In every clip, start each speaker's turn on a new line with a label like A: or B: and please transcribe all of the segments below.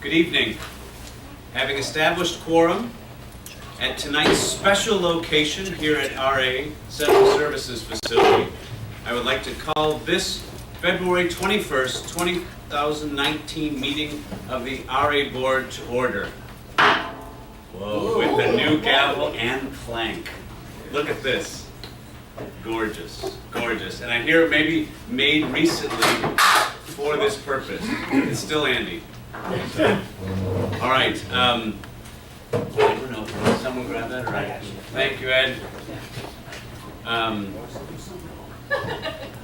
A: Good evening. Having established quorum at tonight's special location here at RA Central Services Facility, I would like to call this February 21st, 2019 meeting of the RA Board to order. Whoa, with a new gavel and plank. Look at this. Gorgeous, gorgeous. And I hear it may be made recently for this purpose. It's still Andy. All right. I don't know. Can someone grab that? All right. Thank you, Ed.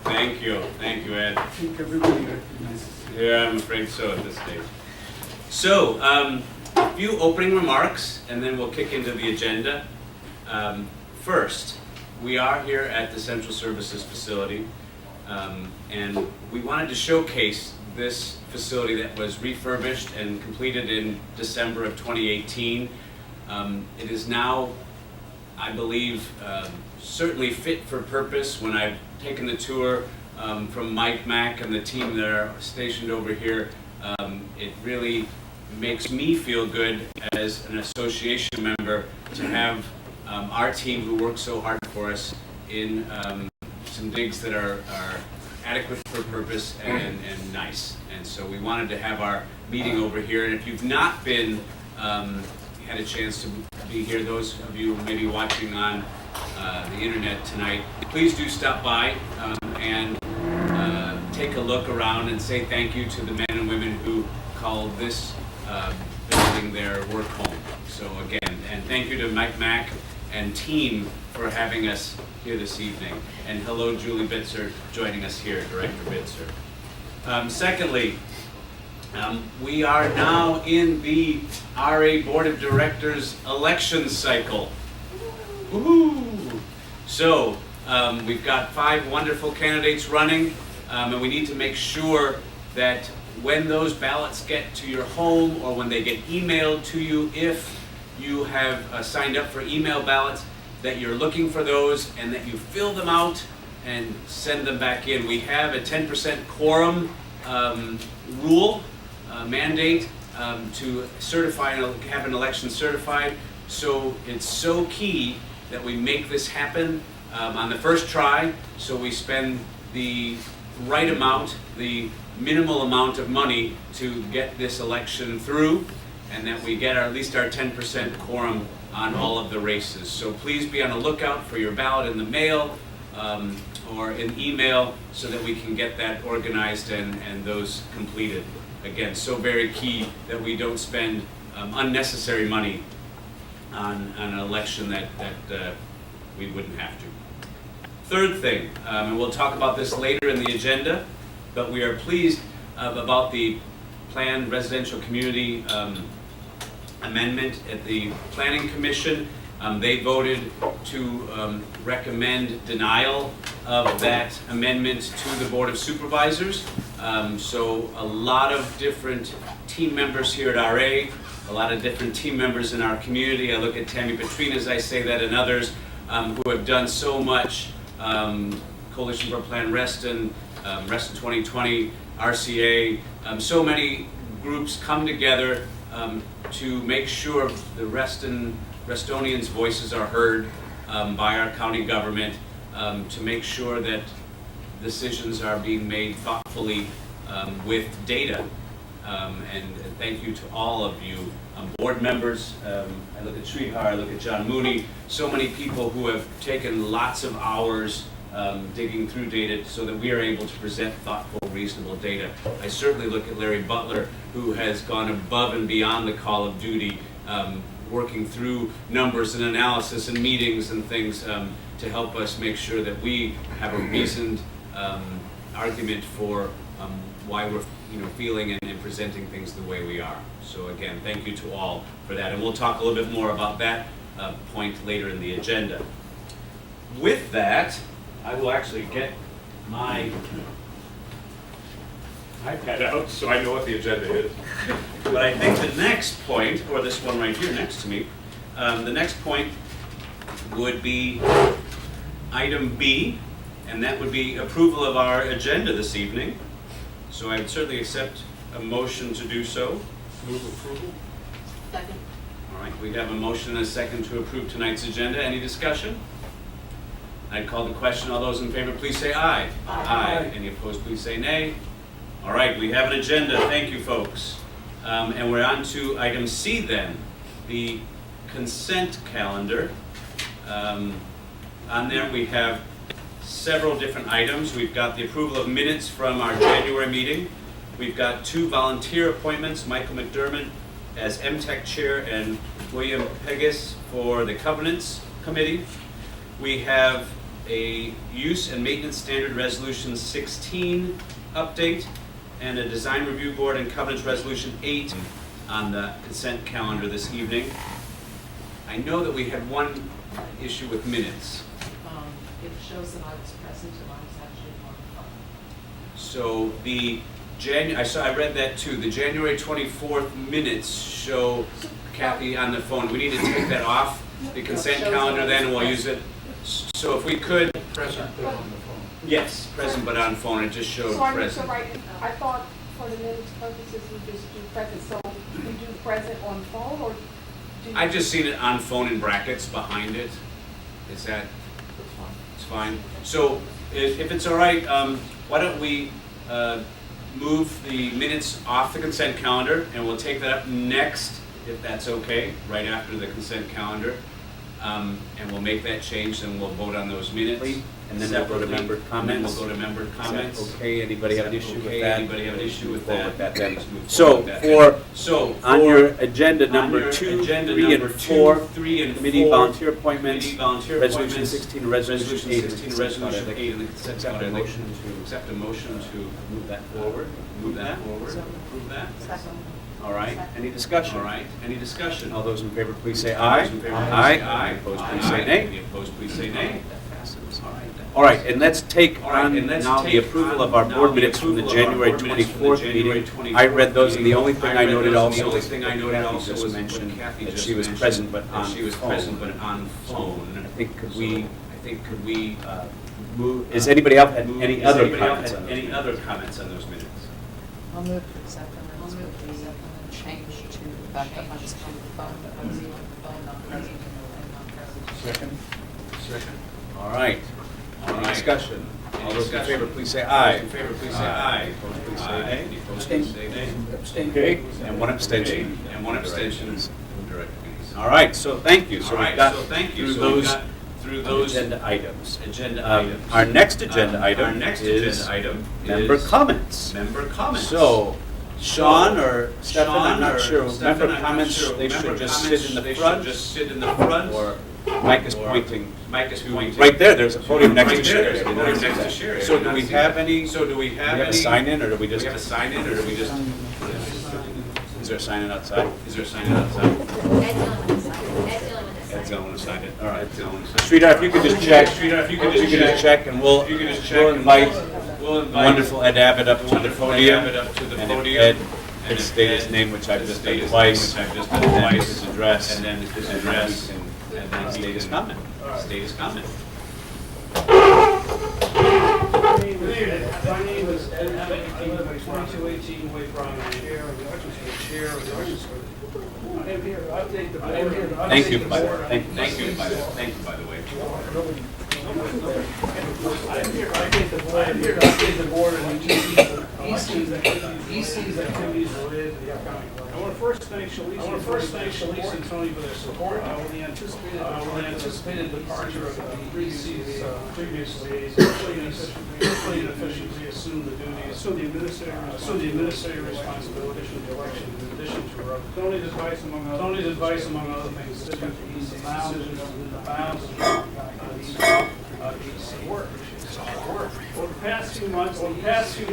A: Thank you. Thank you, Ed. Yeah, I'm afraid so at this stage. So, a few opening remarks, and then we'll kick into the agenda. First, we are here at the Central Services Facility, and we wanted to showcase this facility that was refurbished and completed in December of 2018. It is now, I believe, certainly fit for purpose. When I've taken the tour from Mike Mack and the team that are stationed over here, it really makes me feel good as an association member to have our team who works so hard for us in some digs that are adequate for purpose and nice. And so we wanted to have our meeting over here. And if you've not been, had a chance to be here, those of you who may be watching on the internet tonight, please do stop by and take a look around and say thank you to the men and women who call this building their work home. So again, and thank you to Mike Mack and team for having us here this evening. And hello, Julie Bitzer, joining us here, Director Bitzer. Secondly, we are now in the RA Board of Directors election cycle. Woohoo! So, we've got 5 wonderful candidates running, and we need to make sure that when those ballots get to your home or when they get emailed to you, if you have signed up for email ballots, that you're looking for those and that you fill them out and send them back in. We have a 10% quorum rule, mandate to certify and have an election certified. So it's so key that we make this happen on the first try, so we spend the right amount, the minimal amount of money to get this election through, and that we get at least our 10% quorum on all of the races. So please be on the lookout for your ballot in the mail or in email so that we can get that organized and those completed. Again, so very key that we don't spend unnecessary money on an election that we wouldn't have to. Third thing, and we'll talk about this later in the agenda, but we are pleased about the planned residential community amendment at the Planning Commission. They voted to recommend denial of that amendment to the Board of Supervisors. So a lot of different team members here at RA, a lot of different team members in our community. I look at Tammy Petrina as I say that, and others who have done so much. Coalition for a Plan Reston, Reston 2020, RCA, so many groups come together to make sure the Restonians' voices are heard by our county government, to make sure that decisions are being made thoughtfully with data. And thank you to all of you, board members. I look at Sridhar, I look at John Mooney, so many people who have taken lots of hours digging through data so that we are able to present thoughtful, reasonable data. I certainly look at Larry Butler, who has gone above and beyond the call of duty, working through numbers and analysis and meetings and things to help us make sure that we have a reasoned argument for why we're feeling and presenting things the way we are. So again, thank you to all for that. And we'll talk a little bit more about that point later in the agenda. With that, I will actually get my iPad out so I know what the agenda is. But I think the next point, or this one right here next to me, the next point would be item B, and that would be approval of our agenda this evening. So I'd certainly accept a motion to do so.
B: Move approval.
C: Second.
A: All right, we have a motion and a second to approve tonight's agenda. Any discussion? I'd call the question. All those in favor, please say aye.
C: Aye.
A: Any opposed, please say nay. All right, we have an agenda. Thank you, folks. And we're on to item C then, the consent calendar. On there we have several different items. We've got the approval of minutes from our January meeting. We've got 2 volunteer appointments, Michael McDermott as MTech Chair and William Pegas for the Covenants Committee. We have a Use and Maintenance Standard Resolution 16 update and a Design Review Board and Covenants Resolution 8 on the consent calendar this evening. I know that we had one issue with minutes.
C: It shows that I was present and I was actually on the phone.
A: So the I read that too. The January 24th minutes show Kathy on the phone. We need to take that off the consent calendar then, and we'll use it. So if we could.
B: Present, but on the phone.
A: Yes, present but on phone. It just showed present.
D: So right, I thought for the minutes purposes, we just do present. So we do present on phone or?
A: I just seen it on phone in brackets behind it. Is that? It's fine. So if it's all right, why don't we move the minutes off the consent calendar, and we'll take that up next, if that's okay, right after the consent calendar. And we'll make that change, and we'll vote on those minutes.
E: And then we'll go to member comments.
A: We'll go to member comments.
E: Is that okay? Anybody have an issue with that?
A: Anybody have an issue with
E: Forward
A: that?
E: then.
A: Please move
E: So
A: forward with that.
E: on your agenda number 2, 3, and 4,
A: 3 and
E: committee
A: 4,
E: volunteer appointments,
A: committee volunteer
E: resolution
A: appointments,
E: 16, resolution 8,
A: resolution 8, and the consent
E: accept a
A: calendar.
E: motion to
A: Accept a motion to
E: move that forward.
A: move that forward, approve that.
C: Second.
E: All right. Any discussion?
A: All right, any discussion?
E: All those in favor, please say
A: All
E: aye.
A: those in favor, please
E: Aye.
A: say aye.
E: Any opposed, please
A: Aye.
E: say nay.
A: Any opposed, please say nay.
E: That passes.
A: All right.
E: All right, and let's take
A: All right,
E: on
A: and let's
E: now the
A: take
E: approval
A: on
E: of our
A: now
E: board
A: the
E: minutes from the
A: approval of our
E: January
A: board minutes from the
E: 24th
A: January
E: meeting.
A: 24th
E: I read those, and the only
A: meeting.
E: thing
A: I
E: I
A: read
E: noted
A: those, and
E: also
A: the only
E: was
A: thing I
E: what
A: noted
E: Kathy
A: also
E: just
A: was what
E: mentioned,
A: Kathy
E: that
A: just
E: she was
A: mentioned,
E: present but
A: that
E: on
A: she was
E: phone.
A: present but on phone.
E: I think could we
A: I think could we
E: move, is anybody else had any
A: Does
E: other
A: anybody else
E: comments
A: have
E: on those
A: any
E: minutes?
A: other comments on those minutes?
C: I'll move to accept them. I'll move to accept them and change to backup on the phone, but I was on the phone, not present, and not present.
B: Second.
A: Second.
E: All right.
A: All
E: Any
A: right.
E: discussion?
A: Any
E: All those in
A: discussion?
E: favor, please say
A: All
E: aye.
A: those in favor, please say aye.
E: Opposed, please say
A: Aye.
E: nay.
A: Any opposed, please say nay.
E: Okay, and one abstention.
A: Okay, and one abstention.
E: All right, so thank you. So
A: All
E: we
A: right,
E: got
A: so thank you.
E: through
A: So we
E: those
A: got through those
E: agenda items.
A: agenda
E: Um,
A: items.
E: Our next agenda
A: Our
E: item
A: next
E: is
A: agenda item
E: member
A: is
E: comments.
A: member comments.
E: So Sean or Stefan, I'm
A: Sean
E: not
A: or
E: sure.
A: Stefan,
E: Member
A: I'm not
E: comments,
A: sure.
E: they
A: Member
E: should just
A: comments,
E: sit in the
A: they
E: front.
A: should just sit in the front.
E: Or Mike is
A: or
E: pointing.
A: Mike is pointing.
E: Right there, there's a podium next
A: Right
E: to
A: there,
E: Sherry.
A: there's a podium next to Sherry. I
E: So
A: did
E: do
A: not
E: we
A: see
E: have
A: that.
E: any,
A: So do we
E: do we
A: have
E: have a
A: any?
E: sign in, or do we
A: Do we
E: just,
A: have a sign in, or do we just?
E: is there a sign in outside?
A: Is there a sign in outside?
E: Ed's gonna want to sign it. All right.
A: Ed's gonna want to sign it.
E: Sridhar, if you could just check.
A: Sridhar, if you
E: If you could just check, and we'll,
A: If you could just check.
E: we'll invite
A: We'll invite
E: wonderful Ed Abbott up to the
A: wonderful Ed
E: podium.
A: Abbott up to the
E: And if
A: podium.
E: Ed
A: And
E: could
A: if
E: state
A: Ed
E: his name, which I've
A: could
E: just
A: state
E: done
A: his
E: twice.
A: name, which I've just done
E: And then
A: twice.
E: his address.
A: And then his
E: and then
A: address.
E: he can-
A: And then he
E: state his
A: can
E: comment.
A: State his comment.
F: My name is Ed Abbott. I live at 2218 Way Brown, chair of the Arkansas. I am here to update the board.
E: Thank you, by the way. Thank you.
A: Thank you, by the way.
F: I'm here to update the board on EC's activities related to the upcoming election. I want to first thank Shalice and Tony for their support. With the anticipated departure of the EC's previous liaison, quickly and efficiently assume the administrative responsibility of the election in addition to Tony's advice among other things, to EC's decisions within the bounds of EC work. Over the past few months, the EC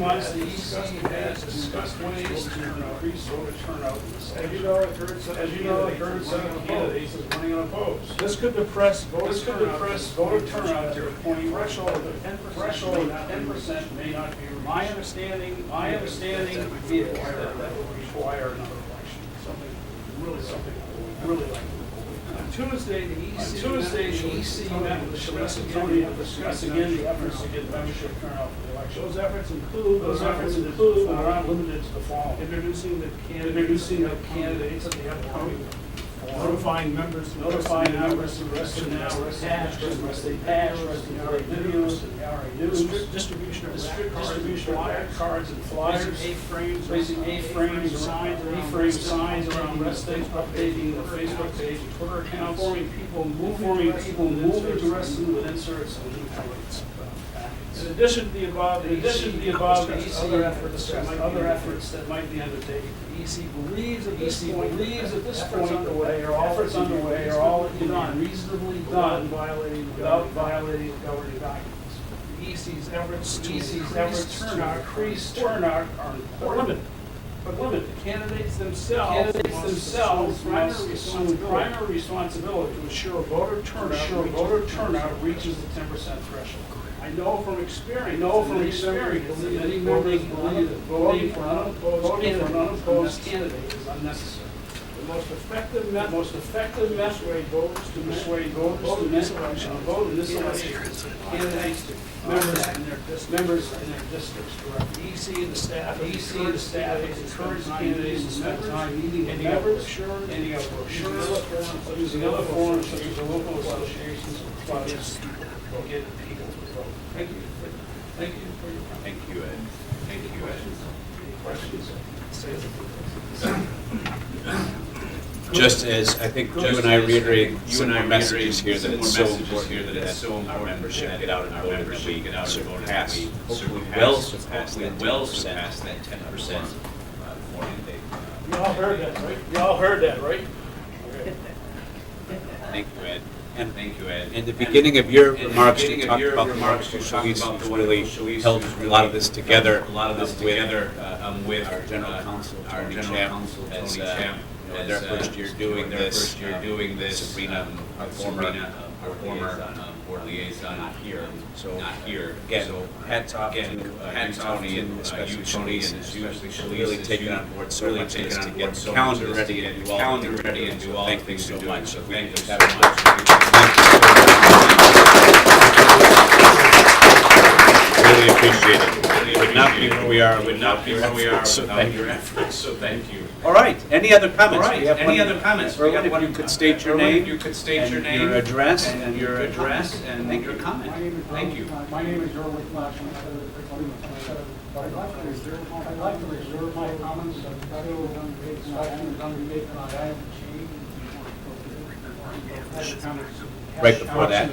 F: has discussed ways to increase voter turnout in the state. As you know, a third set of candidates is running unopposed. This could depress voter turnout to a point threshold of 10% may not be. My understanding is that that would require another election. Something really like. Tuesday, the EC met with Reston County to discuss again the efforts to get membership turnout for the election. Those efforts include, but are not limited to the following: introducing the candidates at the upcoming forum, notifying members to Reston now, Reston videos, and RA news, distribution of cards and flyers, raising A-frames, signs around Reston, updating the Facebook page and Twitter accounts, informing people moving to Reston with inserts and leaflets. In addition to the above, there's other efforts that might be undertaken. The EC believes at this point efforts underway are all reasonably done without violating the governing documents. The EC's efforts to increase turnout are limited. But the candidates themselves must assume primary responsibility to ensure voter turnout reaches the 10% threshold. I know from experience that many voters believe that voting for an unopposed candidate is unnecessary. The most effective persuade voters to vote in this election is candidates to members in their districts direct. The EC and the staff encourage candidates to spend time meeting any other brochures, using other forums such as the local associations or clubs to get people to vote. Thank you for your time.
A: Thank you, Ed.
F: Questions?
E: Just as I think you and I reiterate similar messages here that it's so important that our membership get out and vote, and that we surpass, hopefully well surpass that 10% mandate.
F: You all heard that, right? Okay.
E: Thank you, Ed. And
A: Thank you, Ed.
E: in the beginning of your remarks, you talked about the wonderful Shalice, who's really held a lot of this together
A: with
E: our general counsel, Tony Champ, as their first year doing this. Sabrina, our former board liaison, not here. Again, hats off to Tony and especially Shalice, really taking on board so much of this to get the calendar ready and do all the things so much. So thank you so much. Really appreciate it. Would not be where we are without your efforts. So thank you. All right. Any other comments?
A: Any other comments?
E: Erwin, if you could state your name. Your address
A: and your comment. Thank you.
B: My name is Erwin Flash. I'd like to reserve my comments until discussion is undertaken on item
E: right before that.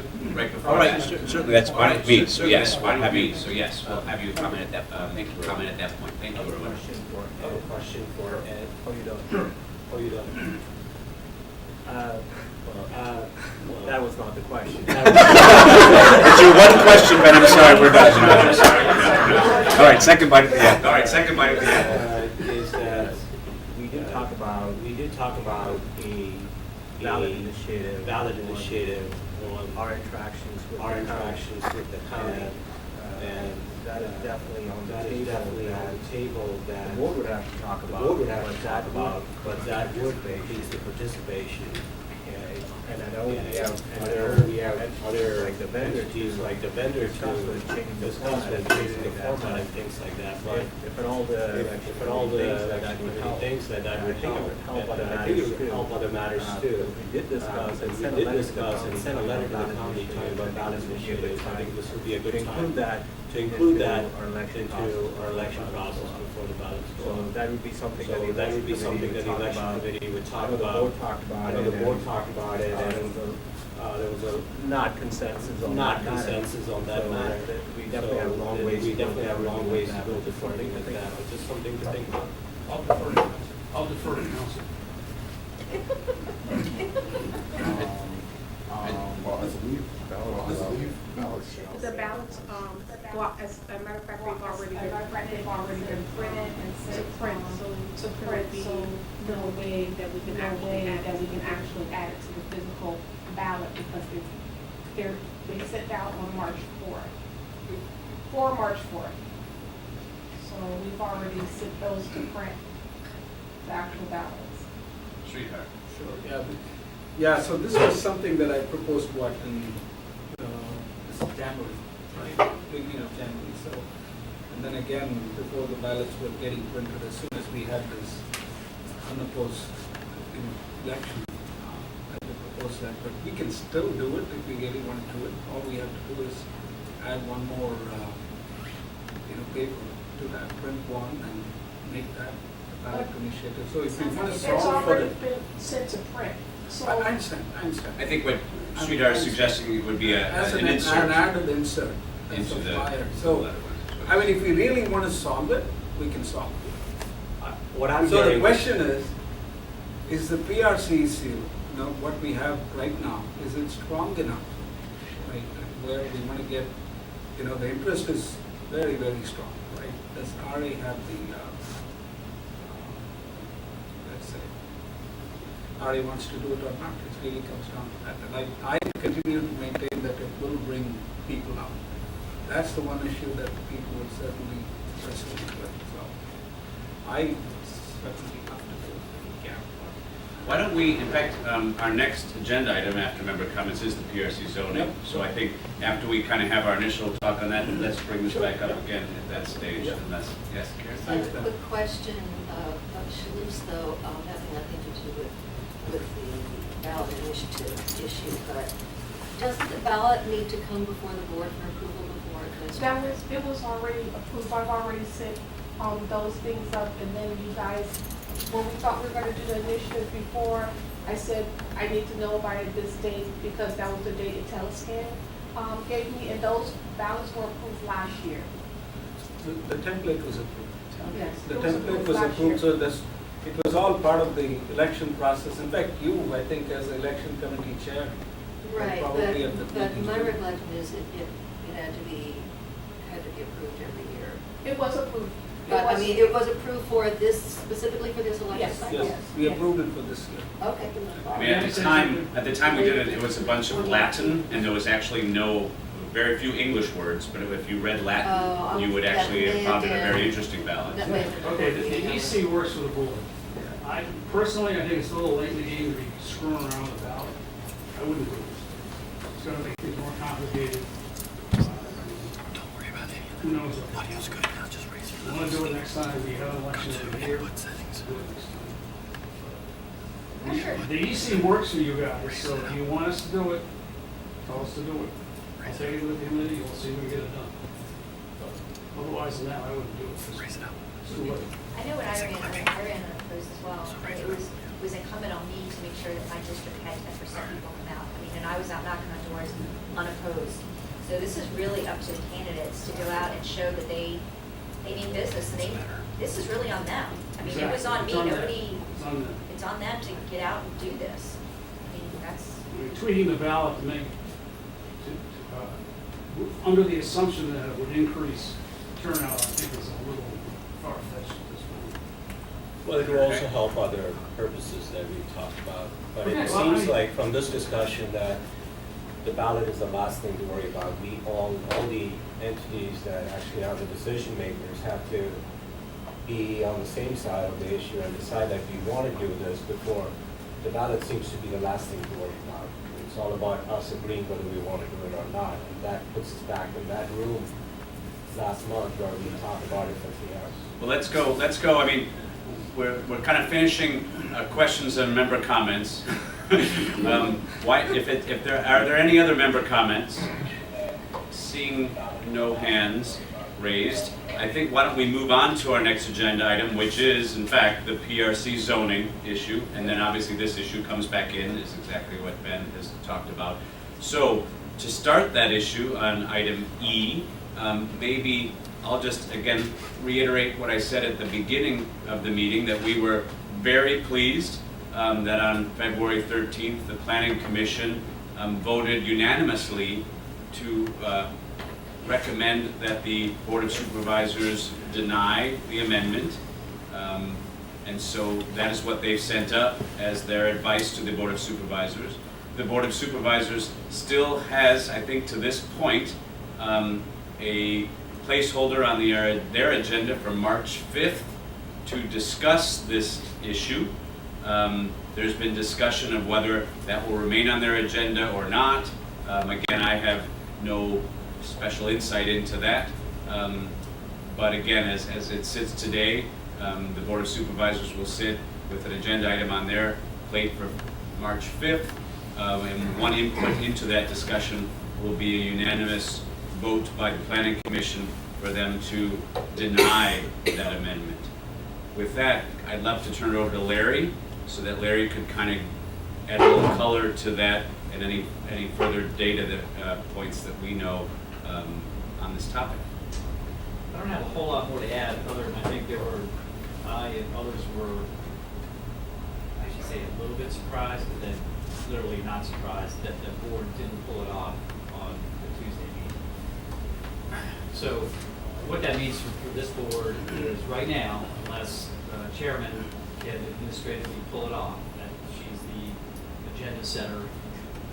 E: All right,
A: that.
E: certainly that's fine with me. So yes,
A: we'll have you
E: comment at that.
A: comment at that point. Thank you, everyone.
G: I have a question for Ed. How you doing? That was not the question.
E: That's your one question, but I'm sorry, we're done. All right, second bite at the end.
G: Is that we did talk about a valid initiative on our interactions with the county, and that is definitely on the table that the board would have to talk about, but that would increase the participation. And I know we have other like the vendor to discuss and changing the format and things like that. But if all the things that would help other matters too. We did discuss and send a letter to the county talking about ballot initiatives. I think this would be a good time to include that into our election process before the ballot. So that would be something that the election committee would talk about. The board talked about it, and there was a not consensus on that matter. We definitely have a long ways to go before things like that. But just something to think about.
F: I'll defer to council.
D: The ballots, as a matter of fact, they've already been printed and sent to print, so there would be no way that we can actually add it to the physical ballot because they sent out on March 4th. For March 4th. So we've already sent those to print, the actual ballots.
A: Sweetheart.
F: Sure, yeah.
B: Yeah, so this was something that I proposed, in this January, right, beginning of January, so. And then again, before the ballots were getting printed, as soon as we had this unopposed, election, I proposed that, but we can still do it if we really want to do it. All we have to do is add one more, paper to that, print one and make that a ballot initiative. So if we want to
D: It's
B: solve for
D: already
B: it.
D: been sent to print, so.
B: I understand.
A: I think what Sridhar is suggesting would be
B: As
A: an
B: an
A: insert
B: added insert, as
A: into
B: a
A: the
B: flyer. So,
A: letter.
B: I mean, if we really want to solve it, we can solve it.
G: What I'm
B: So the
G: getting.
B: question is the PRC seal, what we have right now, is it strong enough? Right, where we want to get, the interest is very, very strong, right? Does RA have the, let's say, RA wants to do it or not? It really comes down to that. And I continue to maintain that it will bring people out. That's the one issue that people would certainly resonate with. So I certainly have to do it.
A: Why don't we, in fact, our next agenda item after member comments is the PRC zoning.
B: Yep.
A: So I think after we kind of have our initial talk on that, let's bring this back up again at that stage.
B: Yep.
A: And that's, yes, Karen?
B: Thanks,
C: A
B: Ben.
C: quick question of Shalice, though, having nothing to do with the ballot initiative issue, but doesn't the ballot need to come before the board for approval before it goes?
D: It was already approved, I've already set, those things up, and then you guys, when we thought we were gonna do the initiative before, I said, I need to know by this date, because that was the date that Telescan, gave me, and those ballots were approved last year.
B: The template was approved.
D: Yes.
B: The
D: it was
B: template was
D: last year.
B: approved, so it was all part of the election process. In fact, you, I think, as the election committee chair.
C: Right,
B: probably at the
C: but
B: meeting.
C: my recollection is it had to be approved every year.
D: It was approved.
C: But, I mean, it was approved for this, specifically for this election
D: Yes.
C: cycle?
B: Yes, we approved it for this year.
C: Okay.
A: I mean, at the time we did it, it was a bunch of Latin, and there was actually very few English words, but if you read Latin, you would actually have found it a very interesting ballot.
C: That may have been-
F: Okay, the EC works for the board. I think it's a little late in the game to be screwing around with the ballot. I wouldn't do it. It's gonna make things more complicated.
H: Don't worry about it.
F: Who knows?
H: Audio's good now, just raise
F: I
H: your
F: wanna do it next time, we have an election every year.
H: input settings.
F: Do it next time. The EC works for you guys, so if you want us to do it, tell us to do it. I'll take it to the committee, we'll see if we can get it done. But otherwise than that, I wouldn't do it.
H: Raise it up.
F: It's too late.
I: I know when I ran unopposed as well, and it was incumbent on me to make sure that my district had 10% people come out. I mean, and I was out knocking on doors unopposed. So this is really up to the candidates to go out and show that they mean business, and this is really on them. I mean, it was on me,
F: Exactly.
I: nobody,
F: It's on them.
I: it's on them to get out and do this. I mean, that's,
F: I mean, tweaking the ballot to make, under the assumption that it would increase turnout, I think is a little far-fetched at this point.
G: Well, it will also help other purposes that we talked about. But
F: Okay,
G: it
F: well,
G: seems
F: I-
G: like from this discussion that the ballot is the last thing to worry about. All the entities that actually are the decision makers have to be on the same side of the issue and decide that we want to do this before the ballot seems to be the last thing to worry about. It's all about us agreeing whether we want to do it or not. And that puts us back in that room last month where we talked about it for 3 hours.
A: Well, let's go. I mean, we're kind of finishing questions and member comments. Are there any other member comments? Seeing no hands raised, I think why don't we move on to our next agenda item, which is in fact the PRC zoning issue, and then obviously this issue comes back in, is exactly what Ben has talked about. So to start that issue on item E, maybe I'll just again reiterate what I said at the beginning of the meeting, that we were very pleased that on February 13th, the Planning Commission voted unanimously to recommend that the Board of Supervisors deny the amendment. And so that is what they've sent up as their advice to the Board of Supervisors. The Board of Supervisors still has, I think to this point, a placeholder on their agenda for March 5th to discuss this issue. There's been discussion of whether that will remain on their agenda or not. Again, I have no special insight into that. But again, as it sits today, the Board of Supervisors will sit with an agenda item on their plate for March 5th. And one input into that discussion will be a unanimous vote by the Planning Commission for them to deny that amendment. With that, I'd love to turn it over to Larry, so that Larry could kind of add a little color to that and any further data that points that we know on this topic.
J: I don't have a whole lot more to add, other than I think I and others were, I should say, a little bit surprised, but then literally not surprised that the board didn't pull it off on the Tuesday meeting. So what that means for this board is right now, unless the chairman can administratively pull it off, that she's the agenda setter,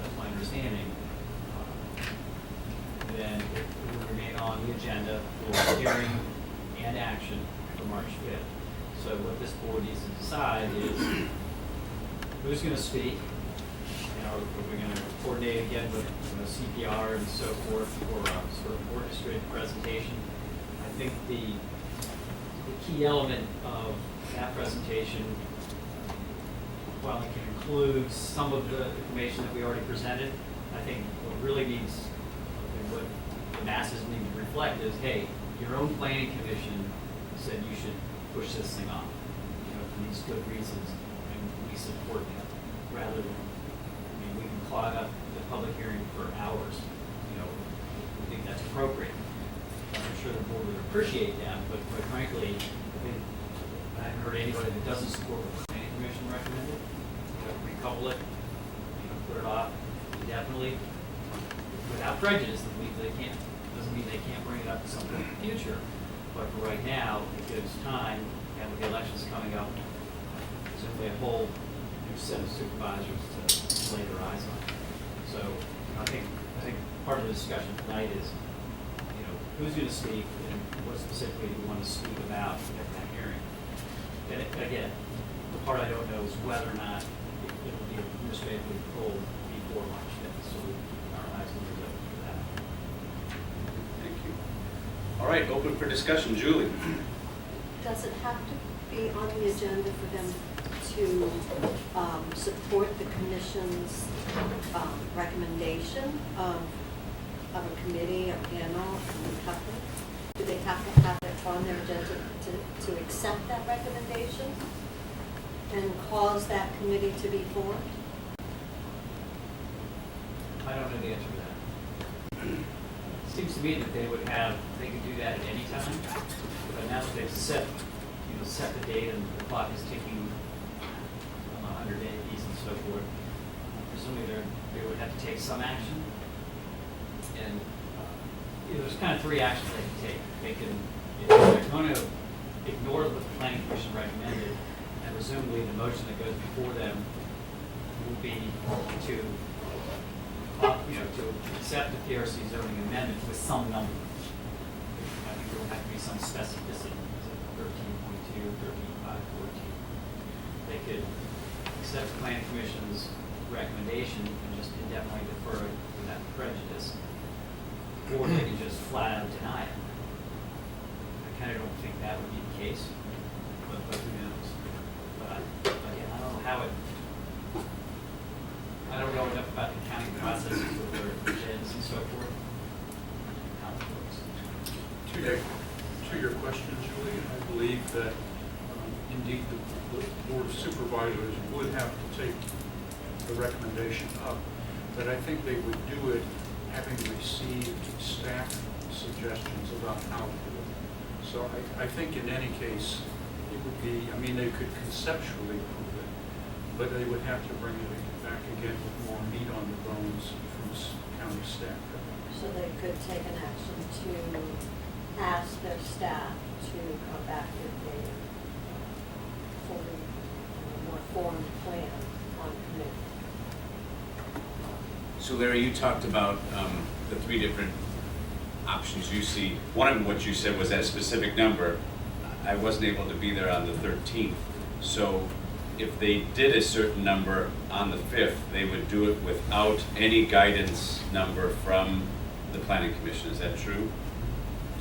J: that's my understanding, then it will remain on the agenda for hearing and action for March 5th. So what this board needs to decide is who's going to speak, are we going to coordinate again with CPR and so forth for a sort of orchestrated presentation. I think the key element of that presentation, while it can include some of the information that we already presented, I think what really needs, what the masses need to reflect is, hey, your own planning commission said you should push this thing off, for these good reasons, and we support that, rather than, we can clog up the public hearing for hours, we think that's appropriate. I'm sure the board would appreciate that, but quite frankly, I think I haven't heard anybody that doesn't support what the planning commission recommended. Recouple it, put it off indefinitely, without prejudice. Doesn't mean they can't bring it up at some point in the future, but for right now, it gives time, and with the elections coming up, simply a whole new set of supervisors to lay their eyes on. So I think part of the discussion tonight is, who's going to speak and what specifically do we want to speak about at that hearing. And again, the part I don't know is whether or not it will be administratively pulled before March 5th. So we keep our eyes on the open for that.
A: Thank you. All right, open for discussion. Julie.
C: Does it have to be on the agenda for them to support the commission's recommendation of a committee, a panel, a couple? Do they have to have it on their agenda to accept that recommendation and cause that committee to be formed?
J: I don't know the answer to that. It seems to me that they could do that at any time, but now that they've set the date and the clock is ticking on 100 days and so forth, presumably they would have to take some action. And there's kind of three actions they can take. They can, if they're going to ignore what the planning commission recommended, and presumably the motion that goes before them will be to accept the PRC zoning amendment with some number. I think there will have to be some specificity. 13.2, 13.5, 14. They could accept the planning commission's recommendation and just indefinitely defer it without prejudice, or they can just flat out deny it. I kind of don't think that would be the case, but who knows? But again, I don't know how it. I don't know enough about the accounting processes with their agendas and so forth. How it works.
K: To your question, Julie, I believe that indeed the Board of Supervisors would have to take the recommendation up, but I think they would do it having received staff suggestions about how to do it. So I think in any case, it would be, they could conceptually prove it, but they would have to bring it back again with more meat on the bones from county staff.
C: So they could take an action to ask their staff to come back with a fully, more formed plan on committee.
A: So Larry, you talked about the three different options you see. One of them, what you said, was that specific number. I wasn't able to be there on the 13th. So if they did a certain number on the 5th, they would do it without any guidance number from the planning commission. Is that true?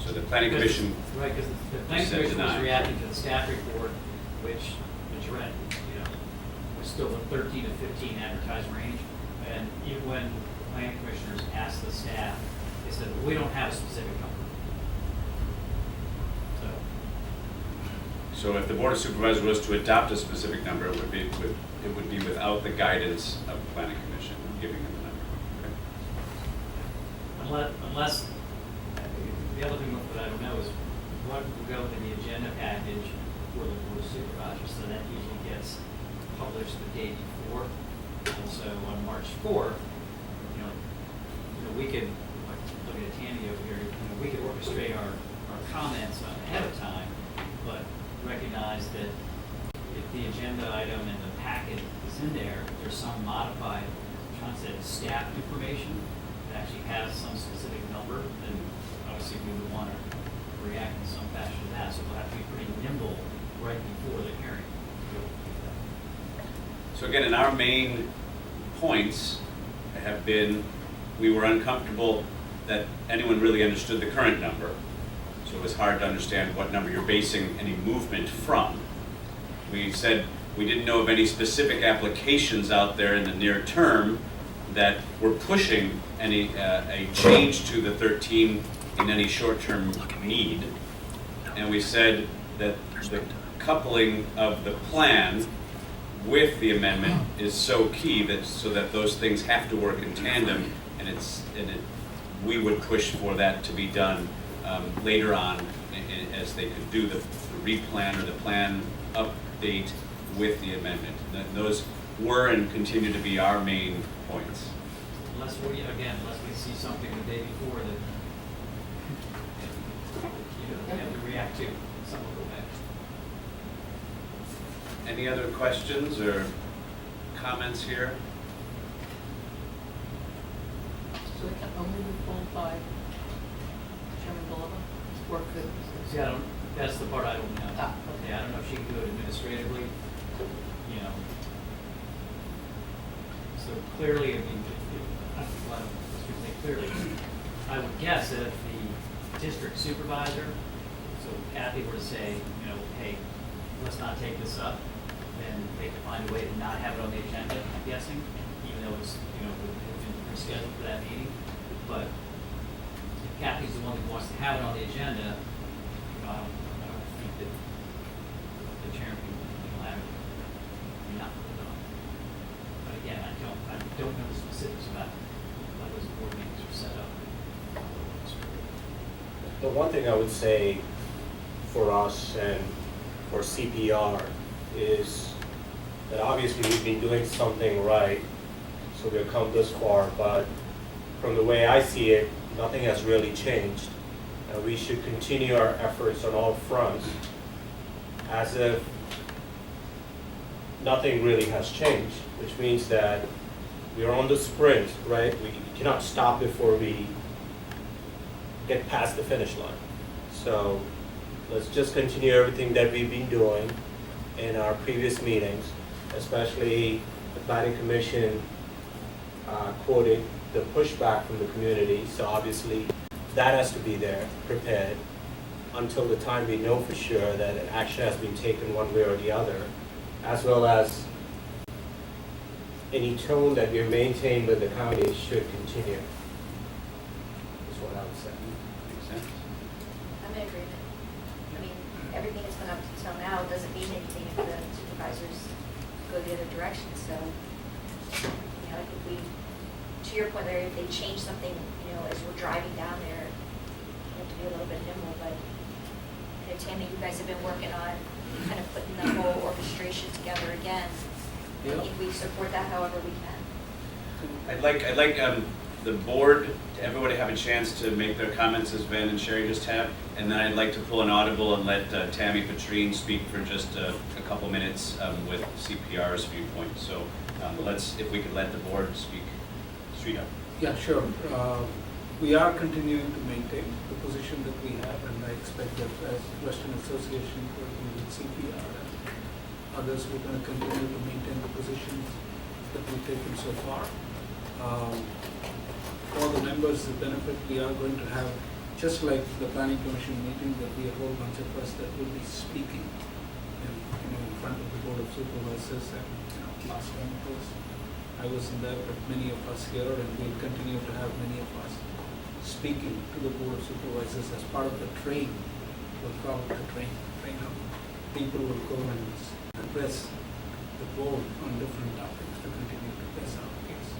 A: So the planning commission,
J: Right, because the planning
A: said
J: commission was
A: deny.
J: reacting to the staff report, which read, was still a 13 to 15 advertised range. And even when the planning commissioners asked the staff, they said, well, we don't have a specific number.
A: so if the board of supervisors was to adopt a specific number, it would be without the guidance of the planning commission giving them the number. Okay.
J: Unless, the other thing that I don't know is what will go in the agenda package for the board of supervisors. So that usually gets published the day before. And so on March 4th, we could, looking at Tammy over here, we could orchestrate our comments ahead of time, but recognize that if the agenda item and the packet is in there, if there's some modified, John said, staff information that actually has some specific number, then obviously we would want to react in some fashion to that. So we'll have to be pretty nimble right before the hearing.
A: So again, in our main points have been, we were uncomfortable that anyone really understood the current number. So it was hard to understand what number you're basing any movement from. We said we didn't know of any specific applications out there in the near term that were pushing any a change to the 13 in any short-term need. And we said that the coupling of the plan with the amendment is so key that so that those things have to work in tandem, and we would push for that to be done later on as they could do the replan or the plan update with the amendment. And those were and continue to be our main points.
J: Unless we see something the day before that we have to react to, some will go back.
A: Any other questions or comments here?
L: So they can only be pulled by Chairman Bullock, or could?
J: See, that's the part I don't know.
L: Ah,
J: Okay, I don't know if she can do it administratively, So clearly, I mean, clearly, I would guess that if the district supervisor, so Kathy were to say, hey, let's not take this up, then they could find a way to not have it on the agenda, I'm guessing, even though it's, been rescheduled for that meeting. But if Kathy's the one that wants to have it on the agenda, I don't think that the chairman can allow it to not put it on. But again, I don't know the specifics about how those board meetings are set up.
G: The one thing I would say for us and for CPR is that obviously we've been doing something right, so we've come this far, but from the way I see it, nothing has really changed. And we should continue our efforts on all fronts as if nothing really has changed, which means that we are on the sprint, right? We cannot stop before we get past the finish line. So let's just continue everything that we've been doing in our previous meetings, especially the planning commission quoted the pushback from the community. So obviously that has to be there, prepared, until the time we know for sure that an action has been taken one way or the other, as well as any tone that we maintain with the county should continue, is what I would say.
A: Makes sense.
I: I'm in agreement. I mean, everything that's been up until now doesn't mean anything if the supervisors go the other direction, so, I think to your point, Larry, if they change something, as we're driving down there, we have to be a little bit nimble, but, Tammy, you guys have been working on kind of putting the whole orchestration together again.
B: Yeah.
I: I think we support that however we can.
A: I'd like the board, everybody have a chance to make their comments as Ben and Sherry just have, and then I'd like to pull an audible and let Tammy Petrine speak for just a couple minutes with CPR's viewpoint. So if we could let the board speak straight up.
B: Yeah, sure. We are continuing to maintain the position that we have, and I expect that as Reston Association working with CPR Others, we're going to continue to maintain the positions that we've taken so far. For the members' benefit, we are going to have, just like the planning commission meeting, there'll be a whole bunch of us that will be speaking in front of the board of supervisors. And last time it was, I wasn't there, but many of us here, and we'll continue to have many of us speaking to the board of supervisors as part of the train. We'll call it the train of people will go and address the board on different topics to continue to press our case.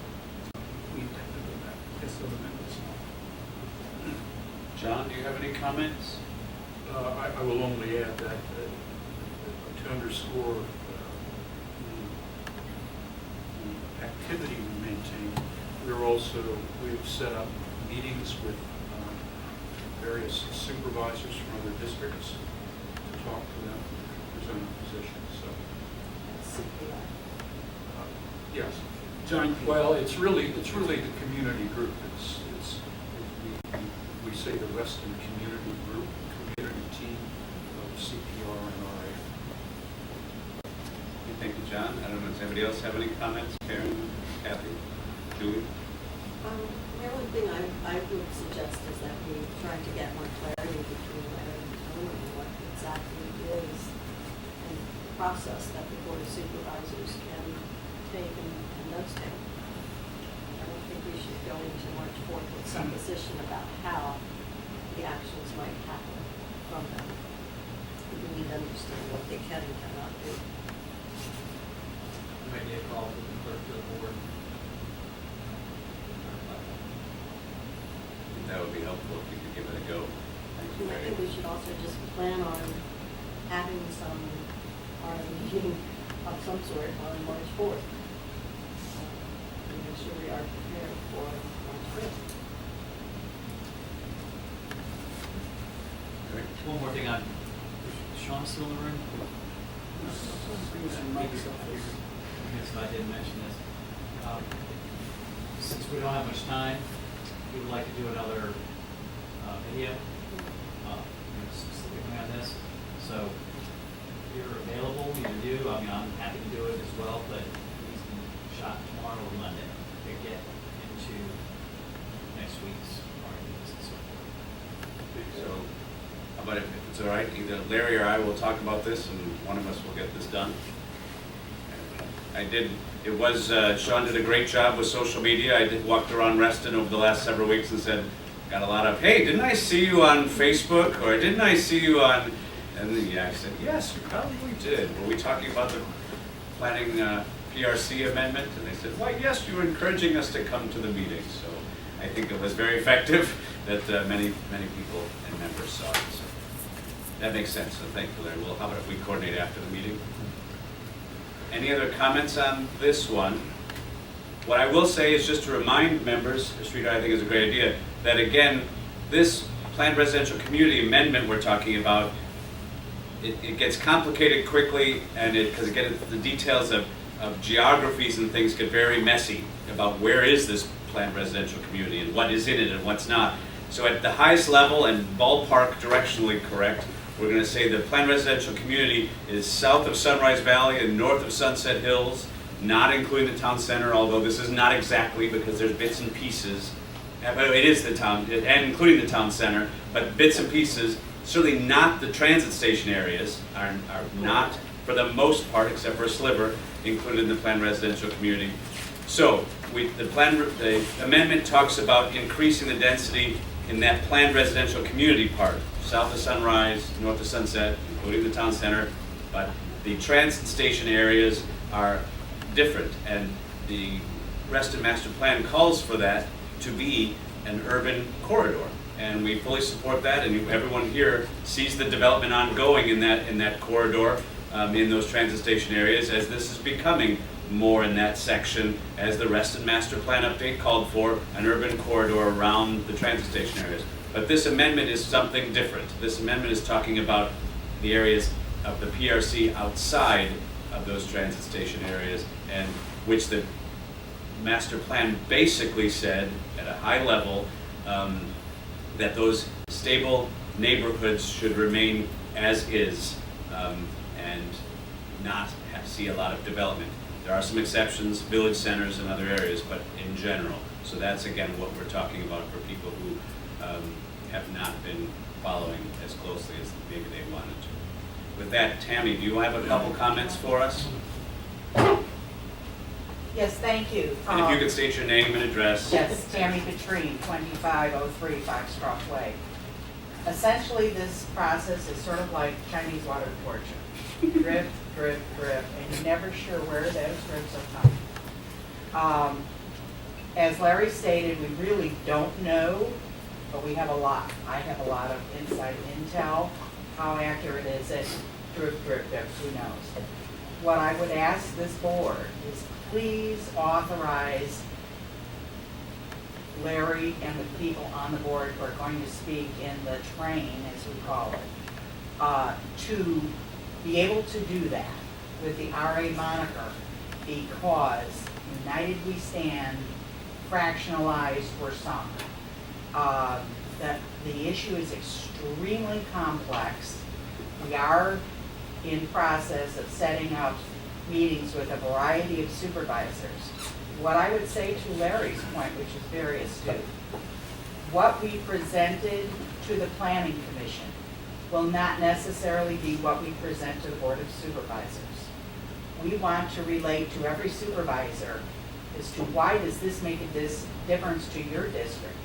B: We intend to do that, just so the members know.
A: John, do you have any comments?
K: I will only add that to underscore the activity we maintain, we've set up meetings with various supervisors from other districts to talk to them, present our positions. So, yes.
B: Joint.
K: Well, it's really the community group. We say the Reston community group, community team of CPR and RA.
A: Thank you, John. I don't know, does anybody else have any comments? Karen, Kathy, Julie?
M: The only thing I would suggest is that we try to get more clarity between Larry and Tony on what exactly is the process that the board of supervisors can take and notes take. I don't think we should go into March 4th with some position about how the actions might happen from them. We need to understand what they can and cannot do.
J: Maybe a call to the clerk to the board.
A: That would be helpful if you could give it a go. Thank you,
M: And I
A: Mary.
M: think we should also just plan on having some, or a meeting of some sort on March 4th. To make sure we are prepared for March 5th.
A: Great.
J: One more thing on, is Sean still in the room? Yes, I did mention this. Since we don't have much time, we would like to do another video specifically on this. So if you're available, either you, I'm happy to do it as well, but it needs to be shot tomorrow or Monday to get into next week's arguments and so forth.
A: So, how about if it's all right, either Larry or I will talk about this, and one of us will get this done. Sean did a great job with social media. I walked around Reston over the last several weeks and said, got a lot of, hey, didn't I see you on Facebook, or didn't I see you on, and then I said, yes, you probably did. Were we talking about the planning PRC amendment? And they said, why, yes, you were encouraging us to come to the meeting. So I think it was very effective that many people and members saw it. So that makes sense, so thank you, Larry. Well, how about if we coordinate after the meeting? Any other comments on this one? What I will say is just to remind members, Sridhar, I think is a great idea, that again, this planned residential community amendment we're talking about, it gets complicated quickly, and because again, the details of geographies and things get very messy about where is this planned residential community and what is in it and what's not. So at the highest level and ballpark directionally correct, we're going to say the planned residential community is south of Sunrise Valley and north of Sunset Hills, not including the town center, although this is not exactly because there's bits and pieces. It is the town, and including the town center, but bits and pieces, certainly not the transit station areas, are not, for the most part, except for a sliver, included in the planned residential community. So the amendment talks about increasing the density in that planned residential community part, south of Sunrise, north of Sunset, including the town center, but the transit station areas are different, and the Reston Master Plan calls for that to be an urban corridor, and we fully support that, and everyone here sees the development ongoing in that corridor, in those transit station areas, as this is becoming more in that section, as the Reston Master Plan update called for an urban corridor around the transit station areas. But this amendment is something different. This amendment is talking about the areas of the PRC outside of those transit station areas, and which the master plan basically said at a high level that those stable neighborhoods should remain as is, and not see a lot of development. There are some exceptions, village centers and other areas, but in general. So that's again what we're talking about for people who have not been following as closely as maybe they wanted to. With that, Tammy, do you have a couple comments for us?
N: Yes, thank you.
A: And if you could state your name and address.
N: Yes, Tammy Petrine, 2503 Foxcroft Way. Essentially, this process is sort of like Chinese water torture. Drip, drip, drip, and you're never sure where those drips are coming. As Larry stated, we really don't know, but we have a lot. I have a lot of inside intel. How accurate is it? Drip, drip, drip, who knows? What I would ask this board is please authorize Larry and the people on the board who are going to speak in the train, as we call it, to be able to do that with the RA moniker, because United We Stand, fractionalized for some. That the issue is extremely complex. We are in process of setting up meetings with a variety of supervisors. What I would say to Larry's point, which is very astute, what we presented to the Planning Commission will not necessarily be what we present to the Board of Supervisors. We want to relate to every supervisor as to why does this make a difference to your district.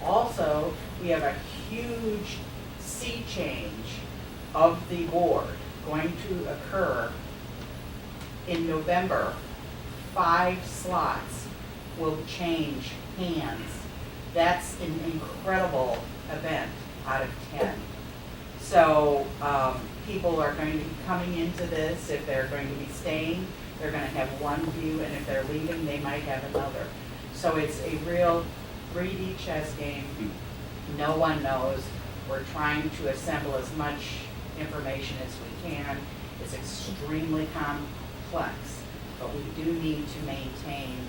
N: Also, we have a huge sea change of the board going to occur in November. 5 slots will change hands. That's an incredible event out of 10. So people are going to be coming into this. If they're going to be staying, they're going to have one view, and if they're leaving, they might have another. So it's a real 3D chess game. No one knows. We're trying to assemble as much information as we can. It's extremely complex, but we do need to maintain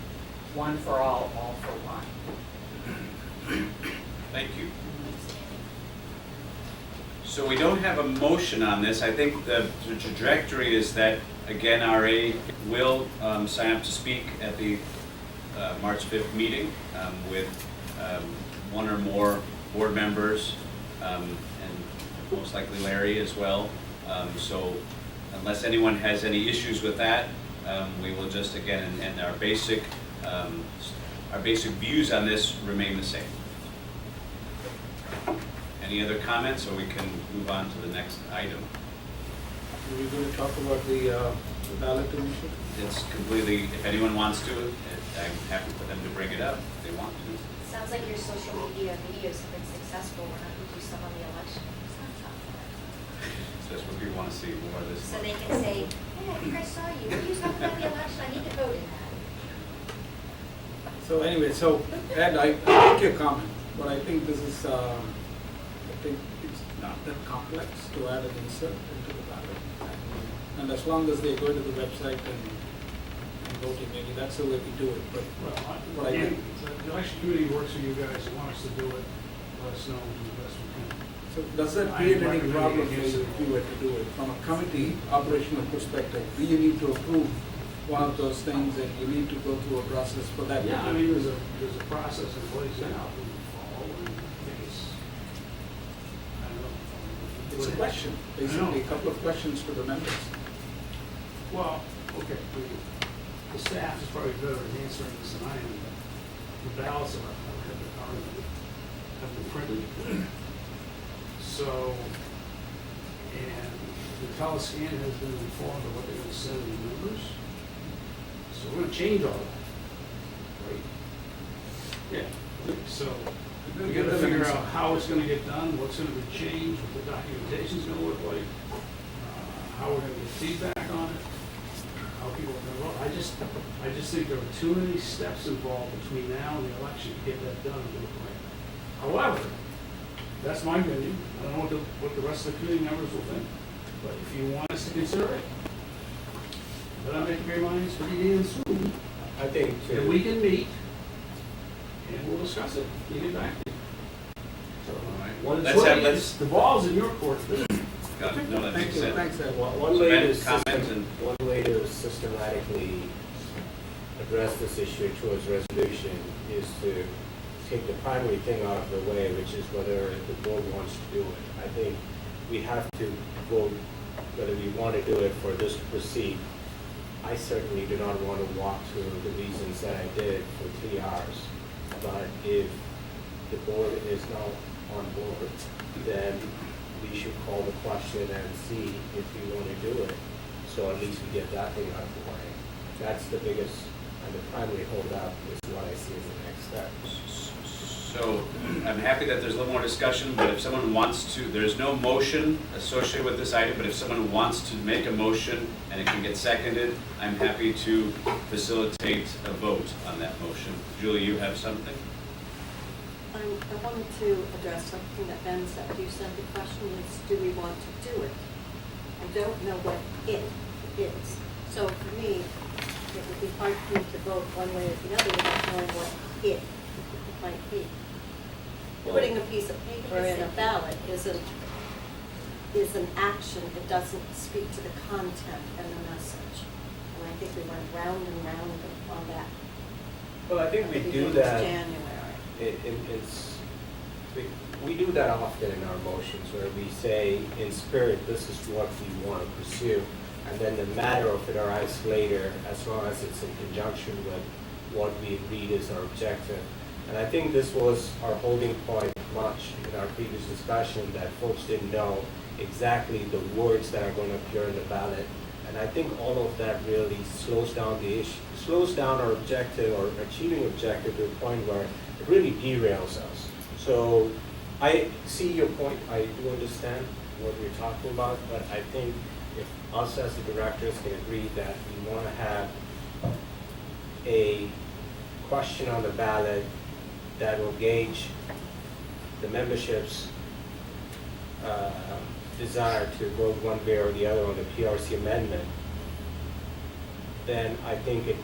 N: one for all for one.
A: Thank you. So we don't have a motion on this. I think the trajectory is that, again, RA will sign up to speak at the March 5th meeting with one or more board members, and most likely Larry as well. So unless anyone has any issues with that, we will just, again, and our basic views on this remain the same. Any other comments, or we can move on to the next item?
B: Are we going to talk about the ballot initiative?
A: It's completely, if anyone wants to, I'm happy for them to bring it up if they want to.
I: Sounds like your social media videos have been successful. We're not going to do some on the election. It's not tough.
A: So that's what we want to see more of this.
I: So they can say, hey, I think I saw you. What are you talking about the election? I need to vote in that.
B: So anyway, so Ed, I take your comment, but I think this is, I think it's not that complex to add an insert into the ballot. And as long as they go to the website and voting, maybe that's the way we do it, but what I think.
F: The election committee works with you guys, who want us to do it, let us know, we'll do the best we can.
B: So does that create any problem for you if you were to do it? From a committee operational perspective, do you need to approve one of those things and you need to go through a process for that?
F: Yeah, I mean, there's a process in place now that we follow, and I think I don't know.
B: It's a question, basically, a couple of questions to the members.
F: Well, okay, the staff is probably better at answering this than I am, but the ballots have been printed. So, and the telescan has been informed of what they're going to send to the members. So we're going to change all that, right? Yeah. So we got to figure out how it's going to get done, what's going to be changed, what the documentation's going to look like, how we're going to get feedback on it, how people are going to vote. I just think there are too many steps involved between now and the election to get that done and do it right. However, that's my opinion. I don't know what the rest of the committee members will think, but if you want us to consider it, then I'll make up your minds pretty damn soon.
G: I think too.
F: And we can meet, and we'll discuss it, and get back to you. So,
A: All right.
F: what
A: Let's
F: it's,
A: have-
F: the ball's in your court.
A: Got it. No, that
B: Thank
A: makes
B: you,
A: sense.
B: thanks, Ed.
G: One
A: So
G: way
A: Ben,
G: to
A: comment
G: one way to systematically address this issue towards resolution is to take the primary thing out of the way, which is whether the board wants to do it. I think we have to vote whether we want to do it for this to proceed. I certainly do not want to walk through the reasons that I did for 3 hours. But if the board is now on board, then we should call the question and see if we want to do it. So at least we get that thing out of the way. That's the biggest and the primary holdup is what I see as the next step.
A: So I'm happy that there's a little more discussion, but if someone wants to, there's no motion associated with this item, but if someone wants to make a motion and it can get seconded, I'm happy to facilitate a vote on that motion. Julie, you have something?
M: I wanted to address something that Ben said. You said the question is, do we want to do it? I don't know what it is. So for me, it would be hard for me to vote one way or the other without knowing what it might be. Putting a piece of paper in a ballot is an action. It doesn't speak to the content and the message. And I think we went round and round on that.
G: Well, I think we do
M: Beginning of
G: that.
M: January.
G: We do that often in our motions where we say, in spirit, this is what we want to pursue. And then the matter of it arises later as long as it's in conjunction with what we agreed is our objective. And I think this was our holding point much in our previous discussion, that folks didn't know exactly the words that are going to appear in the ballot. And I think all of that really slows down the issue, slows down our objective or achieving objective to a point where it really derails us. So I see your point. I do understand what you're talking about, but I think if us as the directors can agree that we want to have a question on the ballot that will gauge the membership's desire to vote one way or the other on the PRC amendment, then I think it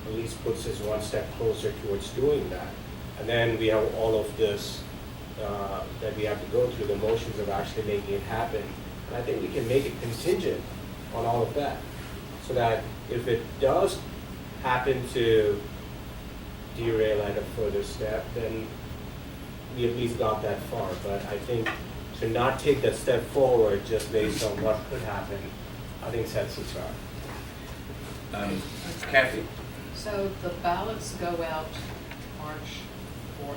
G: at least puts us one step closer towards doing that. And then we have all of this that we have to go through, the motions of actually making it happen. And I think we can make it contingent on all of that, so that if it does happen to derail at a further step, then we at least got that far. But I think to not take that step forward just based on what could happen, I think sets us back.
A: Kathy?
L: So the ballots go out March 4th.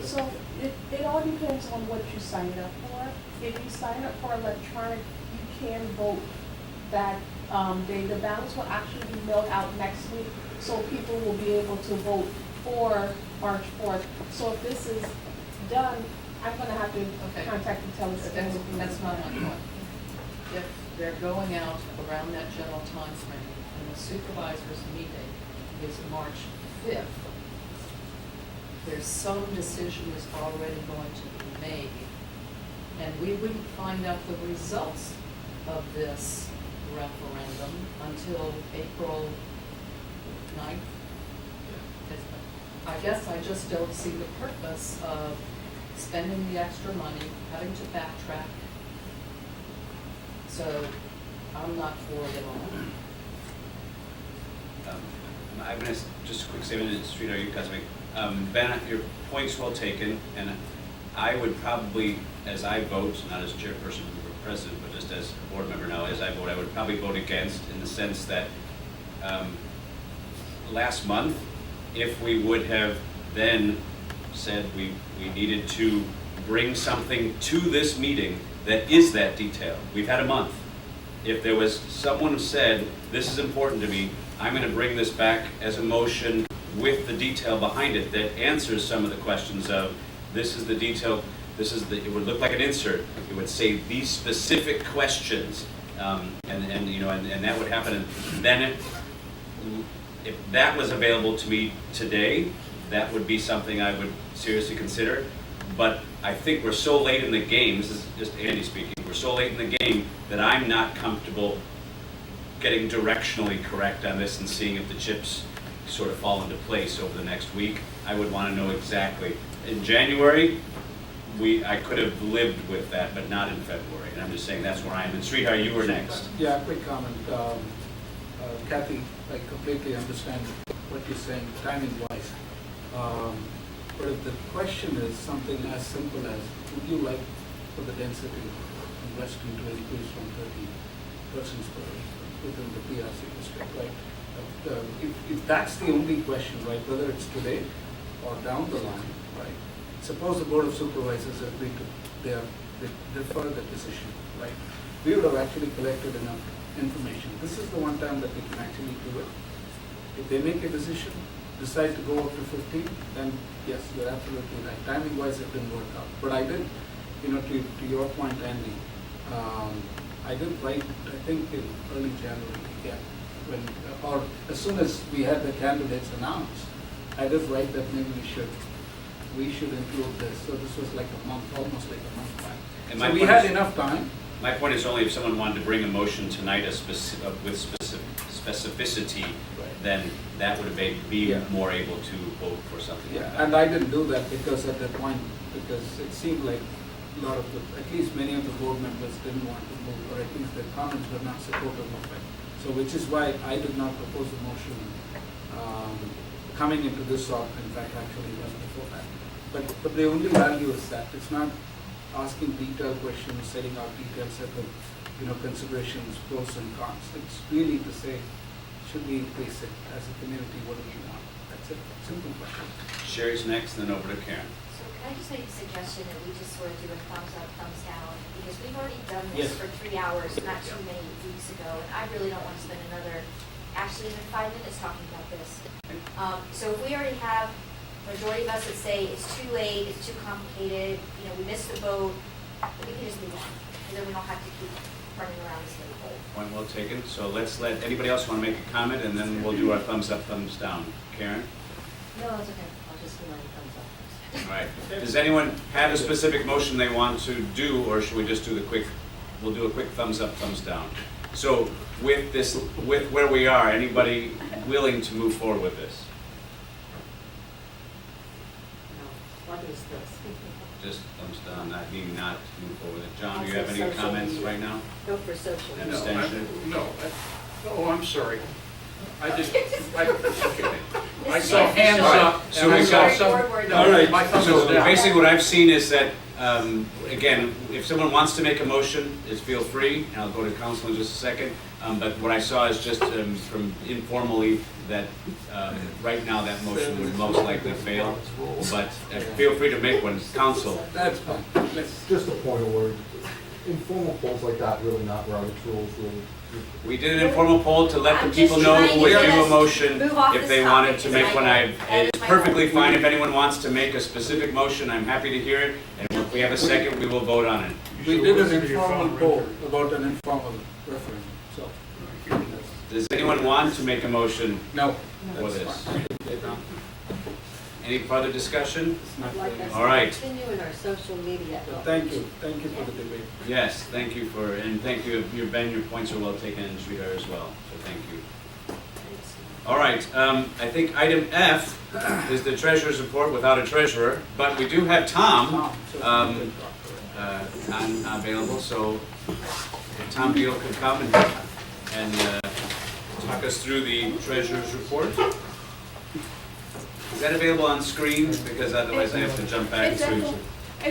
D: So it all depends on what you sign up for. If you sign up for electronic, you can vote that day. The ballots will actually be mailed out next week, so people will be able to vote for March 4th. So if this is done, I'm gonna have to contact and tell us.
L: That's not my point. If they're going out around that general time frame, and the supervisors meeting is March 5th, there's some decision is already going to be made, and we wouldn't find out the results of this referendum until April 9th. I guess I just don't see the purpose of spending the extra money, having to backtrack. So I'm not for it at all.
A: I'm going to, just a quick statement, and Street, are you customary? Ben, your point's well taken, and I would probably, as I vote, not as chairperson or president, but just as a board member now, as I vote, I would probably vote against, in the sense that last month, if we would have then said we needed to bring something to this meeting that is that detail. We've had a month. If there was someone who said, this is important to me, I'm going to bring this back as a motion with the detail behind it that answers some of the questions of, this is the detail, it would look like an insert. It would say these specific questions, and that would happen. And then if that was available to me today, that would be something I would seriously consider. But I think we're so late in the game, this is just Andy speaking, we're so late in the game that I'm not comfortable getting directionally correct on this and seeing if the chips sort of fall into place over the next week. I would want to know exactly. In January, I could have lived with that, but not in February. And I'm just saying that's where I am. And Sridhar, you were next.
B: Yeah, quick comment. Kathy, I completely understand what you're saying, timing-wise. But if the question is something as simple as, would you like for the density in Reston to increase from 30 persons per within the PRC district, right? If that's the only question, right, whether it's today or down the line, right? Suppose the Board of Supervisors agree to defer the decision, right? We would have actually collected enough information. This is the one time that we can actually do it. If they make a decision, decide to go up to 15, then yes, you're absolutely right. Timing-wise, it didn't work out. But I did, to your point, Andy, I did write, I think in early January, yeah, or as soon as we had the candidates announced, I did write that maybe we should include this. So this was like a month, almost like a month back.
A: And
B: so we had enough time.
A: My point is only if someone wanted to bring a motion tonight with specificity,
B: Right.
A: then that would be
B: Yeah.
A: more able to vote for something like
B: Yeah,
A: that.
B: and I didn't do that because at that point, because it seemed like a lot of at least many of the board members didn't want to move, or at least their comments were not supportive of it. So which is why I did not propose a motion coming into this sort, in fact, actually was before that. But the only value is that it's not asking detailed questions, setting out detailed set of considerations, pros and cons. It's really to say, should we increase it as a community? What do we want? That's it. Simple question.
A: Sherry's next, then over to Karen.
I: So can I just make a suggestion that we just sort of do a thumbs up, thumbs down? Because we've already done this
B: Yes.
I: for 3 hours, not too many weeks ago, and I really don't want to spend another, actually even 5 minutes talking about this. So if we already have majority of us that say it's too late, it's too complicated, we missed the boat, we can just move on, and then we don't have to keep running around this little hole.
A: Point well taken. So let's let anybody else want to make a comment, and then we'll do our thumbs up, thumbs down. Karen?
C: No, it's okay. I'll just give my thumbs up.
A: All right. Does anyone have a specific motion they want to do, or should we just do we'll do a quick thumbs up, thumbs down? So with where we are, anybody willing to move forward with this?
M: What is this?
A: Just thumbs down, not meaning not to move forward with it. John, do you
M: Also
A: have any
M: social
A: comments
M: media.
A: right now?
M: Go for social.
A: An
M: media.
A: abstention?
K: Oh, I'm sorry. I just,
A: Okay.
K: I saw hands up.
A: So
K: and I
A: we
K: saw
A: got-
K: some-
A: All right,
K: My thumbs
A: so
K: is down.
A: basically what I've seen is that, again, if someone wants to make a motion, feel free, and I'll go to council in just a second. But what I saw is just from informally that right now that motion would most likely fail. But feel free to make one, council.
B: That's fine.
O: Just a point of order. Informal polls like that, really not Robert's rules, really.
A: We did an informal poll to let the
I: I'm
A: people
I: just
A: know
I: trying
A: who
I: to
A: would
I: get
A: do a
I: us
A: motion
I: move off
A: if
I: this
A: they
I: topic,
A: wanted to
I: is
A: make
I: my
A: one.
I: goal. That is
A: It's
I: my
A: perfectly
I: goal.
A: fine if anyone wants to make a specific motion, I'm happy to hear it. And if we have a second, we will vote on it.
B: We did an informal poll about an informal referendum, so.
A: Does anyone want to make a motion
B: No.
A: for
B: that's
A: this?
B: fine.
A: Any further discussion?
B: It's not
M: I'd like us
A: All right.
M: to continue in our social media.
B: So thank you for the debate.
A: Yes, thank you and thank you, Ben, your points are well taken, and Sridhar as well, so thank you. All right, I think item F is the treasurer's report without a treasurer, but we do have Tom available, so if Tom Beal could come and talk us through the treasurer's report. Is that available on screen? Because otherwise I have to jump back
D: It
A: to.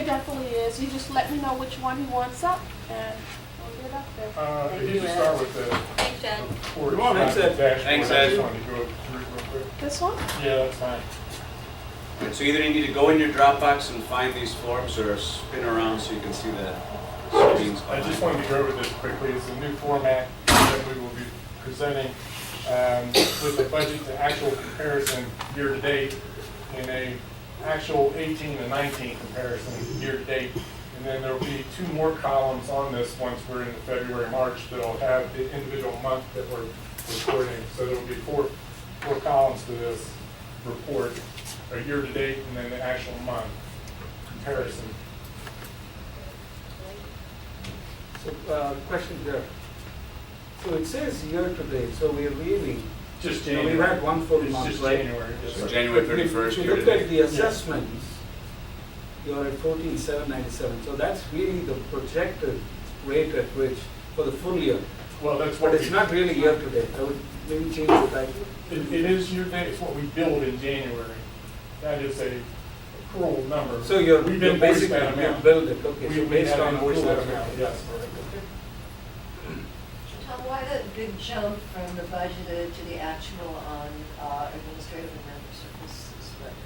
D: definitely is. You just let me know which one he wants up, and I'll get up there.
K: If you just start with the
I: Thanks, Ed.
K: report.
B: Thanks, Ed.
K: dashboard,
A: Thanks,
K: I
A: Ed.
K: just wanted to go through it real quick.
D: This one?
K: Yeah, that's fine.
A: Right, so either you need to go in your Dropbox and find these forms or spin around so you can see the screens
K: I just
A: behind.
K: wanted to go over this quickly. It's a new format that we will be presenting with a budget to actual comparison year to date and a actual 18 to 19 comparison year to date. And then there will be 2 more columns on this once we're in February, March that will have the individual month that we're reporting. So there will be four columns to this report, a year to date and then the actual month comparison.
B: So, question there. So it says year to date, so we're really,
K: Just
B: we've
K: January.
B: had one full
K: It's
B: month,
K: just
B: right?
K: January.
A: So January 31st
B: If you
A: year to
B: look at
A: date.
B: the assessments, you're at 14,797. So that's really the projected rate at which, for the full year.
F: Well, that's what
B: But it's not really year to date. I would maybe change the title.
F: It is year to date, it's what we billed in January. That is a cruel number.
B: So you're
F: We've
B: you're
F: invoiced
B: basically,
F: that
B: you
F: amount.
B: build it, okay,
F: We
B: so
F: have
B: based on
F: invoiced
B: which
F: that amount, yes.
C: Tom, why the big jump from the budgeted to the actual on administrative and member services budget?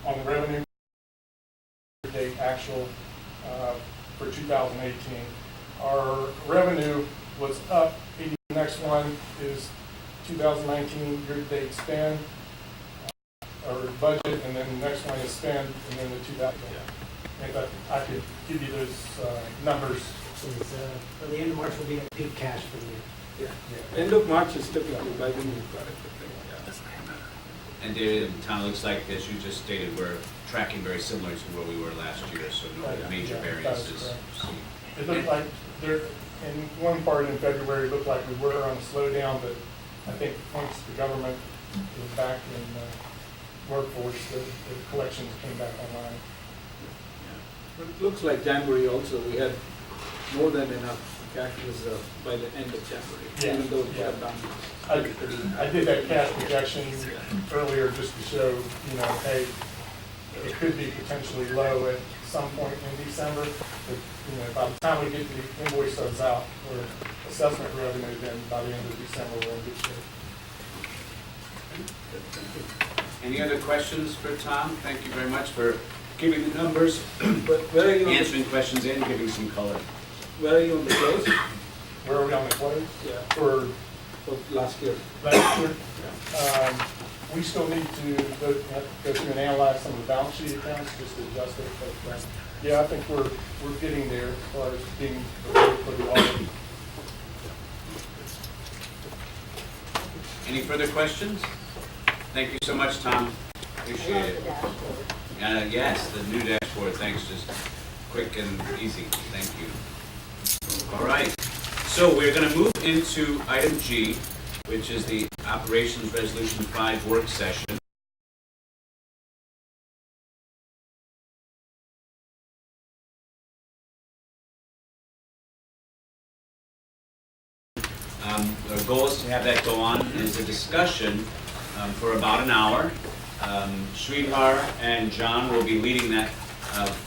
F: On the revenue date actual for 2018, our revenue was up. The next one is 2019 year-to-date spend, or budget, and then the next one is spend, and then the 2000. If I could give you those numbers.
P: So the end of March will be at peak cash for the year.
B: End of March is typically by when you've got it.
A: And David, Tom, looks like, as you just stated, we're tracking very similar to where we were last year, so no major variances.
F: It looked like there, in one part in February, it looked like we were on a slowdown, but I think once the government was back in workforce, the collections came back online.
B: But it looks like January also, we had more than enough cash reserve by the end of January,
F: Yeah,
B: even though we
F: yeah.
B: have done.
F: I did that cash projection earlier just to show, you know, hey, it could be potentially low at some point in December, but, you know, by the time we get the invoice subs out or assessment revenue, then by the end of December, we're in good shape.
A: Any other questions for Tom? Thank you very much for giving the numbers,
B: But where are you,
A: answering questions and giving some color.
B: where are you on the close?
F: Where are we on the close?
B: Yeah,
F: For
B: for last year.
F: last year? We still need to go through and analyze some of the balance sheet accounts, just to adjust it, but yeah, I think we're getting there as far as being prepared for the audit.
A: Any further questions? Thank you so much, Tom. Appreciate it. Yes, the new dashboard, thanks, just quick and easy. Thank you. All right, so we're going to move into item G, which is the Operations Resolution 5 work session. Our goal is to have that go on as a discussion for about an hour. Sridhar and John will be leading that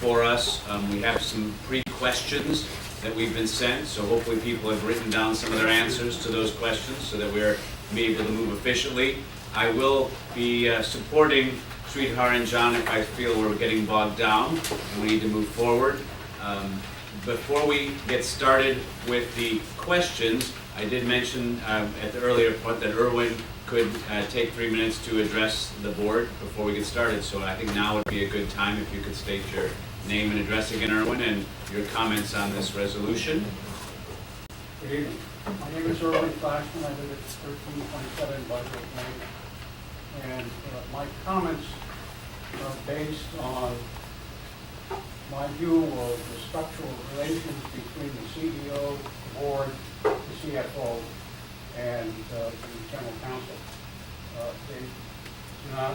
A: for us. We have some pre-questions that we've been sent, so hopefully people have written down some of their answers to those questions so that we're able to move efficiently. I will be supporting Sridhar and John if I feel we're getting bogged down and we need to move forward. Before we get started with the questions, I did mention at the earlier point that Erwin could take 3 minutes to address the board before we get started. So I think now would be a good time if you could state your name and address again, Erwin, and your comments on this resolution.
Q: Good evening. My name is Erwin Flashman. I live at 1327 Buzzard Lane. And my comments are based on my view of the structural relations between the CEO, the board, the CFO, and the general counsel. They do not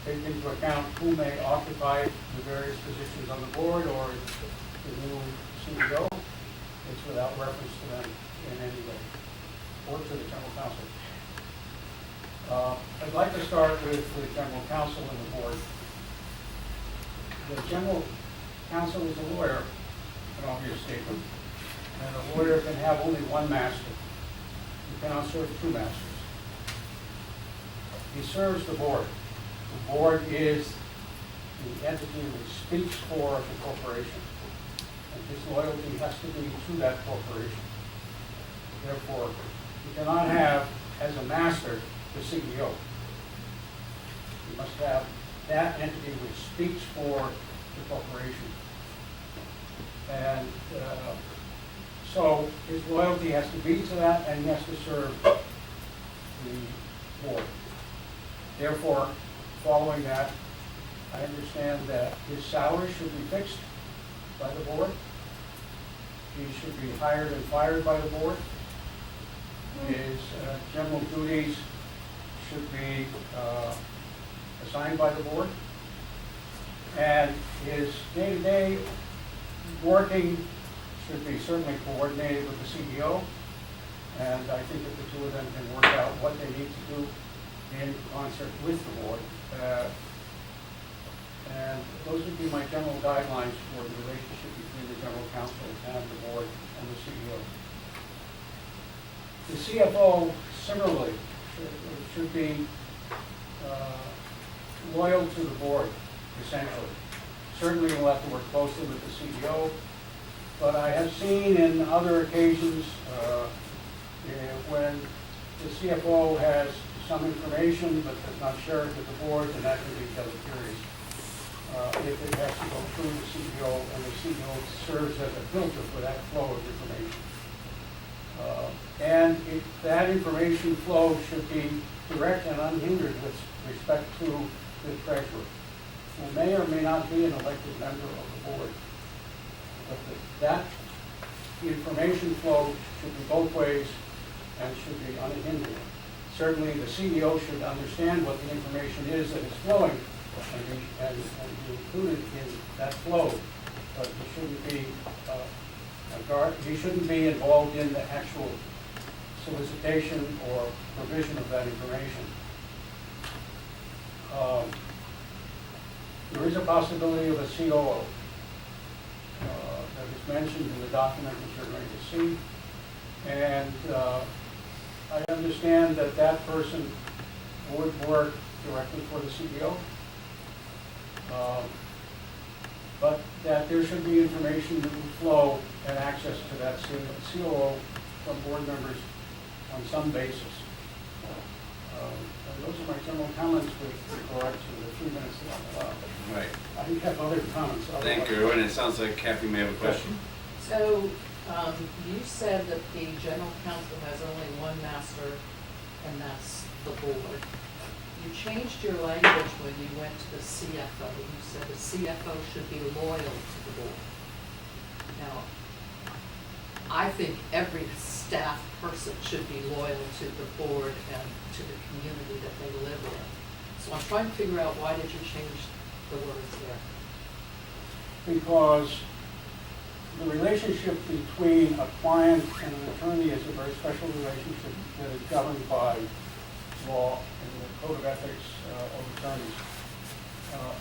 Q: take into account who may occupy the various positions on the board or the new CEO. It's without reference to them in any way, or to the general counsel. I'd like to start with the general counsel and the board. The general counsel is a lawyer, an obvious statement, and a lawyer can have only one master. He cannot serve two masters. He serves the board. The board is the entity which speaks for the corporation, and his loyalty has to be to that corporation. Therefore, you cannot have as a master the CEO. You must have that entity which speaks for the corporation. And so his loyalty has to be to that, and he has to serve the board. Therefore, following that, I understand that his salary should be fixed by the board. He should be hired and fired by the board. His general duties should be assigned by the board. And his day-to-day working should be certainly coordinated with the CEO. And I think that the two of them can work out what they need to do in concert with the board. And those would be my general guidelines for the relationship between the general counsel and the board and the CEO. The CFO similarly should be loyal to the board, essentially. Certainly we'll have to work closely with the CEO, but I have seen in other occasions when the CFO has some information but does not share it with the board, and that can be deleterious. If it has to go through the CEO, and the CEO serves as a filter for that flow of information. And that information flow should be direct and unhindered with respect to the treasurer, who may or may not be an elected member of the board. But that information flow should be both ways and should be unhindered. Certainly the CEO should understand what the information is that is flowing and be included in that flow, but he shouldn't be involved in the actual solicitation or provision of that information. There is a possibility of a COO that is mentioned in the document that you're going to see, and I understand that that person would work directly for the CEO. But that there should be information that will flow and access to that COO from board members on some basis. And those are my general comments with regard to the 3 minutes that I'm allowed.
A: Right.
Q: I have other comments.
A: Thank you, Erwin. It sounds like Kathy may have a question.
L: So, you said that the general counsel has only one master, and that's the board. You changed your language when you went to the CFO. You said the CFO should be loyal to the board. Now, I think every staff person should be loyal to the board and to the community that they live in. So I'm trying to figure out, why did you change the words there?
Q: Because the relationship between a client and an attorney is a very special relationship that is governed by law and the code of ethics of attorneys.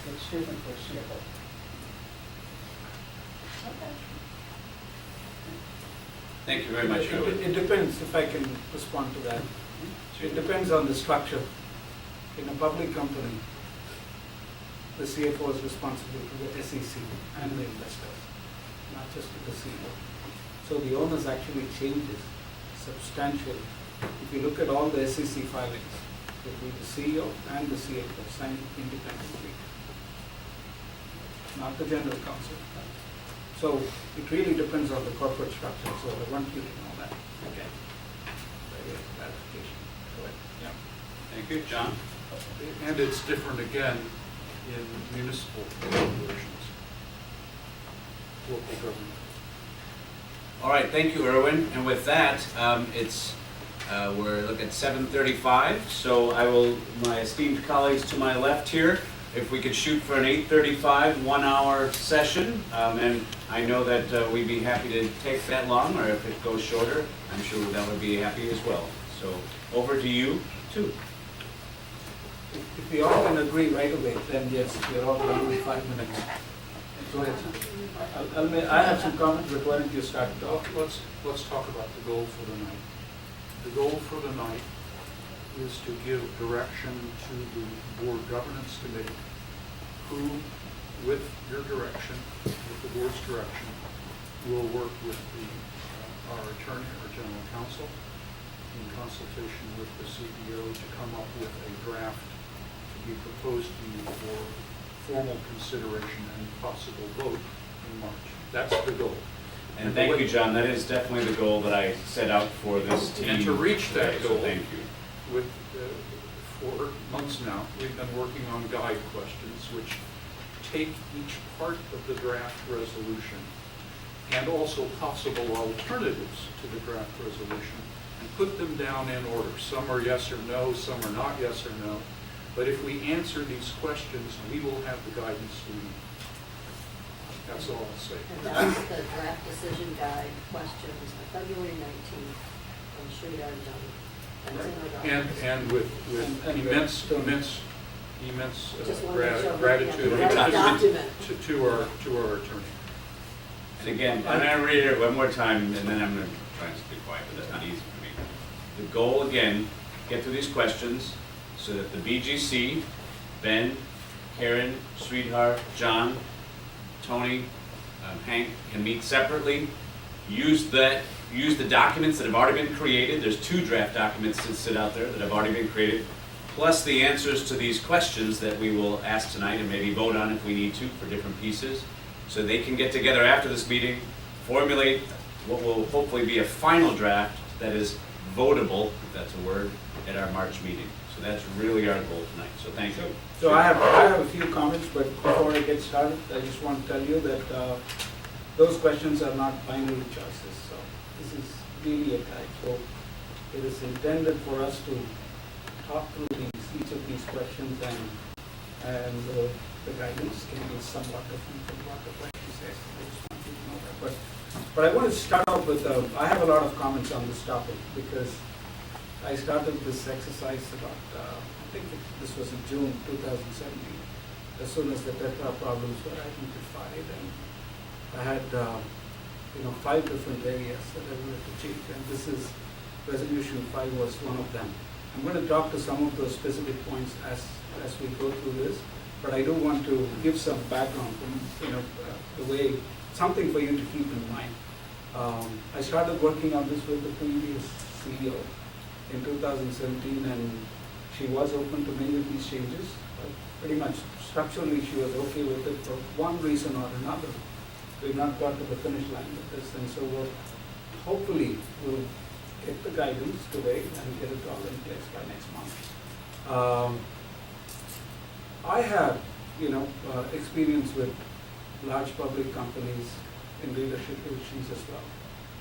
Q: It's different for a CFO.
L: Okay.
A: Thank you very much, Erwin.
B: It depends, if I can respond to that. It depends on the structure. In a public company, the CFO is responsible to the SEC and the investors, not just to the CEO. So the onus actually changes substantially. If you look at all the SEC filings, it will be the CEO and the CFO signed independently, not the general counsel. So it really depends on the corporate structure, so I want you to know that. Okay. Very clarification. Go ahead.
A: Yeah. Thank you, John.
K: And it's different again in municipal corporations, local government.
A: All right, thank you, Erwin. And with that, we're looking at 7:35. So my esteemed colleagues to my left here, if we could shoot for an 8:35 1-hour session, and I know that we'd be happy to take that long, or if it goes shorter, I'm sure that would be happy as well. So over to you, too.
B: If we all can agree right away, then yes, we're all done with 5 minutes. Go ahead. I have some comments, but why don't you start off?
K: Let's talk about the goal for the night. The goal for the night is to give direction to the board governance committee, who, with your direction, with the board's direction, will work with our attorney, our general counsel, in consultation with the CEO to come up with a draft to be proposed to you for formal consideration and possible vote in March. That's the goal.
A: And thank you, John. That is definitely the goal that I set out for this team.
K: And to reach that
A: today,
K: goal,
A: so thank you.
K: For months now, we've been working on guide questions which take each part of the draft resolution and also possible alternatives to the draft resolution and put them down in order. Some are yes or no, some are not yes or no. But if we answer these questions, we will have the guidance we need. That's all I'll say.
M: And that was the draft decision guide questions, February 19th, I'm sure you already done. That's in our documents.
K: And with
B: And
K: immense
M: Just wanted to show that
K: gratitude
M: we have the right document.
K: to our attorney.
A: And again, I'm gonna read it one more time, and then I'm gonna try and be quiet, but that's not easy for me. The goal, again, get through these questions so that the BGC, Ben, Karen, Sridhar, John, Tony, Hank can meet separately, use the documents that have already been created. There's 2 draft documents that sit out there that have already been created, plus the answers to these questions that we will ask tonight and maybe vote on if we need to for different pieces. So they can get together after this meeting, formulate what will hopefully be a final draft that is votable, if that's a word, at our March meeting. So that's really our goal tonight, so thank you.
B: So I have a few comments, but before I get started, I just want to tell you that those questions are not binary choices. So this is really a guide. So it is intended for us to talk through each of these questions, and the guidance can be somewhat different from what the question says. I just want you to know that. But I want to start off with, I have a lot of comments on this topic because I started this exercise about, I think this was in June 2017, as soon as the tetra problems were identified, and I had 5 different areas that I wanted to change, and this is resolution 5 was one of them. I'm going to talk to some of those specific points as we go through this, but I do want to give some background from the way, something for you to keep in mind. I started working on this with the previous CEO in 2017, and she was open to many of these changes. Pretty much structurally she was okay with it. For one reason or another, we've not got to the finish line with this, and so hopefully we'll get the guidance today and get it all in place by next month. I have experience with large public companies in leadership positions as well.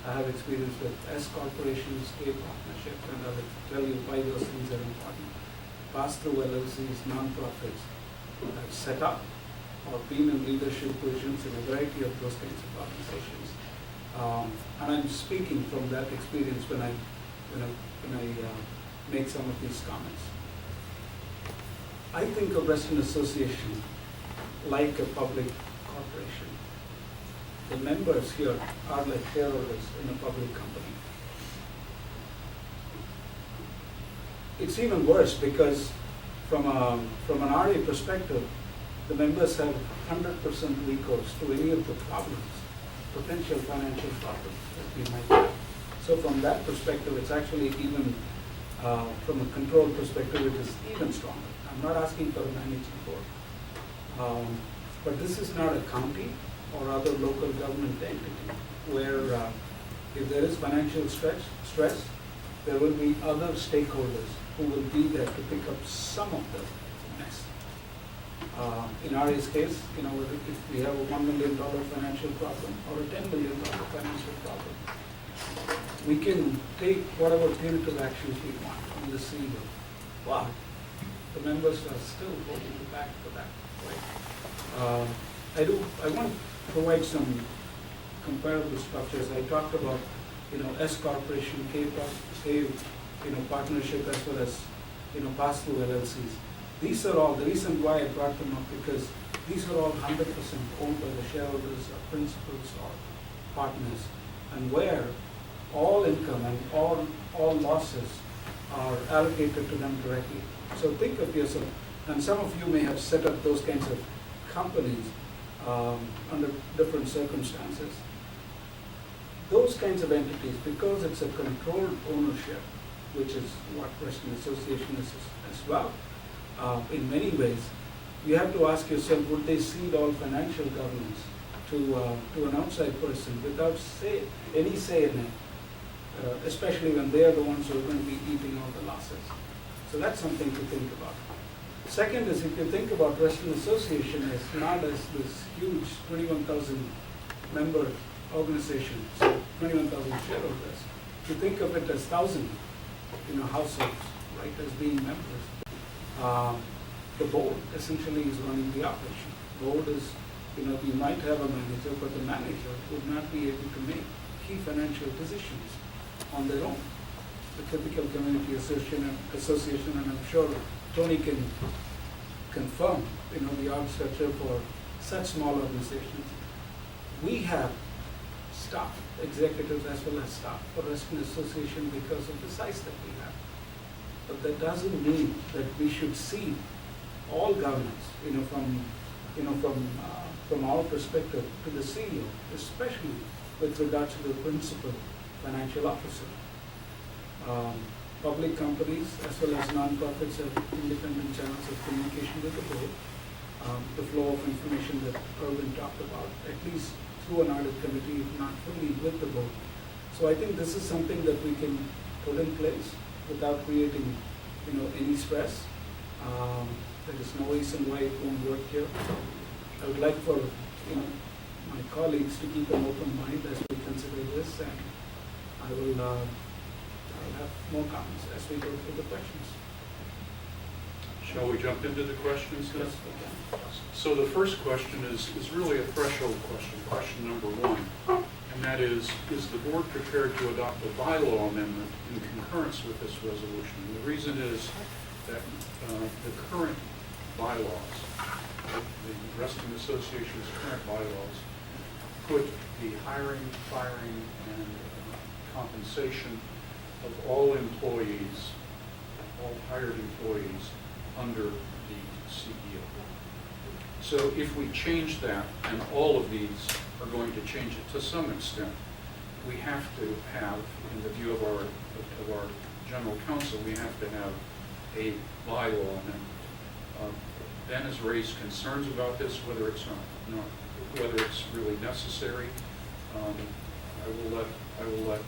B: I have experience with S corporations, A partnerships, and I will tell you why those things are important. Pass-through LLCs, non-profits, I've set up or been in leadership positions in a variety of those kinds of organizations. And I'm speaking from that experience when I make some of these comments. I think of Reston Association like a public corporation. The members here are like shareholders in a public company. It's even worse because from an RA perspective, the members have 100% recourse to any of the problems, potential financial problems that we might have. So from that perspective, it's actually even, from a control perspective, it is even stronger. I'm not asking for a managing board. But this is not a county or other local government entity where if there is financial stress, there will be other stakeholders who will be there to pick up some of the mess. In RA's case, if we have a $1 million financial problem or a $10 million financial problem, we can take whatever punitive actions we want on the CEO. Wow, the members are still holding the back for that. Right? I want to provide some comparable structures. I talked about, S corporation, K partnership, as well as, pass-through LLCs. These are all, the reason why I brought them up, because these are all 100% owned by the shareholders or principals or partners, and where all income and all losses are allocated to them directly. So think of yourself, and some of you may have set up those kinds of companies under different circumstances. Those kinds of entities, because it's a controlled ownership, which is what Reston Association is as well, in many ways, you have to ask yourself, would they cede all financial governance to an outside person without any say in it, especially when they are the ones who are going to be eating all the losses. So that's something to think about. Second is, if you think about Reston Association as not as this huge 21,000 member organization, so 21,000 shareholders, you think of it as 1,000 households, right, as being members. the board essentially is running the operation. Board is, you might have a manager, but the manager would not be able to make key financial decisions on their own. The typical community association, and I'm sure Tony can confirm, the org structure for such small organizations. We have staff, executives as well as staff for Reston Association because of the size that we have. But that doesn't mean that we should see all governance, from our perspective to the CEO, especially with regard to the principal financial officer. Public companies as well as non-profits have independent channels of communication with the board. The flow of information that Irwin talked about, at least through an audit committee, if not fully with the board. So I think this is something that we can put in place without creating, any stress. There is no reason why it won't work here. I would like for, my colleagues to keep an open mind as we consider this, and I will I'll have more comments as we go through the questions.
K: Shall we jump into the questions then?
B: Yes, we can.
K: So the first question is really a threshold question number one, and that is the board prepared to adopt a bylaw amendment in concurrence with this resolution? And the reason is that the current bylaws, the Reston Association's current bylaws, put the hiring, firing, and compensation of all employees, all hired employees, under the CEO. So if we change that, and all of these are going to change it to some extent, we have to have, in the view of our general counsel, we have to have a bylaw amendment. Ben has raised concerns about this, whether it's whether it's really necessary. I will let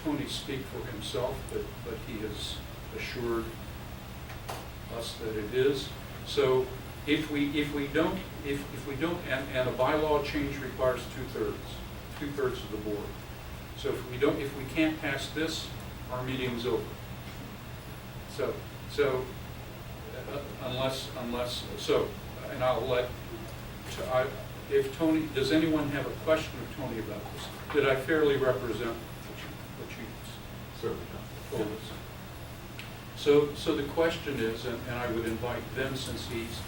K: Tony speak for himself, but he has assured us that it is. So if we don't, and a bylaw change requires two-thirds of the board. So if we can't pass this, our meeting's over. So and I'll let. If Tony, does anyone have a question of Tony about this? Did I fairly represent what you
O: Certainly.
K: told us? So the question is, and I would invite Ben, since he's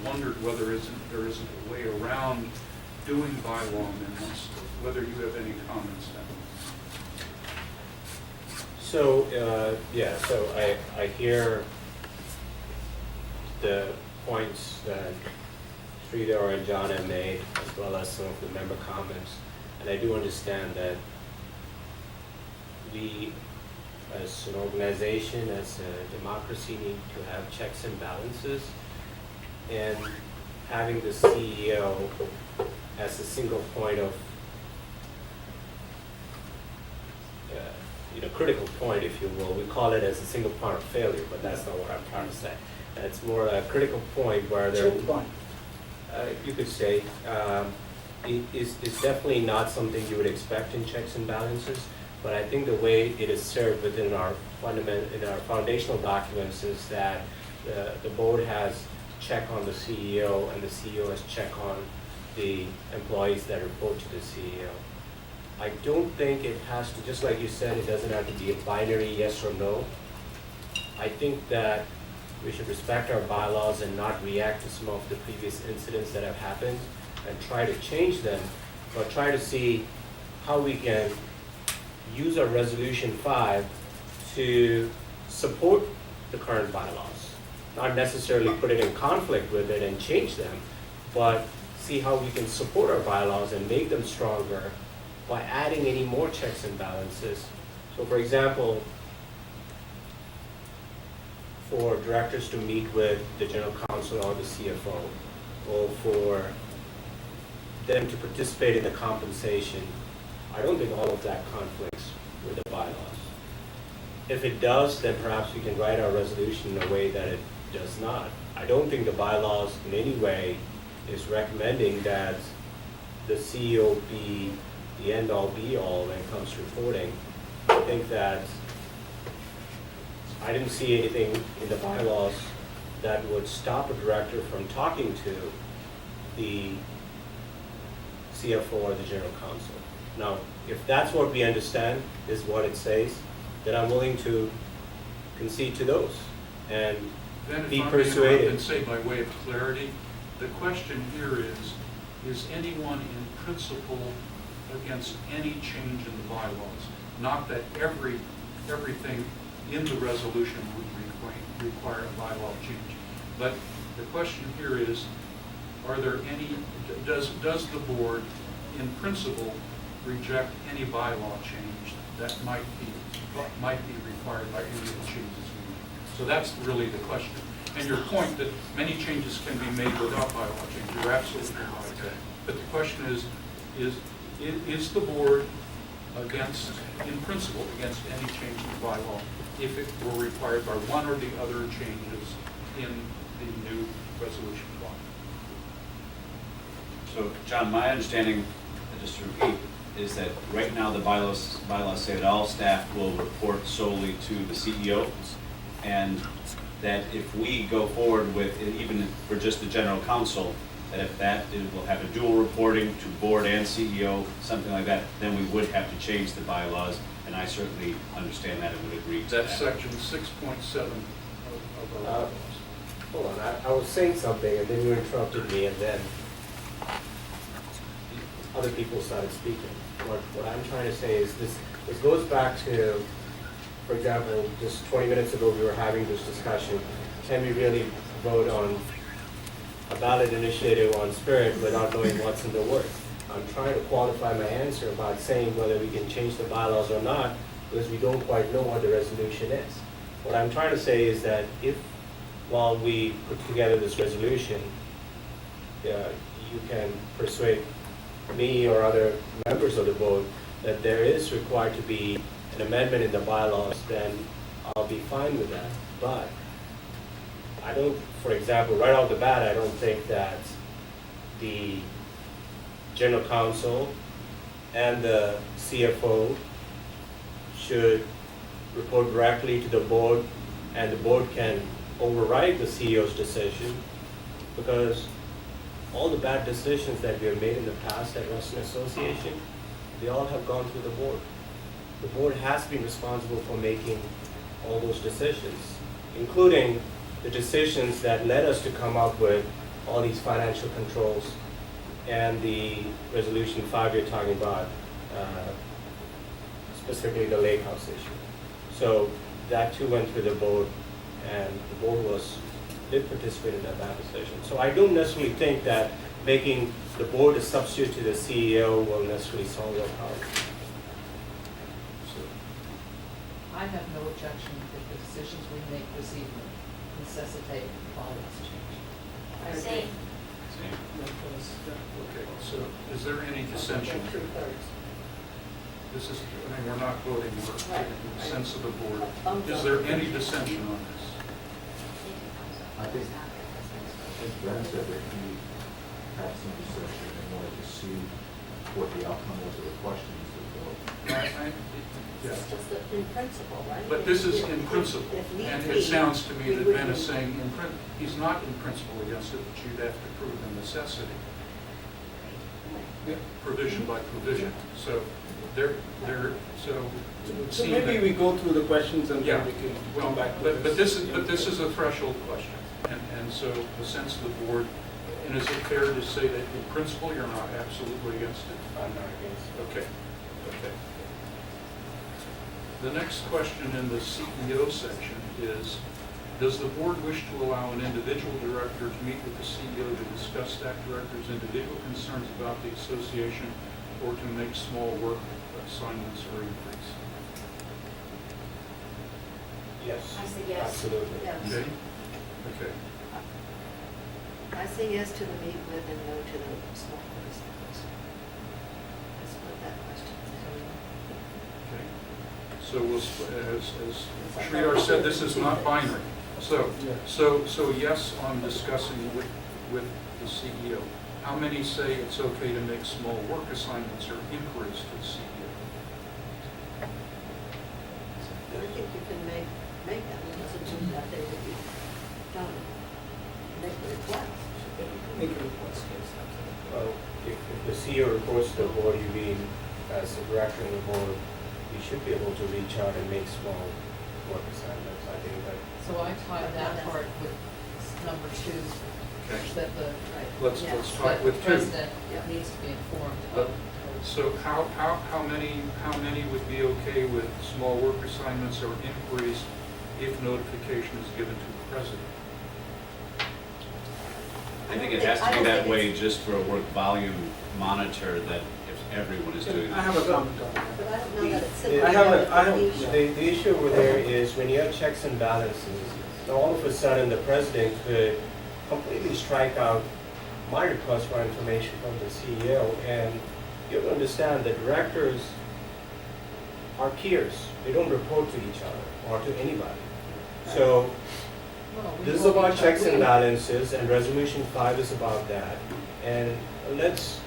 K: wondered whether there isn't a way around doing bylaw amendments, whether you have any comments on that.
G: So, so I hear the points that Sridhar and John have made, as well as some of the member comments, and I do understand that we, as an organization, as a democracy, need to have checks and balances, and having the CEO as a single point of critical point, if you will. We call it as a single point of failure, but that's not what I'm trying to say. It's more a critical point where there, you could say, is definitely not something you would expect in checks and balances. But I think the way it is served within our foundational documents is that the board has check on the CEO, and the CEO has check on the employees that report to the CEO. I don't think it has to, just like you said, it doesn't have to be a binary yes or no. I think that we should respect our bylaws and not react to some of the previous incidents that have happened and try to change them, but try to see how we can use our Resolution 5 to support the current bylaws. Not necessarily put it in conflict with it and change them, but see how we can support our bylaws and make them stronger by adding any more checks and balances. So for example, for directors to meet with the general counsel or the CFO, or for them to participate in the compensation, I don't think all of that conflicts with the bylaws. If it does, then perhaps we can write our resolution in a way that it does not. I don't think the bylaws in any way is recommending that the CEO be the end-all be-all when it comes to reporting. I think that I didn't see anything in the bylaws that would stop a director from talking to the CFO or the general counsel. Now, if that's what we understand is what it says, then I'm willing to concede to those and
K: Then
G: be
K: if I may interrupt
G: persuaded.
K: and say by way of clarity, the question here is anyone in principle against any change in the bylaws? Not that everything in the resolution would require a bylaw change. But the question here is, are there any, does the board in principle reject any bylaw change that might be required by any of the changes we make? So that's really the question. And your point that many changes can be made without bylaw change, you're absolutely right. But the question is the board against, in principle, against any change in the bylaw if it were required by one or the other changes in the new resolution law?
E: So, John, my understanding, just to repeat, is that right now the bylaws say that all staff will report solely to the CEO, and that if we go forward with, even for just the general counsel, that if that it will have a dual reporting to board and CEO, something like that, then we would have to change the bylaws, and I certainly understand that and would agree to that.
K: That's section 6.7 of our bylaws.
G: Hold on, I was saying something and then you interrupted me and then other people started speaking. What I'm trying to say is this goes back to, for example, just 20 minutes ago we were having this discussion. Can we really vote on a ballot initiative on Spirit without knowing what's in the works? I'm trying to qualify my answer by saying whether we can change the bylaws or not, because we don't quite know what the resolution is. What I'm trying to say is that if, while we put together this resolution, you can persuade me or other members of the board that there is required to be an amendment in the bylaws, then I'll be fine with that. But I don't, for example, right off the bat, I don't think that the general counsel and the CFO should report directly to the board, and the board can override the CEO's decision, because all the bad decisions that we have made in the past at Reston Association, they all have gone through the board. The board has been responsible for making all those decisions, including the decisions that led us to come up with all these financial controls and the resolution 5 you're talking about, specifically the lake house issue. So that too went through the board, and the board did participate in that decision. So I don't necessarily think that making the board a substitute to the CEO will necessarily solve that problem.
L: I have no objection if the decisions we make this evening necessitate bylaws change.
I: Same.
K: Okay, so is there any dissension? This is, I mean, we're not voting, we're getting the sense of the board. Is there any dissension on this?
O: I think Ben said that he had some discussion and wanted to see what the outcome was of the questions of the board.
K: Yeah.
M: It's just that in principle, right?
K: But this is in principle,
M: If need
K: and
M: be,
K: it sounds to me
M: we
K: that
M: would
K: Ben is
M: be-
K: saying he's not in principle against it, but you'd have to prove the necessity, provision by provision. So so it would
B: So
K: seem
B: maybe
K: that-
B: we go through the questions and
K: Yeah,
B: then we can come back to
K: but this is a threshold question, and so the sense of the board, and is it fair to say that in principle you're not absolutely against it?
G: I'm not against it.
K: Okay. The next question in the CEO section is, does the board wish to allow an individual director to meet with the CEO to discuss that director's individual concerns about the association or to make small work assignments or increase?
G: Yes.
C: I say yes.
G: Absolutely.
C: Yes.
K: Okay? Okay.
C: I say yes to the meet with and no to the small business. Let's put that question.
K: Okay. So we'll, as Sridhar said, this is not binary. So yes on discussing with the CEO. How many say it's okay to make small work assignments or inquiries to the CEO?
M: I think you can make that.
G: approach the board, you mean, as the director of the board, you should be able to reach out and make small work assignments, I think that.
L: So I tied that part with number 2, that the,
K: Let's
L: that
K: start
L: the
K: with two.
L: president needs to be informed of.
K: So how many would be okay with small work assignments or inquiries if notification is given to the president?
A: I think it has to be that way just for a work volume monitor that if everyone is doing
B: I
A: that.
B: have a comment on that.
M: But I don't know that it's simply
G: I have
M: notification.
G: the issue over there is when you have checks and balances, now all of a sudden the president could completely strike out my request for information from the CEO, and you have to understand the directors are peers. They don't report to each other or to anybody. So
L: Well, we
G: this is
L: will
G: about
L: be-
G: checks and balances, and resolution 5 is about that. And let's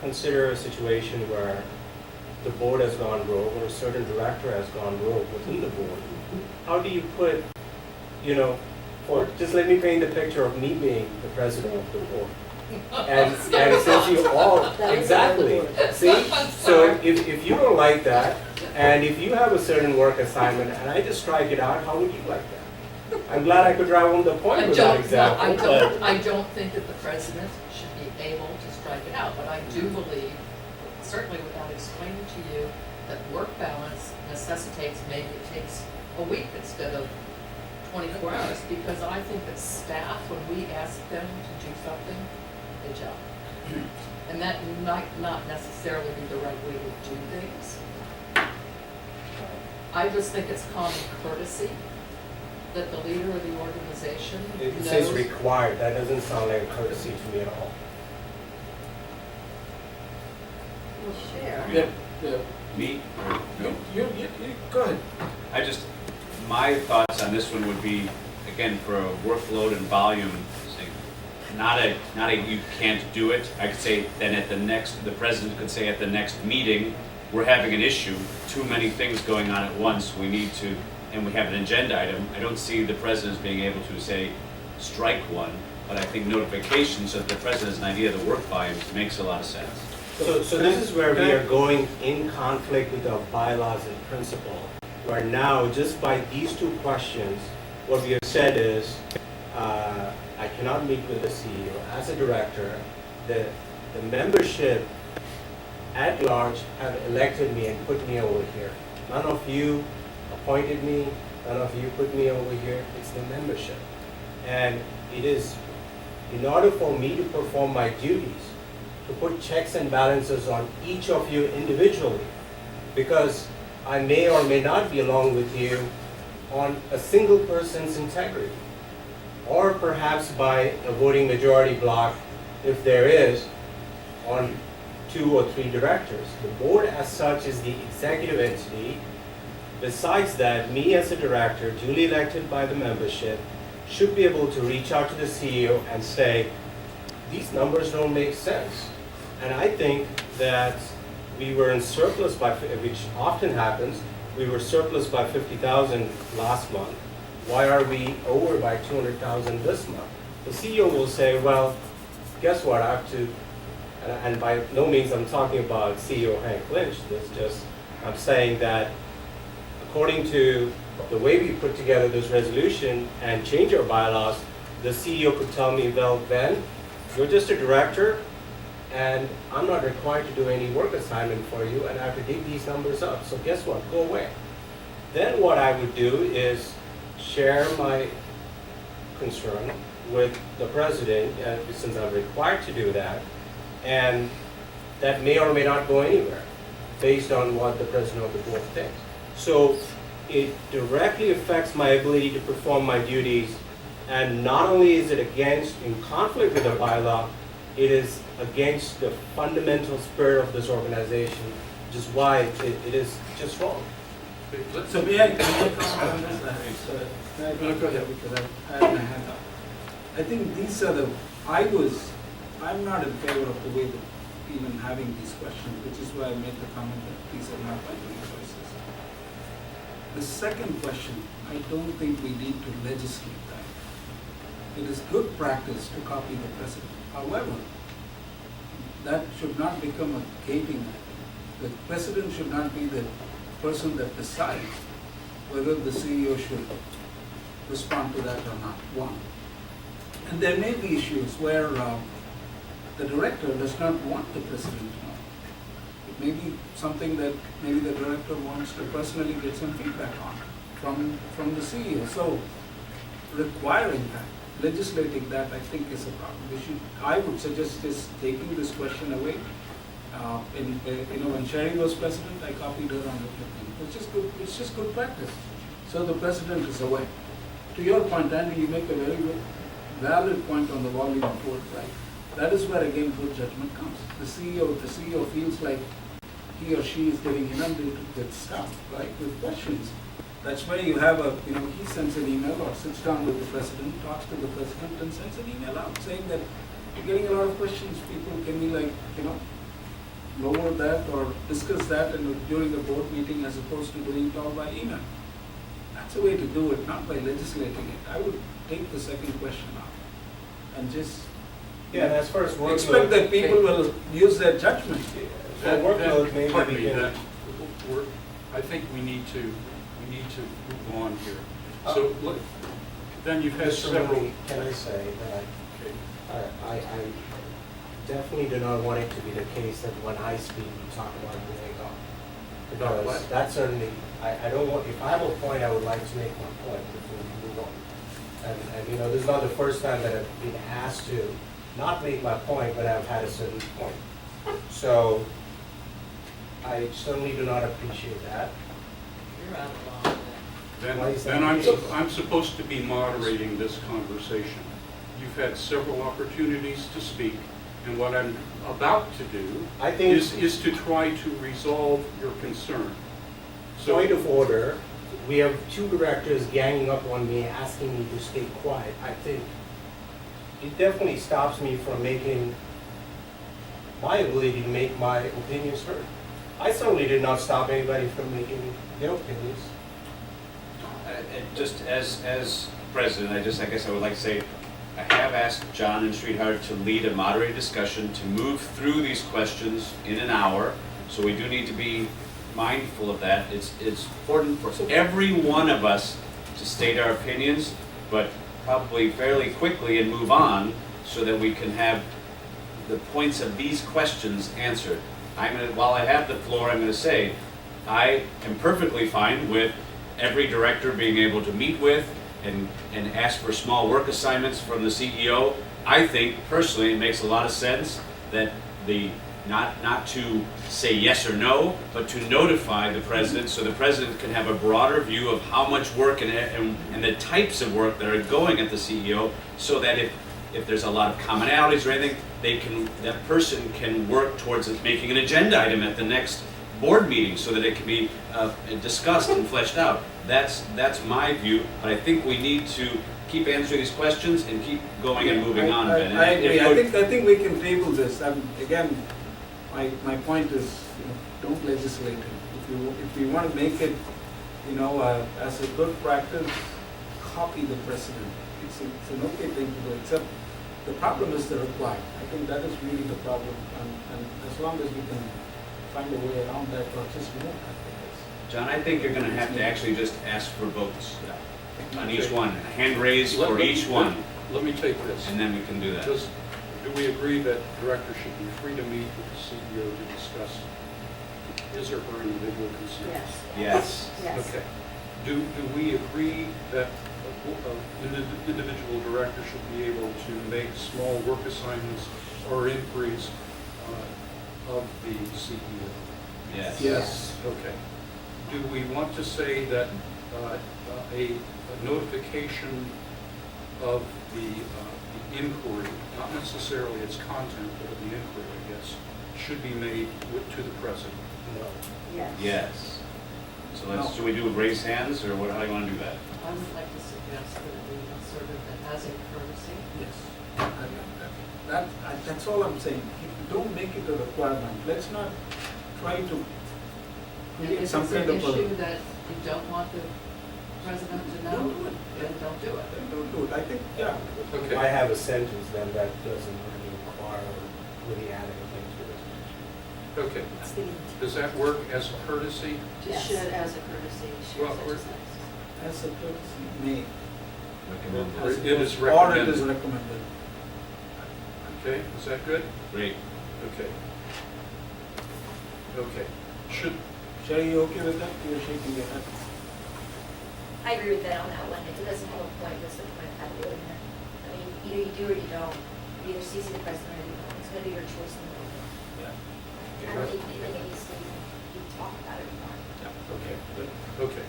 G: consider a situation where the board has gone rogue, or a certain director has gone rogue within the board. How do you put, just let me paint the picture of me being the president of the board. And since you all, exactly, see? So if you don't like that, and if you have a certain work assignment, and I just strike it out, how would you like that? I'm glad I could drive home the point with that example, but.
L: I don't think that the president should be able to strike it out, but I do believe, certainly without explaining to you, that work balance necessitates, maybe it takes a week instead of 24 hours, because I think that staff, when we ask them to do something, they jump. And that might not necessarily be the right way to do things. I just think it's common courtesy that the leader of the organization
G: It
L: knows.
G: says required, that doesn't sound like courtesy to me at all.
M: Well, share.
A: Me or no?
B: You, go ahead.
A: My thoughts on this one would be, again, for a workload and volume, say, not a you can't do it. I could say then the president could say at the next meeting, we're having an issue, too many things going on at once, we need to, and we have an agenda item. I don't see the president being able to say, strike one, but I think notification so that the president has an idea of the work volumes makes a lot of sense.
G: So this is where we are going in conflict with our bylaws and principle, where now, just by these 2 questions, what we have said is, I cannot meet with the CEO. As a director, the membership at large have elected me and put me over here. None of you appointed me, none of you put me over here, it's the membership. And it is, in order for me to perform my duties, to put checks and balances on each of you individually, because I may or may not be along with you on a single person's integrity, or perhaps by a voting majority block, if there is, on 2 or 3 directors. The board as such is the executive entity. Besides that, me as a director, duly elected by the membership, should be able to reach out to the CEO and say, these numbers don't make sense. And I think that we were in surplus by, which often happens, we were surplus by 50,000 last month. Why are we over by 200,000 this month? The CEO will say, well, guess what, I have to, and by no means I'm talking about CEO Hank Lynch, I'm saying that according to the way we put together this resolution and change our bylaws, the CEO could tell me, well, Ben, you're just a director, and I'm not required to do any work assignment for you, and I have to dig these numbers up. So guess what? Go away. Then what I would do is share my concern with the president, since I'm required to do that, and that may or may not go anywhere based on what the president of the board thinks. So it directly affects my ability to perform my duties, and not only is it in conflict with the bylaw, it is against the fundamental spirit of this organization, which is why it is just wrong.
B: So may I comment on this? I'm going to go ahead because I have my hand up. I think these are I'm not in favor of the way that even having these questions, which is why I made the comment that these are not my choices. The second question, I don't think we need to legislate that. It is good practice to copy the president. However, that should not become a gating item. The president should not be the person that decides whether the CEO should respond to that or not, one. And there may be issues where the director does not want the president to know. It may be something that maybe the director wants to personally get some feedback on from the CEO. So requiring that, legislating that, I think is a problem. I would suggest just taking this question away. When Sherry was president, I copied her on everything. It's just good practice. So the president is aware. To your point, Andy, you make a very good, valid point on the volume of work, right? That is where again good judgment comes. The CEO feels like he or she is getting inundated with stuff, right? With questions. That's where you have he sends an email or sits down with the president, talks to the president and sends an email out saying that you're getting a lot of questions. People can be lower that or discuss that during a board meeting as opposed to doing it all by email. That's a way to do it, not by legislating it. I would take the second question out and just
G: Yeah, and as far as workload.
B: expect that people will use their judgment.
K: Pardon me, I think we need to move on here. So, look, then you've had
P: Mr.
K: several.
P: Mooney, can I say that I definitely do not want it to be the case that when I speak, you talk about moving on.
K: About
P: Because
K: what?
P: that certainly, I don't want, if I have a point, I would like to make my point before we move on. And this is not the first time that I've been asked to not make my point, but I've had a certain point. So I certainly do not appreciate that.
L: You're out of line.
K: Then I'm supposed to be moderating this conversation. You've had several opportunities to speak, and what I'm about to do is to try to resolve your concern. So,
P: Point of order, we have two directors ganging up on me, asking me to stay quiet. I think it definitely stops me from making my ability to make my opinions heard. I certainly did not stop anybody from making their opinions.
A: Just as president, I guess I would like to say, I have asked John and Sridhar to lead a moderated discussion to move through these questions in an hour. So we do need to be mindful of that. It's important for every one of us to state our opinions, but probably fairly quickly and move on so that we can have the points of these questions answered. While I have the floor, I'm going to say I am perfectly fine with every director being able to meet with and ask for small work assignments from the CEO. I think personally it makes a lot of sense that not to say yes or no, but to notify the president so the president can have a broader view of how much work and the types of work that are going at the CEO, so that if there's a lot of commonalities or anything, that person can work towards making an agenda item at the next board meeting so that it can be discussed and fleshed out. That's my view, but I think we need to keep answering these questions and keep going and moving on. Ben.
B: I agree. I think we can table this. Again, my point is, don't legislate it. If you want to make it, as a good practice, copy the precedent. It's an okay thing to do. Except the problem is the required. I think that is really the problem. And as long as we can find a way around that, or just move that.
A: John, I think you're going to have to actually just ask for votes on each one, a hand raise for each one.
K: Let me take this.
A: And then we can do that.
K: Do we agree that the director should be free to meet with the CEO to discuss his or her individual concern?
A: Yes.
K: Okay. Do we agree that an individual director should be able to make small work assignments or inquiries of the CEO?
A: Yes.
K: Okay. Do we want to say that a notification of the inquiry, not necessarily its content, but of the inquiry, I guess, should be made to the president?
P: No.
A: Yes. So should we do raise hands, or how do you want to do that?
L: I would like to suggest that we insert it as a courtesy.
B: Yes. That's all I'm saying. Don't make it a requirement. Let's not try to create some kind of
L: If it's an issue that you don't want the president to know, then don't do it.
B: Don't do it. I think, yeah.
K: Okay.
P: I have a sentence then that doesn't really require really adding anything to this.
K: Okay.
M: It's the,
K: Does that work as a courtesy?
M: just should as a courtesy, should
K: Well,
M: such
K: we're-
M: as that.
B: As a courtesy, may.
K: Or
B: As
K: it is
B: opposed- Or it is
K: recommended?
B: recommended.
K: Okay, is that good?
A: Great.
K: Okay. Okay. Should,
B: Sherry, you okay with that? You're shaking your head.
I: I agree with that on that one. It doesn't have a point, what's the point of having it in there? I mean, either you do or you don't. You either CC the president or you don't. It's gonna be your choice in the moment.
B: Yeah.
I: I don't think it needs to be talked about every time.
K: okay, okay.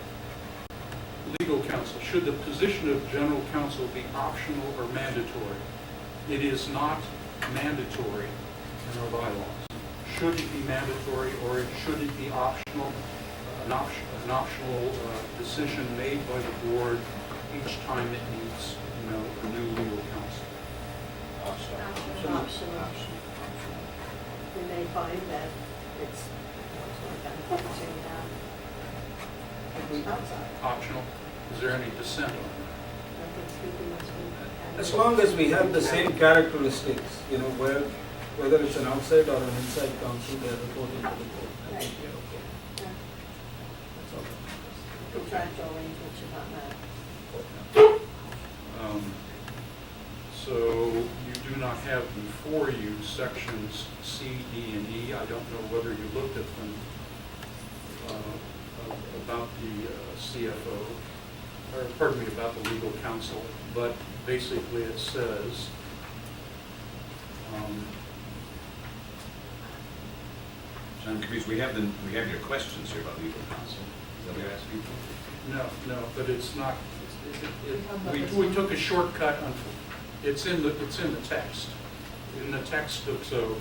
K: Legal counsel, should the position of general counsel be optional or mandatory? It is not mandatory in our bylaws. Should it be mandatory or should it be optional? An optional decision made by the board each time it needs, a new legal counsel.
M: Optional. We may find that it's more beneficial to have outside.
K: Optional. Is there any dissent on that?
M: I think speaking must be.
B: As long as we have the same characteristics, whether it's an outside or an inside counsel, they're reporting to the board. I think we're okay.
M: Yeah.
B: That's all.
M: Contractual arrangement should not matter.
K: So you do not have before you sections C, D, and E. I don't know whether you looked at them about the CFO, or pardon me, about the legal counsel, but basically it says,
A: I'm confused. We have your questions here about legal counsel. Is that what you're asking for?
K: no, but it's not, we took a shortcut on, it's in the text. In the text, so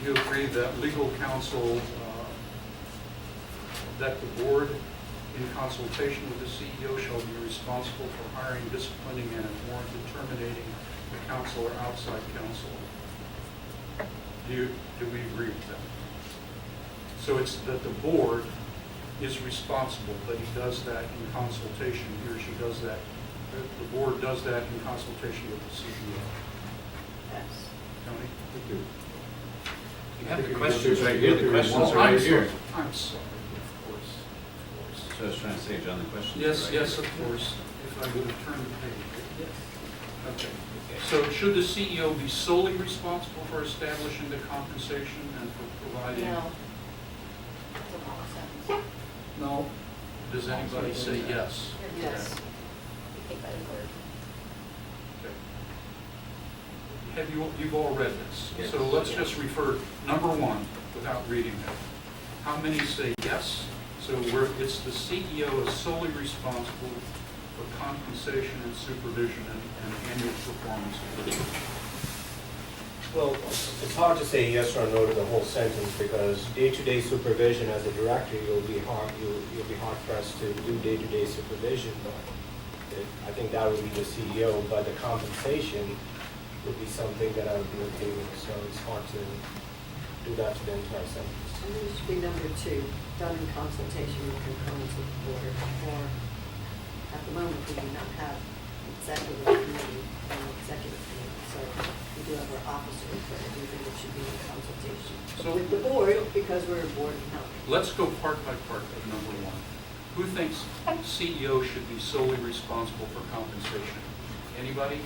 K: you agree that legal counsel, that the board, in consultation with the CEO, shall be responsible for hiring, disciplining, and if warranted, terminating the counsel or outside counsel. Do we agree with that? So it's that the board is responsible, but he does that in consultation, he or she does that, the board does that in consultation with the CEO.
M: Yes.
K: Tony?
A: You have the questions right here. The questions are right here.
K: I'm sorry, of course.
A: So I was trying to say, John, the questions
K: Yes,
A: are right
K: yes,
A: here.
K: of course, if I would have turned the page.
B: Yes.
K: Okay. So should the CEO be solely responsible for establishing the compensation and for providing?
I: No. That's a long sentence.
B: No.
K: Does anybody say yes?
M: Yes.
I: You take that as word.
K: Okay. You've all read this?
A: Yes.
K: So let's just refer, number one, without reading it. How many say yes? So it's the CEO is solely responsible for compensation and supervision and annual performance review.
P: Well, it's hard to say yes or no to the whole sentence because day-to-day supervision as a director, you'll be hard pressed to do day-to-day supervision, but I think that would be the CEO, but the compensation would be something that I would be okay with, so it's hard to do that to the entire sentence.
M: And it should be number 2, done in consultation with concurrence with the board, or at the moment, we do not have executive committee and executive committee, so we do have our officers, but I do think it should be in consultation
K: So-
M: with the board, because we're a board of health.
K: Let's go part by part of number one. Who thinks CEO should be solely responsible for compensation? Anybody?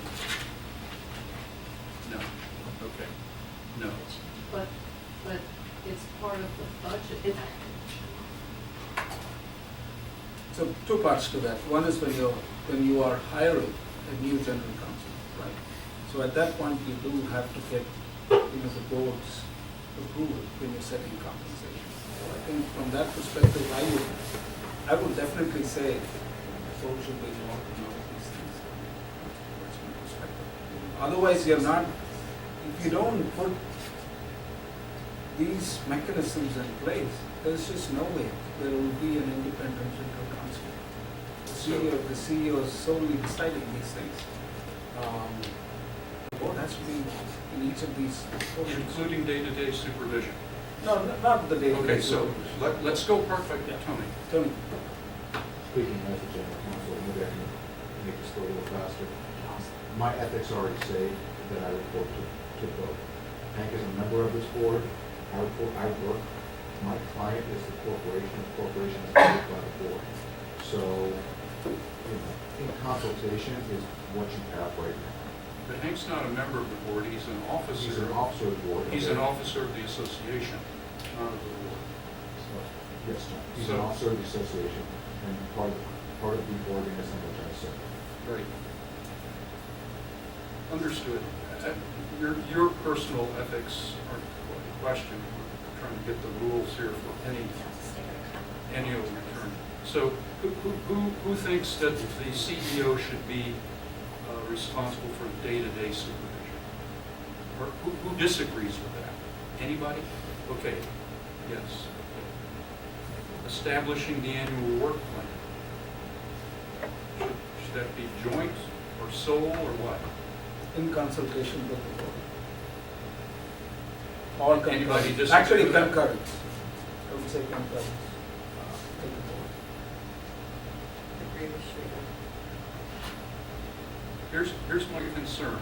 K: No. Okay. No.
L: But it's part of the budget.
B: So 2 parts to that. One is when you are hiring a new general counsel, right? So at that point, you do have to get, the board's approval when you're setting compensation. So I think from that perspective, I would definitely say the board should be involved in all of these things. That's my perspective. Otherwise, you're not, if you don't put these mechanisms in place, there's just no way there will be an independent general counsel. The CEO is solely deciding these things. The board has to be involved in each of these portions.
K: Including day-to-day supervision.
B: No, not the day-to-day.
K: Okay, so let's go part by part. Tony.
O: Speaking as a general counsel, maybe I can make this go a little faster. My ethics already say that I report to both. Hank is a member of this board. I work, my client is the corporation is paid by the board. So, in consultation is what you have right now.
K: But Hank's not a member of the board, he's an officer.
O: He's an officer of the board.
K: He's an officer of the association, not of the board.
O: Yes, he's an officer of the association and part of the organism which I said.
K: Right. Understood. Your personal ethics aren't a question. We're trying to get the rules here for any annual return. So who thinks that the CEO should be responsible for day-to-day supervision? Or who disagrees with that? Anybody? Okay. Yes. Establishing the annual work plan. Should that be joint or sole or what?
B: In consultation with the board. All
K: Anybody
B: concurrence.
K: disagree
B: Actually
K: with that?
B: concurrence. I would say concurrence with the board.
M: Agree with Sridhar.
K: Here's my concern.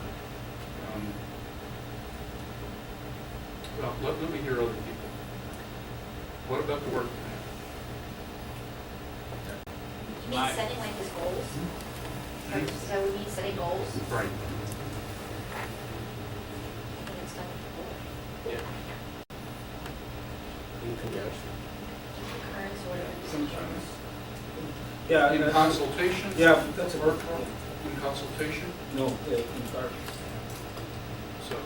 K: Well, let me hear other people. What about the work plan?
I: You mean setting like his goals? Or so we mean setting goals?
K: Right.
I: I think it's done with the board.
K: Yeah.
I: Concurrence or whatever.
B: Sometimes. Yeah.
K: In consultation?
B: Yeah, that's a
K: Or
B: work plan.
K: in consultation?
B: No, yeah, concurrence.
K: So,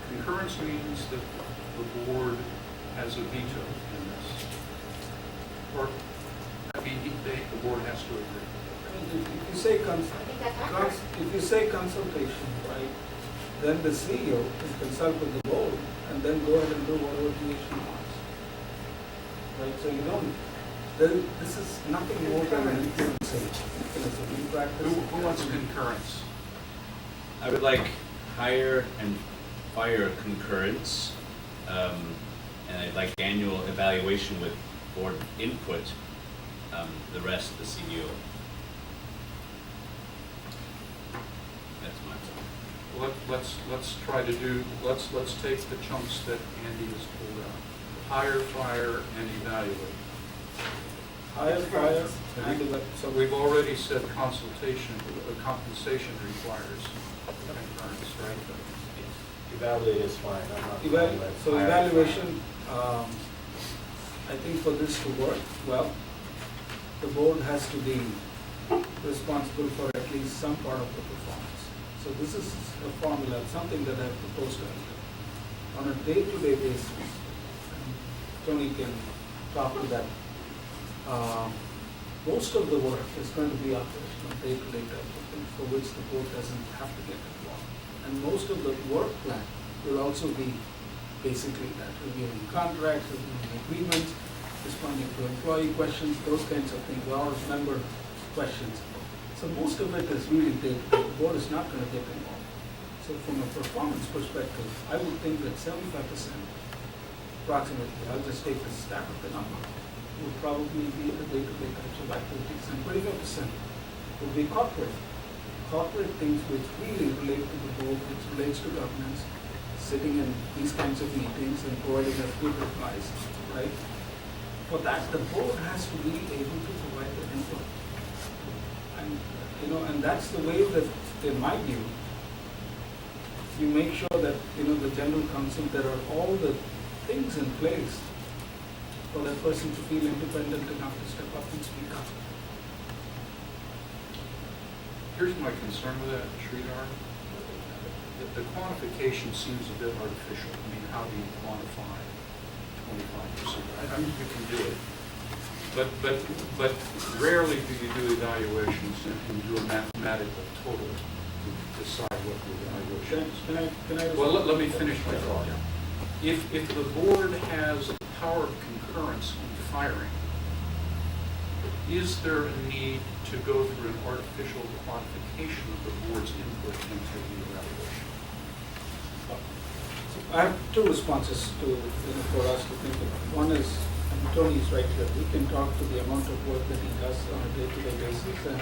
K: concurrence means that the board has a veto in this. Or, I mean, the board has to agree.
B: If you say
I: I think that's accurate.
B: if you say consultation, right, then the CEO can consult with the board and then go ahead and do whatever he wants. Right, so you don't, this is nothing more than an influencing. It's a new practice.
K: Who wants concurrence?
A: I would like hire and fire concurrence, and I'd like annual evaluation with board input, the rest the CEO. That's my point.
K: Let's try to do, let's take the chunks that Andy has pulled out. Hire, fire, and evaluate.
B: Hire, fire, and evaluate.
K: So we've already said consultation, compensation requires concurrence, right?
P: Evaluate is fine, I'm not.
B: So evaluation, I think for this to work well, the board has to be responsible for at least some part of the performance. So this is a formula, something that I've proposed earlier. On a day-to-day basis, Tony can talk to that. Most of the work is going to be operational, day-to-day type of things, for which the board doesn't have to get involved. And most of the work plan will also be basically that, reviewing contracts, reviewing agreements, responding to employee questions, those kinds of things, or member questions. So most of it is really day-to-day. The board is not going to get involved. So from a performance perspective, I would think that 75%, approximately, I'll just take the stack of the number, would probably be the day-to-day types of activities, and 25% would be corporate things which really relate to the board, which relates to governance, sitting in these kinds of meetings and providing us good replies, right? For that, the board has to be able to provide the input. And, and that's the way that, in my view, you make sure that, the general counsel, there are all the things in place for that person to feel independent enough to step up and speak up.
K: Here's my concern with that, Sridhar. The quantification seems a bit artificial. I mean, how do you quantify 25%? I mean, you can do it. But rarely do you do evaluations and do a mathematical total to decide what the evaluation is.
B: Can I
K: Well, let me finish my thought. If the board has the power of concurrence in firing, is there a need to go through an artificial quantification of the board's input into the evaluation?
B: I have two responses to, for us to think about. One is, and Tony's right here, we can talk to the amount of work that he does on a day-to-day basis, and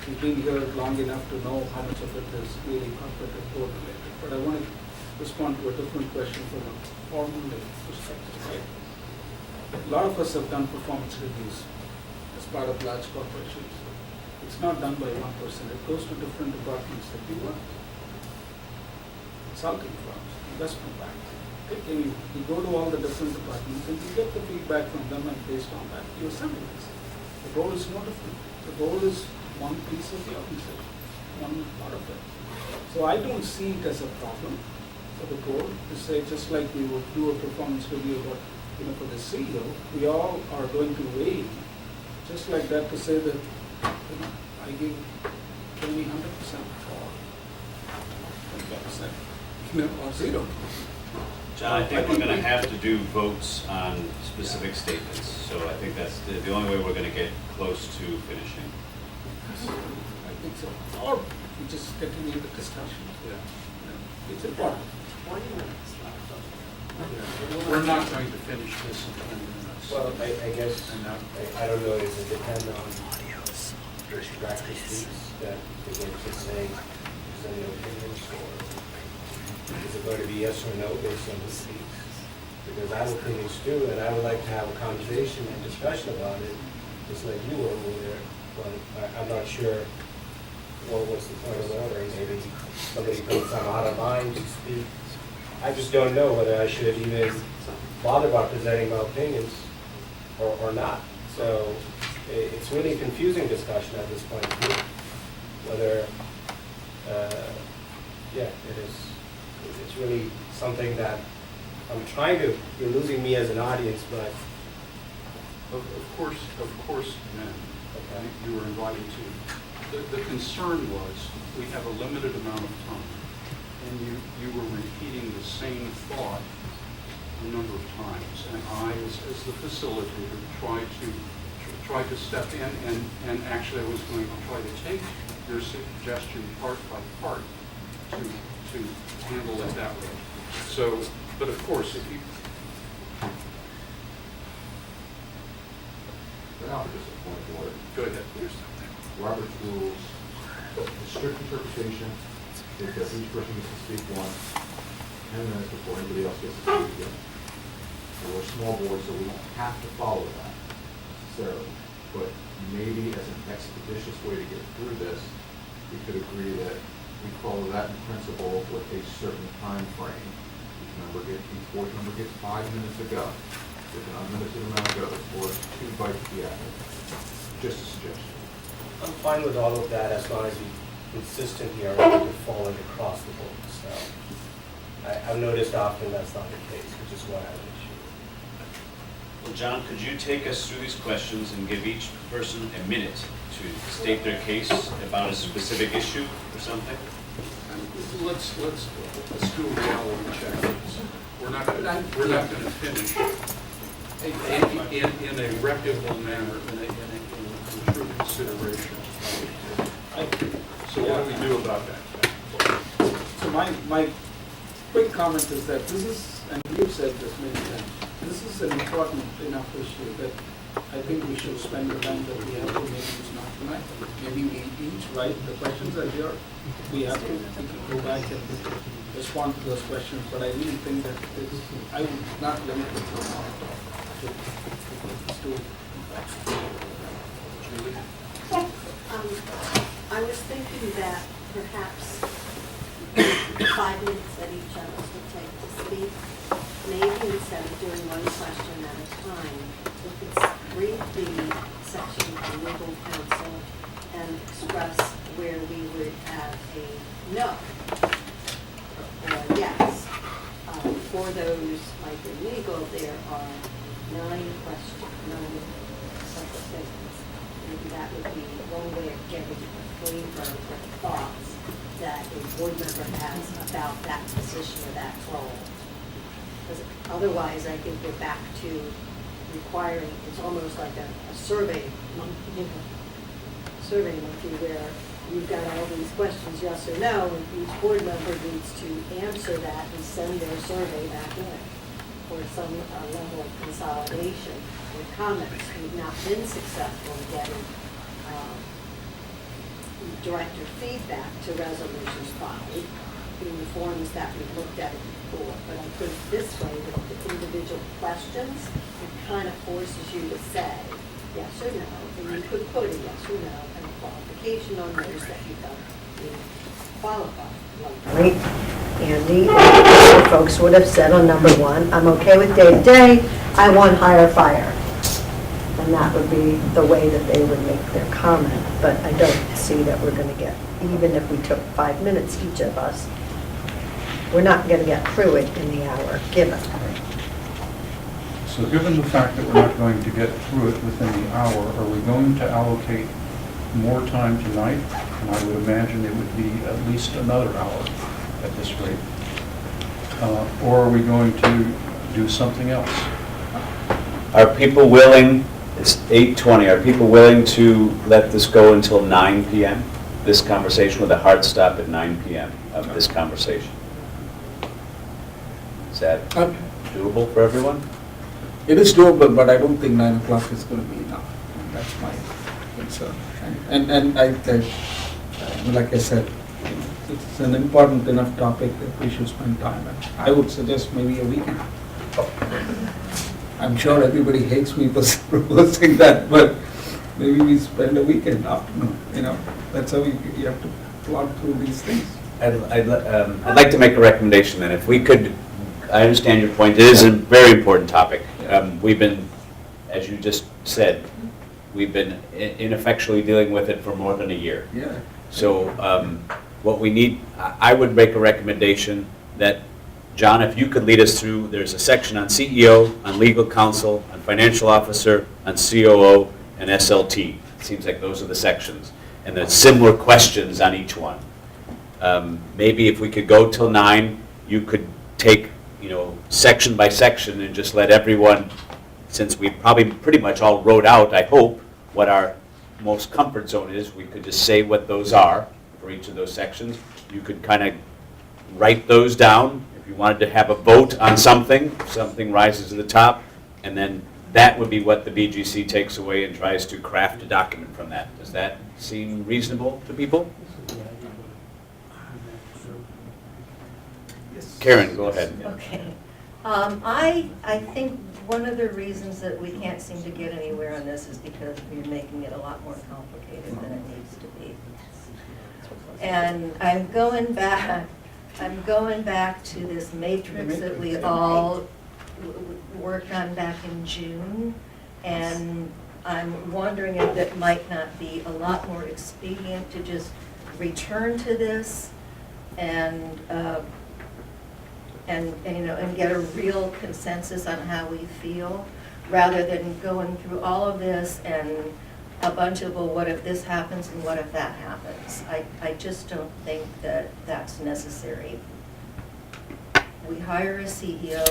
B: we've been here long enough to know how much of it is really corporate and board related. But I want to respond to a different question from a formal perspective, right? A lot of us have done performance reviews as part of large corporations. It's not done by one person. It goes to different departments that you work. Consulting firms, investment banks. Okay, you go to all the different departments and you get the feedback from them, and based on that, you assemble this. The goal is no different. The goal is one piece of the organization, one part of it. So I don't see it as a problem for the board to say, just like we would do a performance review about, for the CEO, we all are going to weigh, just like that, to say that, I give 20, 100% or 25%, or zero.
A: John, I think we're going to have to do votes on specific statements, so I think that's the only way we're going to get close to finishing.
B: I think so. Or we just continue the discussion. Yeah. It's important.
M: 20 minutes left.
K: We're not going to finish this in 20 minutes.
P: Well, I guess, I don't know, does it depend on which director speaks that they get to say, is any opinions, or is it going to be yes or no based on who speaks? Because I have opinions too, and I would like to have a conversation and discussion about it, just like you were over there, but I'm not sure, well, what's the point of order? Maybe somebody thinks I'm out of line to speak. I just don't know whether I should even bother about presenting my opinions or not. So it's really a confusing discussion at this point, whether, it is. It's really something that I'm trying to, you're losing me as an audience, but.
K: Of course, men, okay, you were invited to. The concern was, we have a limited amount of time, and you were repeating the same thought a number of times, and I, as the facilitator, tried to step in, and actually I was going to try to take your suggestion part by part to handle it that way. So, but of course, if you...
O: Now, just a point of order.
K: Go ahead.
O: Robert's rules, the strict interpretation is that each person gets to speak once, 10 minutes before anybody else gets to speak again. We're a small board, so we don't have to follow that necessarily. But maybe as an expeditious way to get through this, we could agree that we follow that in principle with a certain time frame. Each board member gets 5 minutes to go. There's an unlimited amount of goes, or 2 bites at the apple. Just a suggestion.
P: I'm fine with all of that as long as we consistently are able to follow it across the board. So I've noticed often that's not the case, which is why I would issue.
A: Well, John, could you take us through these questions and give each person a minute to state their case about a specific issue or something?
K: Let's do a reality check. We're not going to finish in a reputable manner, in a true consideration. So what do we do about that?
B: So my quick comment is that this is, and you've said this many times, this is an important enough issue that I think we should spend the time that we have to, maybe it's not tonight. Maybe we each write, the questions are here, we have to, we can go back and respond to those questions, but I really think that I would not limit it to one talk.
M: I was thinking that perhaps 5 minutes that each of us would take to speak, maybe instead of doing one question at a time, we could read the section from legal counsel and express where we would have a no or a yes. For those like in legal, there are 9 questions, 9 separate statements. Maybe that would be one way of getting a flavor for the thoughts that a board member has about that position or that role. Because otherwise, I think we're back to requiring, it's almost like a survey monkey, survey monkey where you've got all these questions, yes or no, and each board member needs to answer that and send their survey back in for some level of consolidation with comments. We've not been successful in getting director feedback to resolutions 5. in the forms that we looked at it before, but I think this way, with the individual questions, it kind of forces you to say yes or no, and you could put a yes or no and a qualification on those that you don't qualify.
R: Right, Andy, the folks would have said on number one, I'm okay with day-to-day, I want hire fire. And that would be the way that they would make their comment, but I don't see that we're gonna get, even if we took 5 minutes each of us, we're not gonna get through it in the hour given.
Q: So given the fact that we're not going to get through it within the hour, are we going to allocate more time tonight? And I would imagine it would be at least another hour at this rate. Or are we going to do something else?
E: Are people willing, it's 8:20, are people willing to let this go until 9 p.m.? This conversation with a hard stop at 9 p.m. of this conversation? Is that doable for everyone?
B: It is doable, but I don't think 9 o'clock is going to be enough. That's my concern. And like I said, it's an important enough topic that we should spend time on. I would suggest maybe a weekend. I'm sure everybody hates me for proposing that, but maybe we spend a weekend afternoon, that's how you have to plot through these things.
E: I'd like to make a recommendation then. If we could, I understand your point. It is a very important topic. We've been, as you just said, we've been ineffectually dealing with it for more than a year.
B: Yeah.
E: So what we need, I would make a recommendation that, John, if you could lead us through, there's a section on CEO, on legal counsel, on financial officer, on COO, and SLT. It seems like those are the sections. And there's similar questions on each one. Maybe if we could go till 9, you could take, section by section and just let everyone, since we probably pretty much all wrote out, I hope, what our most comfort zone is, we could just say what those are for each of those sections. You could kind of write those down. If you wanted to have a vote on something rises to the top, and then that would be what the BGC takes away and tries to craft a document from that. Does that seem reasonable to people? Karen, go ahead.
R: Okay. I think one of the reasons that we can't seem to get anywhere on this is because we're making it a lot more complicated than it needs to be. And I'm going back to this matrix that we all worked on back in June, and I'm wondering if it might not be a lot more expedient to just return to this and get a real consensus on how we feel, rather than going through all of this and a bunch of, well, what if this happens and what if that happens? I just don't think that that's necessary. We hire a CEO,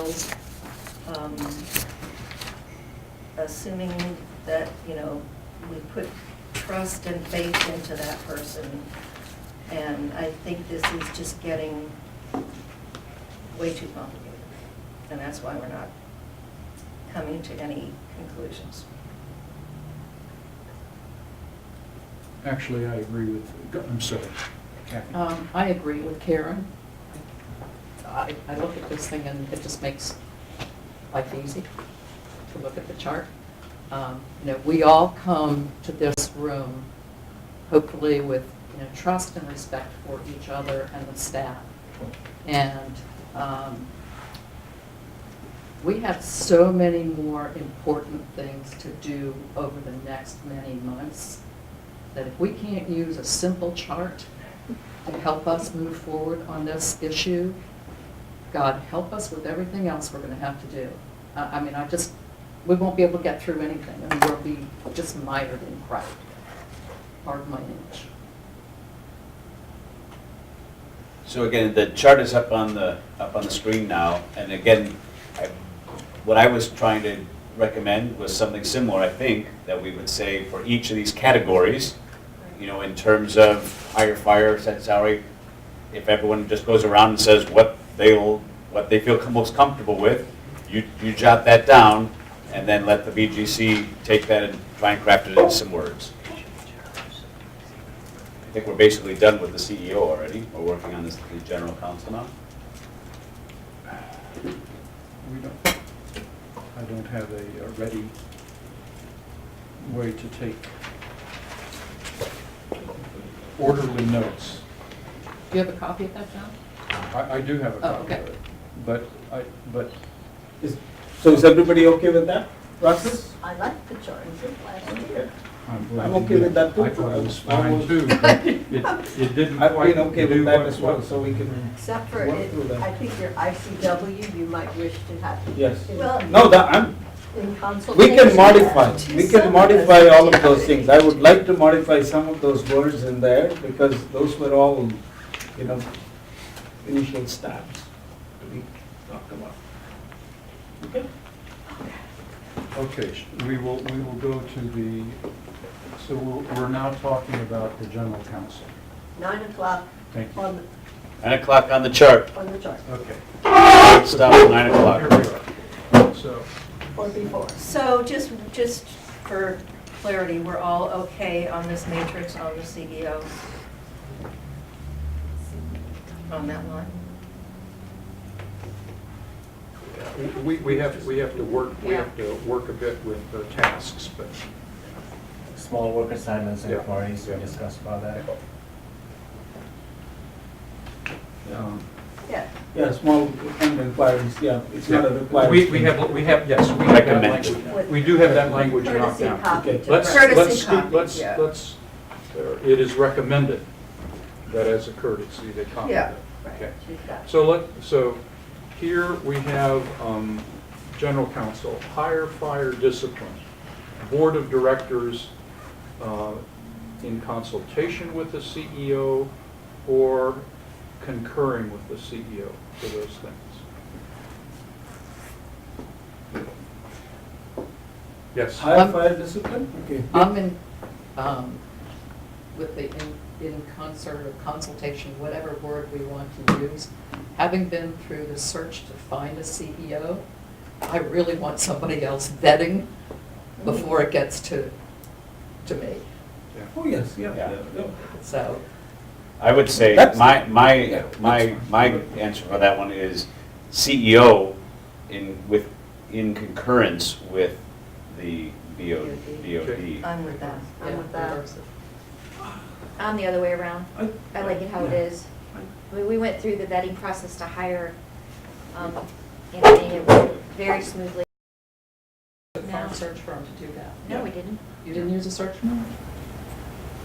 R: assuming that, we put trust and faith into that person. And I think this is just getting way too complicated. And that's why we're not coming to any conclusions.
Q: Actually, I agree with, I'm sorry, Kathy.
L: I agree with Karen. I look at this thing and it just makes life easy to look at the chart. We all come to this room hopefully with trust and respect for each other and the staff. And we have so many more important things to do over the next many months that if we can't use a simple chart to help us move forward on this issue, God help us with everything else we're going to have to do. We won't be able to get through anything, and we'll be just mired in crap. Pardon my English.
E: So again, the chart is up on the screen now, and again, what I was trying to recommend was something similar. I think that we would say for each of these categories, in terms of hire, fire, set salary, if everyone just goes around and says what they feel most comfortable with, you jot that down, and then let the BGC take that and try and craft it into some words. I think we're basically done with the CEO already. We're working on this, the general counsel now.
K: We don't, I don't have a ready way to take orderly notes.
L: Do you have a copy of that, John?
K: I do have a
L: Oh,
K: copy
L: okay.
K: of it, but
B: So is everybody okay with that process?
R: I like the chart last year.
B: I'm okay with that too.
K: I thought it was fine too, but it didn't
B: I've
K: quite
B: been okay
K: do
B: with that
K: what-
B: as well, so we can
R: Except for
B: work
R: it,
B: through that.
R: I think your ICW, you might wish to have.
B: Yes.
R: Well,
B: No, that, I'm,
R: in
B: we
R: consultation.
B: can modify, we
R: Some
B: can
R: of
B: modify
R: us
B: all of those
R: do.
B: things. I would like to modify some of those words in there because those were all, you know, initial stabs to be talked about. Okay?
K: Okay, we will go to the, so we're now talking about the general counsel.
R: 9 o'clock
K: Thank you.
R: on,
E: 9 o'clock on the chart.
R: on the chart,
K: Okay.
E: Stop at 9
K: Here
E: o'clock.
K: we are. So,
R: or before. So just for clarity, we're all okay on this matrix on the CEO? On that line?
K: we have to work a bit with the tasks, but.
G: Small work assignments and
K: Yeah.
G: inquiries, we
K: Yeah.
G: discussed about that.
B: Yeah, yeah, small and inquiries, yeah, it's not a requirement.
K: We have, yes, we have that
E: Recommend.
K: language. We do have that language knocked
R: Courtesy
K: down.
R: copy
B: Okay.
R: to
K: Let's,
R: her.
K: let's,
R: Courtesy
K: let's,
R: copy, yeah.
K: let's, it is recommended that as a courtesy, they copy
R: Yeah.
K: that. Okay.
R: She's got-
K: So here we have general counsel, hire, fire, discipline, board of directors in consultation with the CEO or concurring with the CEO for those things. Yes.
B: Higher fire discipline? Okay.
L: I'm in, with the in concert or consultation, whatever word we want to use. Having been through the search to find a CEO, I really want somebody else vetting before it gets to me.
B: Oh, yes, yeah,
E: Yeah.
B: yeah.
L: So,
E: I would say,
B: That's-
E: my answer for that one is CEO in concurrence with the BOD.
R: I'm with that,
L: yeah,
R: I'm with that.
L: reverse it.
I: I'm the other way around. I like it how it
B: Yeah.
I: is. We went through the vetting process to hire Anthony, it went very smoothly.
L: Found a search firm to do that.
I: No, we didn't.
L: You didn't use a search firm?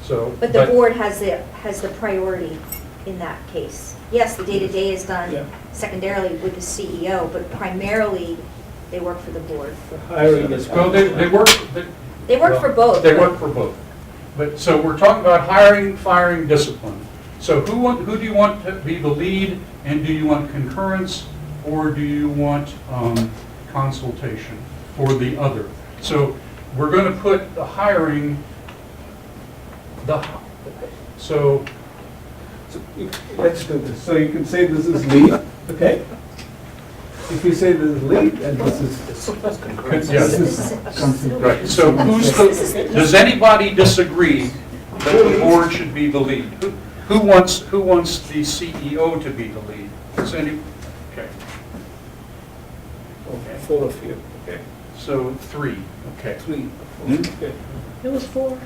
K: So.
I: But the board has the priority in that case. Yes, the day-to-day is
B: Yeah.
I: done secondarily with the CEO, but primarily they work for the board.
B: The hiring is.
K: Well, they work.
I: They work for both.
K: They
I: but-
K: work for both. But, so we're talking about hiring, firing, discipline. So who do you want to be the lead, and do you want concurrence, or do you want consultation for the other? So we're going to put the hiring, so
B: Let's do this. So you can say this is lead, okay? If you say this is lead, and this is.
K: Yeah.
B: This is consultation.
K: right. So does anybody disagree that the board should be the lead? Who wants the CEO to be the lead? Does any? Okay.
B: Okay, 4 of you.
K: Okay. So 3. Okay.
B: 3. Okay.
L: It was 4.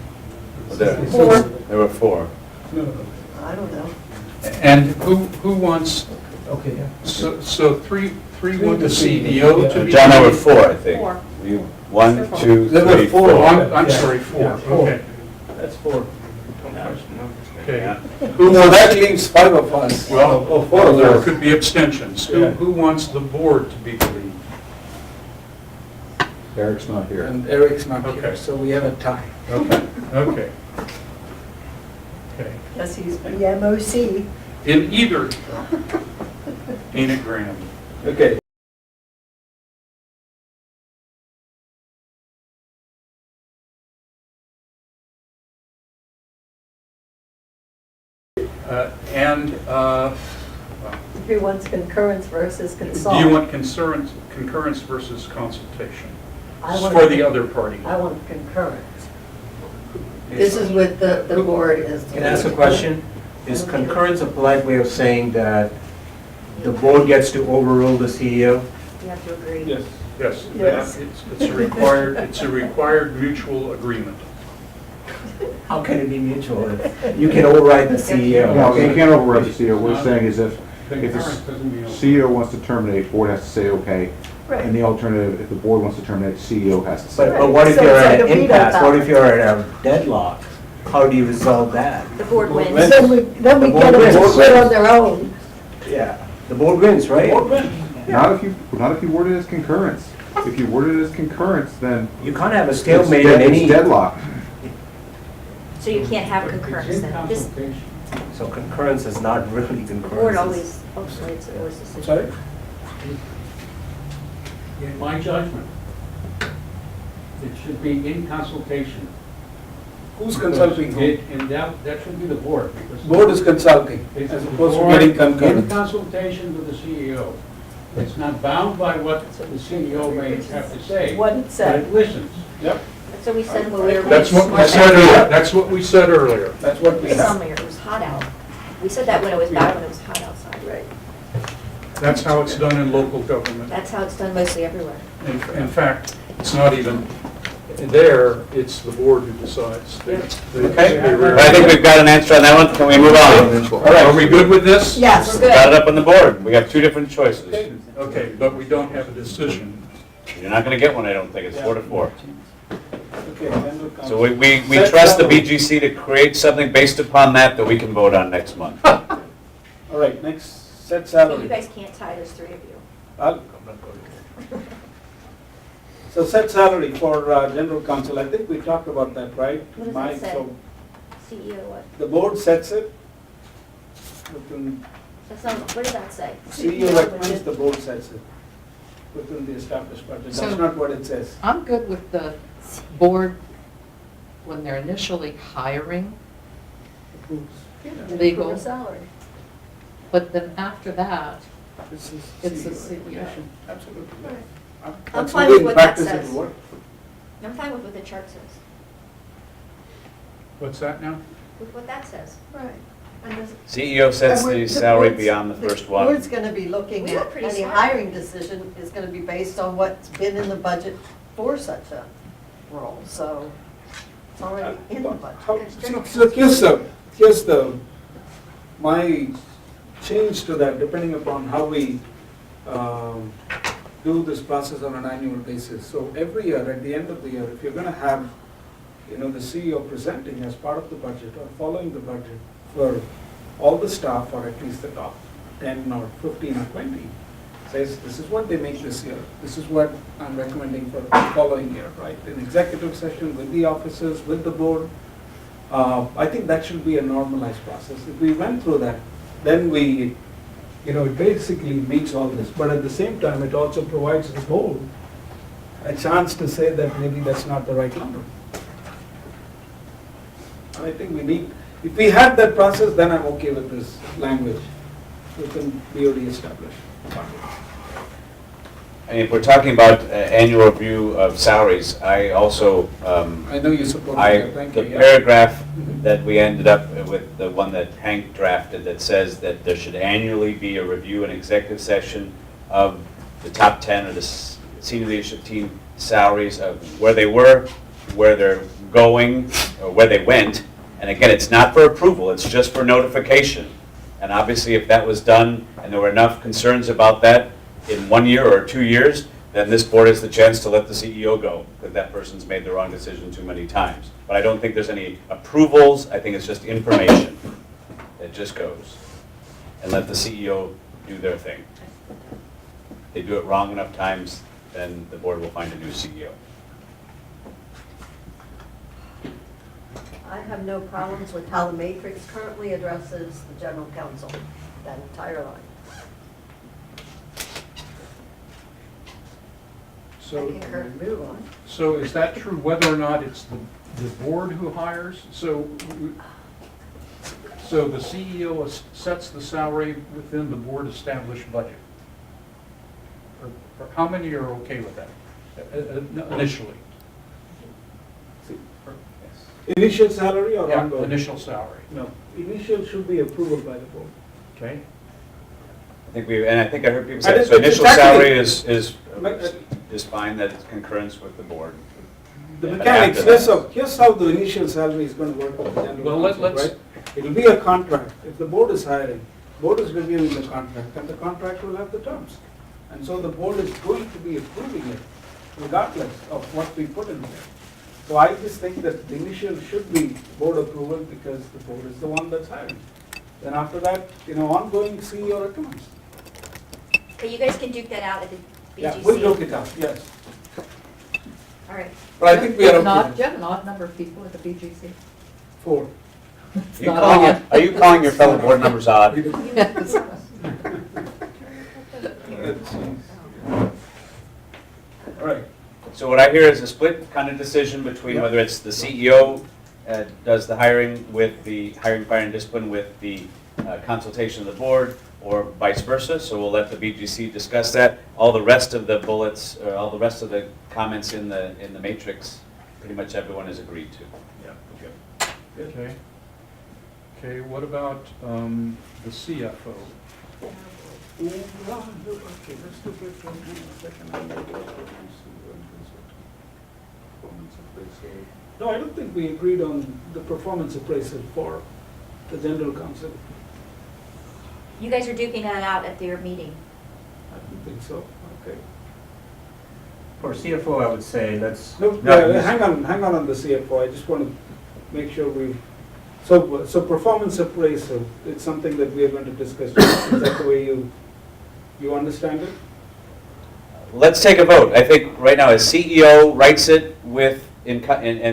E: There were 4.
B: No, no,
R: I don't know.
K: And who wants?
B: okay, yeah.
K: So three want the CEO to be.
E: John, there were 4, I think.
L: 4.
E: You, 1, 2,
B: There were
E: 3,
B: 4.
E: 4.
K: Oh, I'm
B: Yeah.
K: sorry, 4.
B: Yeah, 4.
K: Okay.
B: That's 4.
K: Okay.
B: Who so that leaves 5 of us.
K: Well,
B: Oh, 4 of
K: there
B: us.
K: could be abstentions.
B: Yeah.
K: Who wants the board to be the lead?
O: Eric's not here.
B: And Eric's not
K: Okay.
B: here, so we have a tie.
K: Okay. Okay. Okay.
R: Because he's the MOC.
K: In either Enid Graham.
B: Okay.
R: If he wants concurrence versus
K: Do
R: consult.
K: you want concurrence versus consultation?
R: I want
K: For the other party.
R: I want concurrence. This is with the board is.
P: Can I ask a question? Is concurrence a polite way of saying that the board gets to overrule the CEO?
C: You have to agree.
K: Yes. Yes,
R: Yes.
K: it's a required mutual agreement.
P: How can it be mutual? You can override the CEO.
O: No, you can't override the CEO. What we're saying is if the
Q: Concurrence doesn't mean.
O: CEO wants to terminate, board has to say okay.
R: Right.
O: And the alternative, if the board wants to terminate, CEO has to say.
P: But what if
R: So
P: you're
R: it's
P: at
R: like
P: an
R: a veto
P: impasse? What
R: power.
P: if you're at a deadlock? How do you resolve that?
C: The board wins.
R: Then we
P: The
R: get
P: board
R: them to
P: wins.
R: sit on their own.
P: Yeah, the board wins, right?
O: Not if you word it as concurrence. If you word it as concurrence, then
P: You can't have a
O: it's
P: stalemate in any.
O: deadlock.
I: So you can't have concurrence then? This,
P: So concurrence is not really
C: the
P: concurrence.
C: board always, ultimately, it's always decision.
Q: Sorry? In my judgment, it should be in consultation.
B: Who's consulting who?
Q: And that should be the board, because.
B: Board is consulting,
Q: It's
B: as
Q: the
B: opposed to
Q: board
B: getting
Q: In
B: concurrence.
Q: consultation with the CEO. It's not bound by what the CEO may have to say.
R: What it
Q: But
R: said.
Q: it listens.
B: Yep,
C: That's what we said when we were.
K: That's what we said earlier. That's what we said earlier.
B: that's what we have.
C: Summer, it was hot out. We said that when it was bad, when it was hot outside. Right.
K: That's how it's done in local government.
C: That's how it's done mostly everywhere.
K: In fact, it's not even there, it's the board who decides.
A: Okay, I think we've got an answer on that one. Can we move on?
K: All right, are we good with this?
R: Yes.
C: We're good.
A: Got it up on the board. We got two different choices.
K: Okay, but we don't have a decision.
A: You're not gonna get one, I don't think. It's 4-4.
B: Okay, then we'll come.
A: So we trust the BGC to create something based upon that we can vote on next month.
B: All right, next, set
C: So you
B: salary.
C: guys can't tie, there's three of you.
B: I'll- So set salary for general counsel, I think we talked about that, right?
C: What does that
B: Mike?
C: say?
B: So
C: CEO what?
B: the board sets it. Within-
C: That's not, what does that say?
B: CEO recommends, the board sets it within the established budget. That's
L: So-
B: not what it says.
L: I'm good with the board when they're initially hiring legal,
R: Approve a salary.
L: but then after that,
B: This is
L: it's the
B: CEO
L: CEO.
B: recommendation. Absolutely.
C: I'm
B: That's
C: fine
B: the way
C: with
B: in
C: what that
B: practice
C: says.
B: it'll work.
C: I'm fine with what the chart says,
K: What's that now?
C: with what that says.
R: Right. And this-
A: CEO sets
R: and we're-
A: the salary
R: board's-
A: beyond the first one.
R: board's gonna be looking
C: We were
R: at,
C: pretty
R: any
C: smart.
R: hiring decision is gonna be based on what's been in the budget for such a role, so it's already in the budget.
B: So here's my change to that, depending upon how we do this process on an annual basis. So every year, at the end of the year, if you're gonna have, the CEO presenting as part of the budget or following the budget for all the staff, or at least the top 10 or 15 or 20, says this is what they make this year, this is what I'm recommending for the following year, right? In executive session with the officers, with the board, I think that should be a normalized process. If we went through that, then it basically meets all this. But at the same time, it also provides the board a chance to say that maybe that's not the right number. And I think if we had that process, then I'm okay with this language within BOD established.
A: And if we're talking about annual review of salaries, I also,
B: I know you support that, thank you.
A: the
B: yeah.
A: paragraph that we ended up with, the one that Hank drafted, that says that there should annually be a review and executive session of the top 10 or the senior leadership team salaries of where they were, where they're going, or where they went. And again, it's not for approval, it's just for notification. And obviously, if that was done and there were enough concerns about that in 1 year or 2 years, then this board has the chance to let the CEO go, because that person's made the wrong decision too many times. But I don't think there's any approvals, I think it's just information. It just goes. And let the CEO do their thing. If they do it wrong enough times, then the board will find a new CEO.
R: I have no problems with how the matrix currently addresses the general counsel, that entire line.
K: So,
R: I concur. Move on.
K: so is that true whether or not it's the board who hires? So the CEO sets the salary within the board established budget? Or how many are okay with that initially?
B: Initial salary or
K: Yeah,
B: ongoing?
K: initial salary.
B: No, initial should be approval by the board.
K: Okay?
E: I think I heard people
B: I
E: say,
B: did-
E: so initial
B: it's actually-
E: salary is fine, that it's concurrence with the board.
B: The
E: And
B: mechanics,
E: after that-
B: here's how the initial salary is going to work with the general
K: Well,
B: counsel,
K: let's-
B: right? It'll be a contract. If the board is hiring, board is reviewing the contract, and the contract will have the terms. And so the board is going to be approving it regardless of what we put in there. So I just think that the initial should be board approval because the board is the one that's hiring. Then after that, ongoing CEO recommends.
I: But you guys can duke that out at the BGC.
B: Yeah, we'll look it out, yes.
I: All right.
B: But I think we are okay.
L: Do you have an odd number of people at the BGC?
B: 4.
E: Are you calling your fellow board members odd?
L: Yes.
B: All right.
E: So what I hear is a split kind of decision between whether it's the CEO does the hiring with the hiring, fire, and discipline with the consultation of the board, or vice versa. So we'll let the BGC discuss that. All the rest of the bullets, or all the rest of the comments in the matrix, pretty much everyone has agreed to.
B: Yeah.
K: Okay. Okay, what about the CFO?
B: Okay, let's look at one second. No, I don't think we agreed on the performance appraisal for the general counsel.
I: You guys are duking that out at their meeting.
B: I don't think so, okay.
G: For CFO, I would say let's.
B: No, hang on the CFO, I just want to make sure so performance appraisal, it's something that we are going to discuss. Is that the way you understand it?
E: Let's take a vote. I think right now, as CEO writes it and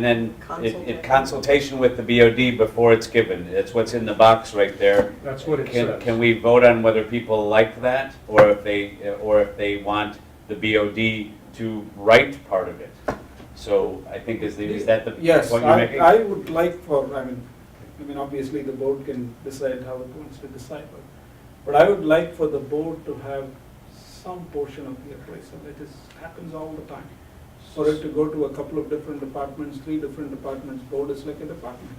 E: then in consultation with the BOD before it's given. It's what's in the box right there.
K: That's what it says.
E: Can we vote on whether people like that, or if they want the BOD to write part of it? So I think is that the
B: Yes,
E: point you're making?
B: I would like obviously the board can decide how it wants to decide, but I would like for the board to have some portion of the appraisal. It happens all the time. For it to go to a couple of different departments, 3 different departments, board is like a department.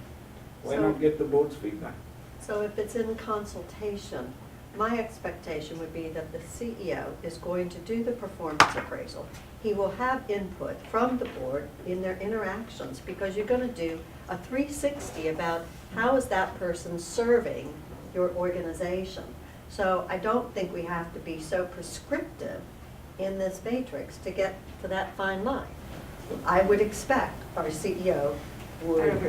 B: Why not get the board's feedback?
M: So if it's in consultation, my expectation would be that the CEO is going to do the performance appraisal. He will have input from the board in their interactions, because you're going to do a 360 about how is that person serving your organization. So I don't think we have to be so prescriptive in this matrix to get to that fine line. I would expect our CEO would.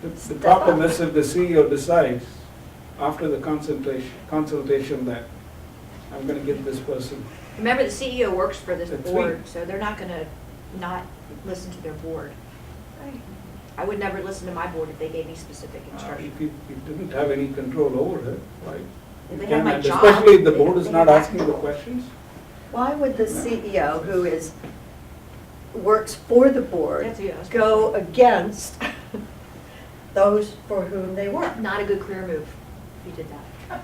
B: The problem is if the CEO decides after the consultation that I'm going to give this person.
I: Remember, the CEO works for this
B: A
I: board,
B: tweak.
I: so they're not gonna not listen to their board. I would never listen to my board if they gave me specific instructions.
B: If you didn't have any control over it, right?
I: If
B: You
I: they had my
B: can,
I: job,
B: especially if the
I: they-
B: board is
I: they
B: not
I: had-
B: asking the questions.
M: Why would the CEO, who works for the board,
I: That's a-
M: go against those for whom they work?
I: Not a good career move if you did that.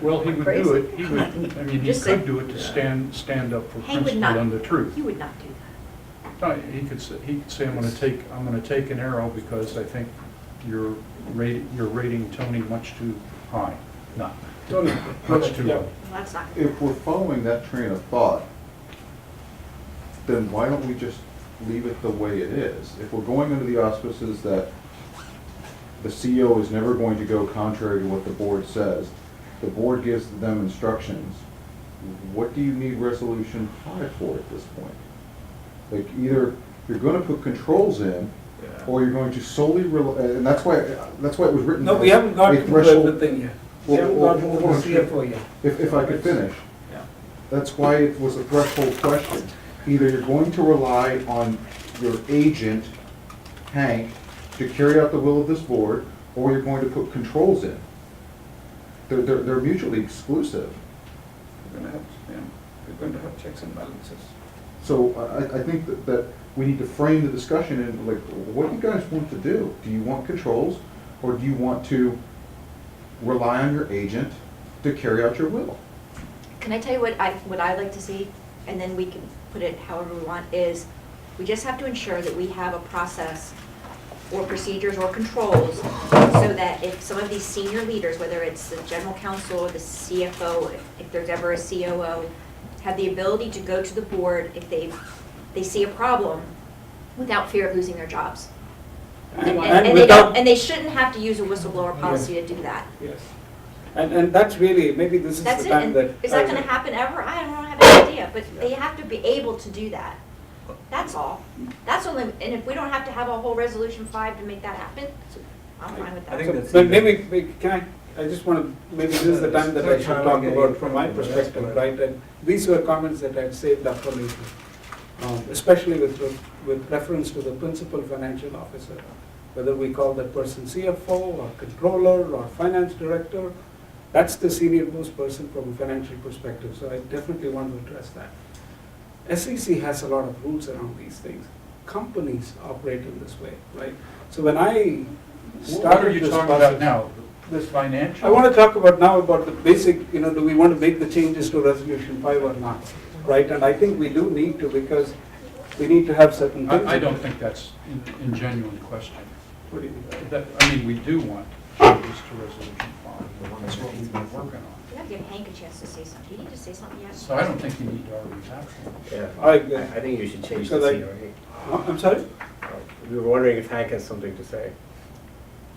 K: Well, he would do
M: Crazy.
K: it, he
I: Just
K: could
I: say-
K: do it to stand up for
I: He would
K: principle
I: not.
K: and the truth.
I: He would not do that.
K: No, he could say, I'm gonna take an arrow because I think you're rating Tony much too high. No,
B: Tony,
K: much too
B: yeah.
K: low.
I: Well, that's not.
O: If we're following that train of thought, then why don't we just leave it the way it is? If we're going under the auspices that the CEO is never going to go contrary to what the board says, the board gives them instructions, what do you need resolution 5 for at this point? Like, either you're going to put controls in, or you're going to solely and that's why it was written.
B: No, we haven't got
O: a
B: to
O: threshold-
B: everything yet. We haven't got to
O: Hold on.
B: the CFO yet.
O: If I could finish.
B: Yeah.
O: That's why it was a threshold question. Either you're going to rely on your agent, Hank, to carry out the will of this board, or you're going to put controls in. They're mutually exclusive.
B: We're going to have checks and balances.
O: So I think that we need to frame the discussion in, like, what do you guys want to do? Do you want controls, or do you want to rely on your agent to carry out your will?
I: Can I tell you what I like to see, and then we can put it however we want, is We just have to ensure that we have a process or procedures or controls so that if some of these senior leaders, whether it's the general counsel or the CFO, if there's ever a COO, have the ability to go to the board if they see a problem without fear of losing their jobs. And they shouldn't have to use a whistleblower policy to do that.
B: Yes. And that's really, maybe this is
I: That's
B: the
I: it.
B: time
I: And
B: that.
I: is that gonna happen ever? I don't have any idea, but they have to be able to do that. That's all. That's only, and if we don't have to have a whole resolution 5 to make that happen, I'm fine with that.
J: I think that's.
B: But maybe, can I just want to, maybe this is the time that I should talk about from my perspective, right? And these were comments that I'd saved up for later, especially with reference to the principal financial officer. Whether we call that person CFO or controller or finance director, that's the senior most person from a financial perspective. So I definitely want to address that. SEC has a lot of rules around these things. Companies operate in this way, right? So when I started
K: What are you
B: this
K: talking
B: process,
K: about now? This financial?
B: I want to talk about now about the basic, do we want to make the changes to Resolution 5 or not, right? And I think we do need to, because we need to have certain things.
K: I don't think that's in genuine question.
B: What do you mean?
K: I mean, we do want changes to Resolution 5. That's what we've been working on.
I: You have to give Hank a chance to say something. Do you need to say something yet?
K: So I don't think you need to already have one.
G: Yeah,
B: I agree.
G: I think you should change the
B: Because
G: CRA.
B: I'm sorry?
G: We were wondering if Hank has something to say.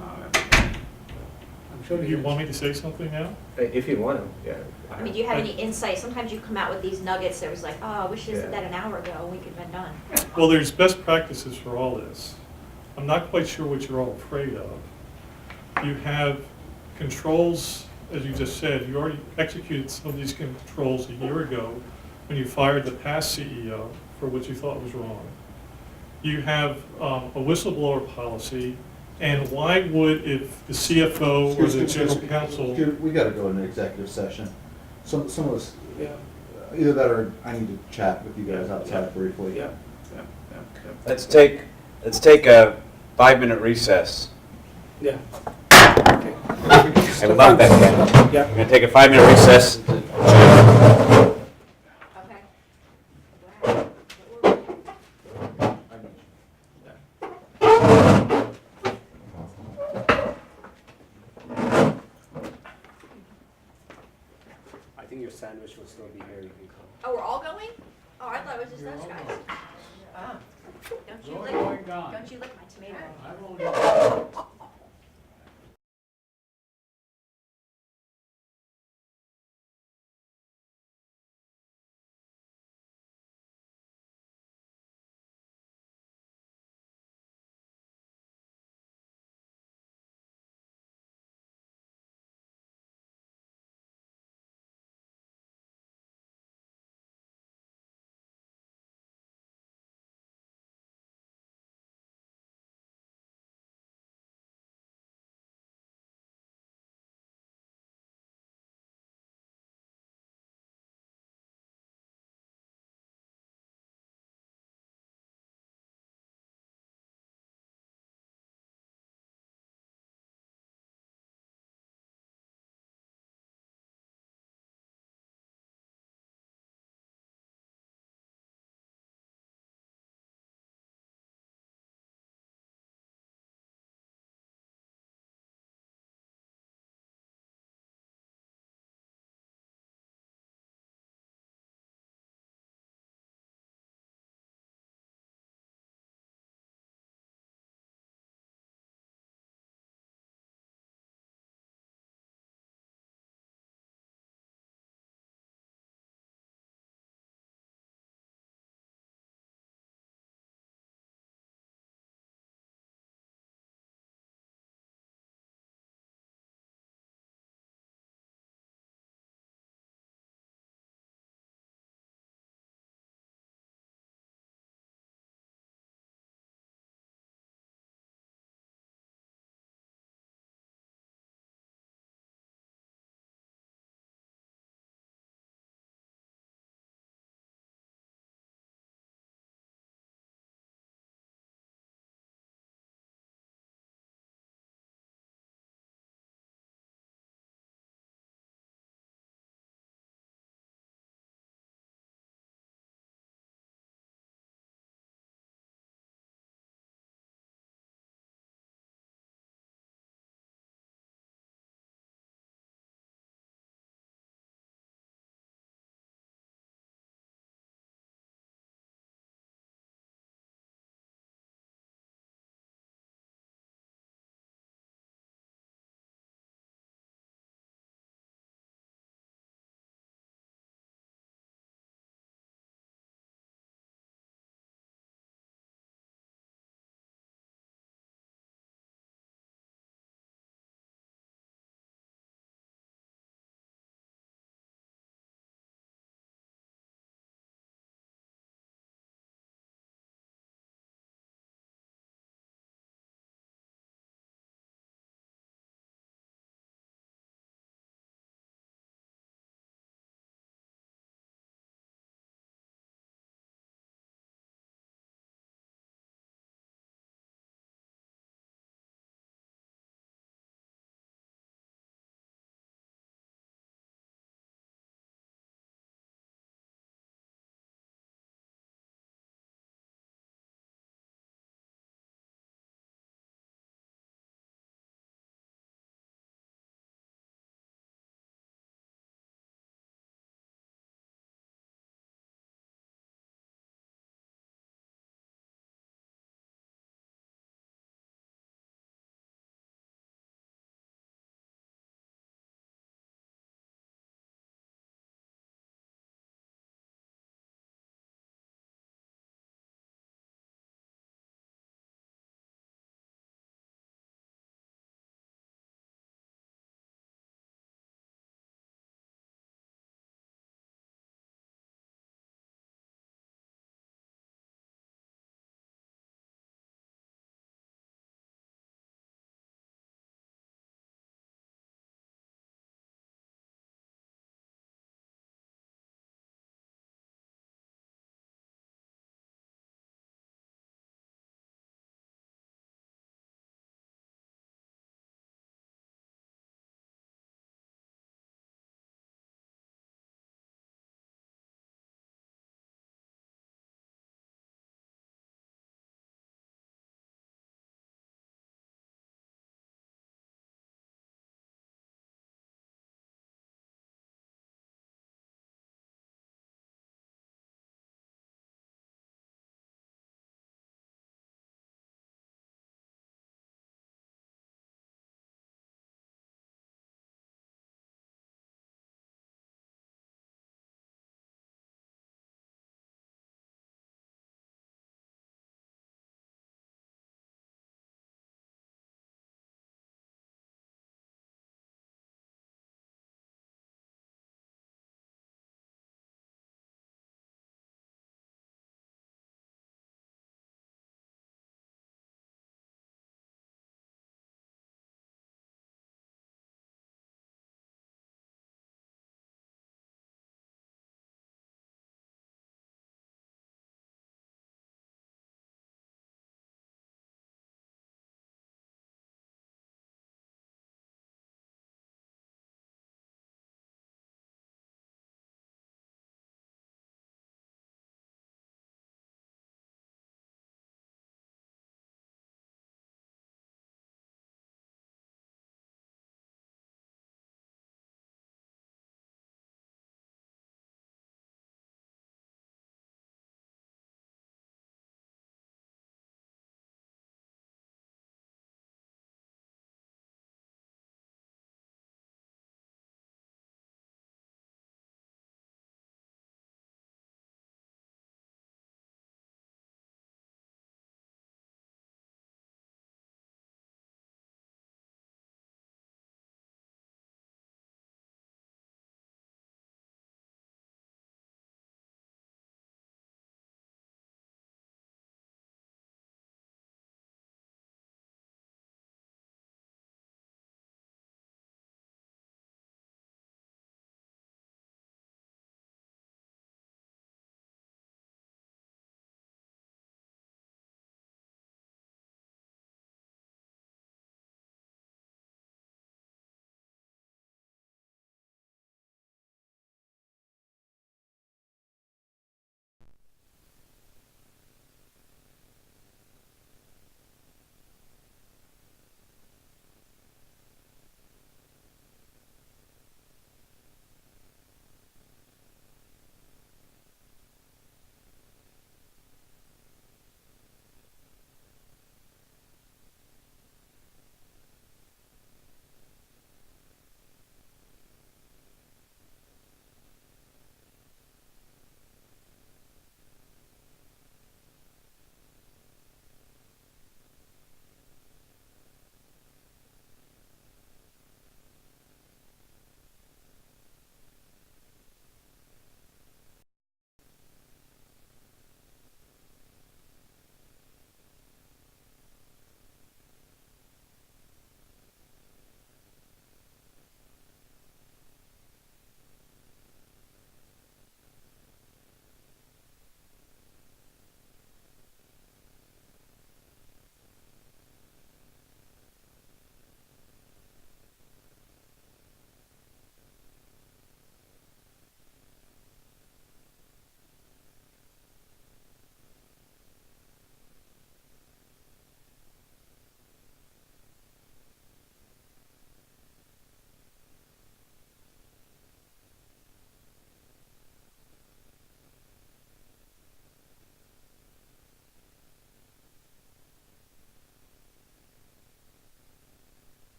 B: I'm sure
S: Do you want me to say something now?
G: If you want to, yeah.
I: I mean, do you have any insight? Sometimes you come out with these nuggets that was like, oh, I wish you said that an hour ago and we could have been done.
S: Well, there's best practices for all this. I'm not quite sure what you're all afraid of. You have controls, as you just said, you already executed some of these controls a year ago when you fired the past CEO for what you thought was wrong. You have a whistleblower policy, and why would, if the CFO or the general counsel...
O: We got to go into executive session. Some of us,
B: Yeah.
O: either that or I need to chat with you guys outside briefly.
B: Yeah.
E: Let's take a 5-minute recess.
B: Yeah.
E: I would love that, Ken.
B: Yeah.
E: We're going to take a 5-minute recess.
G: I think your sandwich will still be here. You can come.
I: Oh, we're all going? Oh, I thought it was just us guys. Ah. Don't you lick my tomato.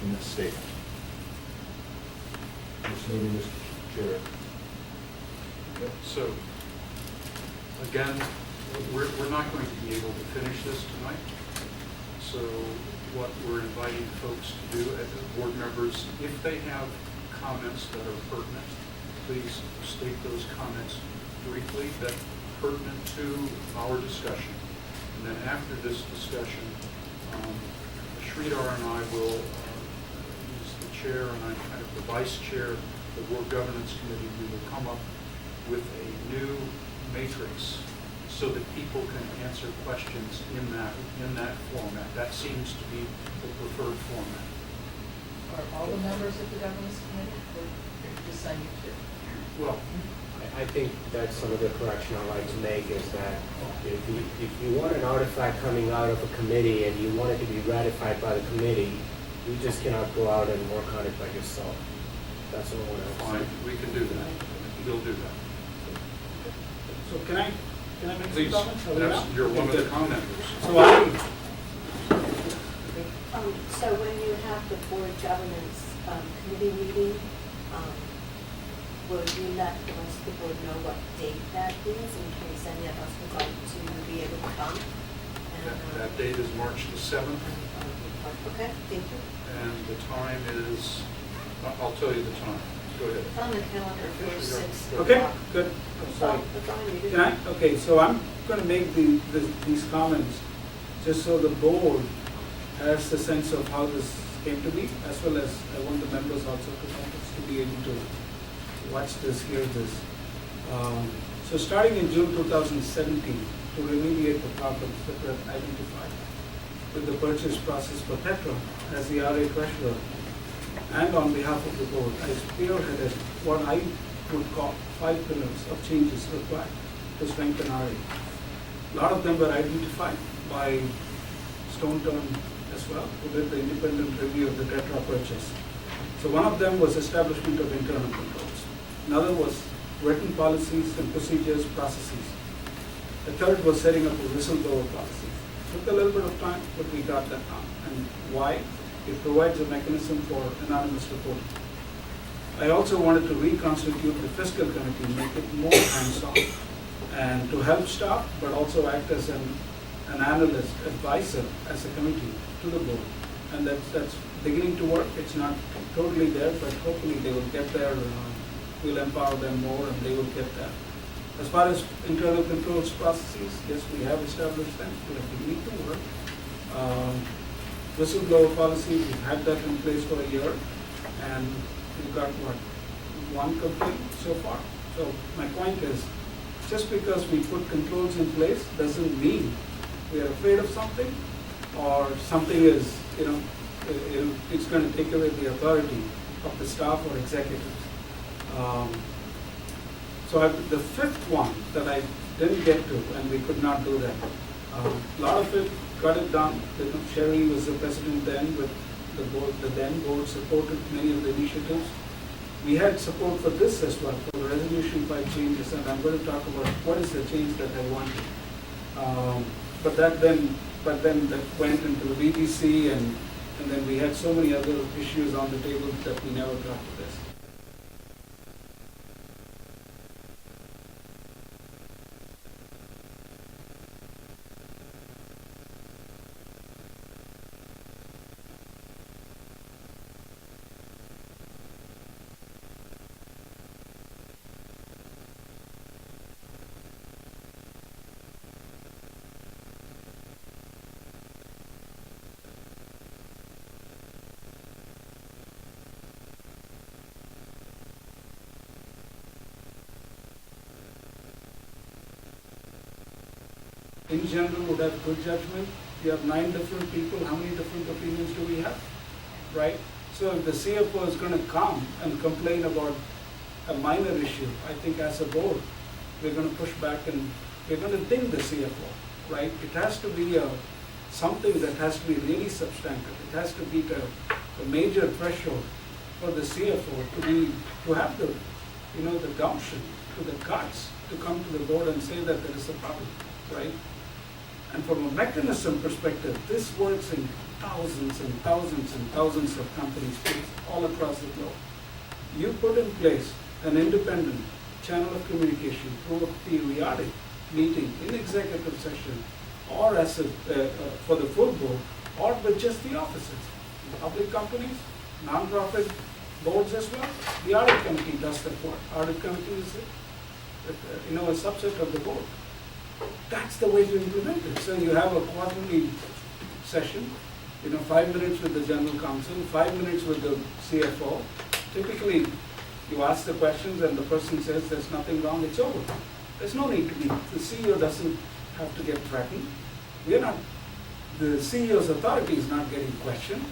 O: pertinent statement. This meeting, Mr. Chair.
K: So, again, we're not going to be able to finish this tonight. So what we're inviting folks to do, board members, if they have comments that are pertinent, please state those comments briefly that are pertinent to our discussion. And then after this discussion, Sridhar and I will, he's the chair and I'm kind of the vice chair of the Board Governance Committee, we will come up with a new matrix so that people can answer questions in that format. That seems to be the preferred format.
L: Are all the members of the governance committee, or just saying you two?
K: Well,
P: I think that's some of the correction I'd like to make is that if you want an artifact coming out of a committee and you want it to be ratified by the committee, you just cannot go out and work on it by yourself. That's all I want to say.
K: fine, we can do that. We'll do that.
B: So can I make
K: Please,
B: some comments? Are we now?
K: you're one of the commenters.
B: So
M: So when you have the board governance committee meeting, will you let the rest of the board know what date that is in case any of us would like to be able to come?
K: That date is March the 7th,
M: Okay, thank you.
K: and the time is, I'll tell you the time. Go ahead.
M: It's on the calendar for 6 o'clock.
B: Okay, good. I'm sorry.
M: Oh, that's fine, you did.
B: Can I? Okay, so I'm going to make these comments just so the board has the sense of how this came to be, as well as I want the members also to be able to watch this, hear this. So starting in June 2017, to remediate the problems that were identified with the purchase process for Tetra as the RA treasurer, and on behalf of the board, I spearheaded what I would call 5 pillars of changes required to strengthen RA. A lot of them were identified by Stone Turn as well, who did the independent review of the Tetra purchase. So one of them was establishment of internal controls. Another was written policies and procedures, processes. The third was setting up a whistleblower policy. Took a little bit of time, but we got that done. And why? It provides a mechanism for anonymous reporting. I also wanted to reconstitute the fiscal committee, make it more hands-on, and to help staff, but also act as an analyst, advisor, as a committee to the board. And that's beginning to work. It's not totally there, but hopefully they will get there. We'll empower them more and they will get there. As far as internal controls processes, yes, we have established them. We have beginning to work. Whistleblower policy, we've had that in place for a year, and we've got, one complaint so far. So my point is, just because we put controls in place doesn't mean we are afraid of something, or something is, it's going to take away the authority of the staff or executives. So the fifth one that I didn't get to, and we could not do that. A lot of it got it done. Sherry was the president then, but the board, the then board supported many of the initiatives. We had support for this as well, for the resolution 5 changes, and I'm going to talk about what is the change that I wanted. But then that went into the BBC, and then we had so many other issues on the table that we never got to this. In general, would have good judgment. We have 9 different people. How many different opinions do we have? Right? So if the CFO is going to come and complain about a minor issue, I think as a board, we're going to push back and we're going to ding the CFO. Right? It has to be something that has to be really substantive. It has to be the major threshold for the CFO to have the the gumption, to the guts to come to the board and say that there is a problem. Right? And from a mechanism perspective, this works in thousands and thousands and thousands of companies all across the globe. You put in place an independent channel of communication through a periodic meeting in executive session or as a, for the full board or with just the officers. Public companies, non-profit boards as well, the audit committee does that work. Audit committee is a subset of the board. That's the way to implement it. So you have a quarterly session, 5 minutes with the general counsel, 5 minutes with the CFO. Typically, you ask the questions and the person says there's nothing wrong, it's over. There's no need to be, the CEO doesn't have to get threatened. The CEO's authority is not getting questioned.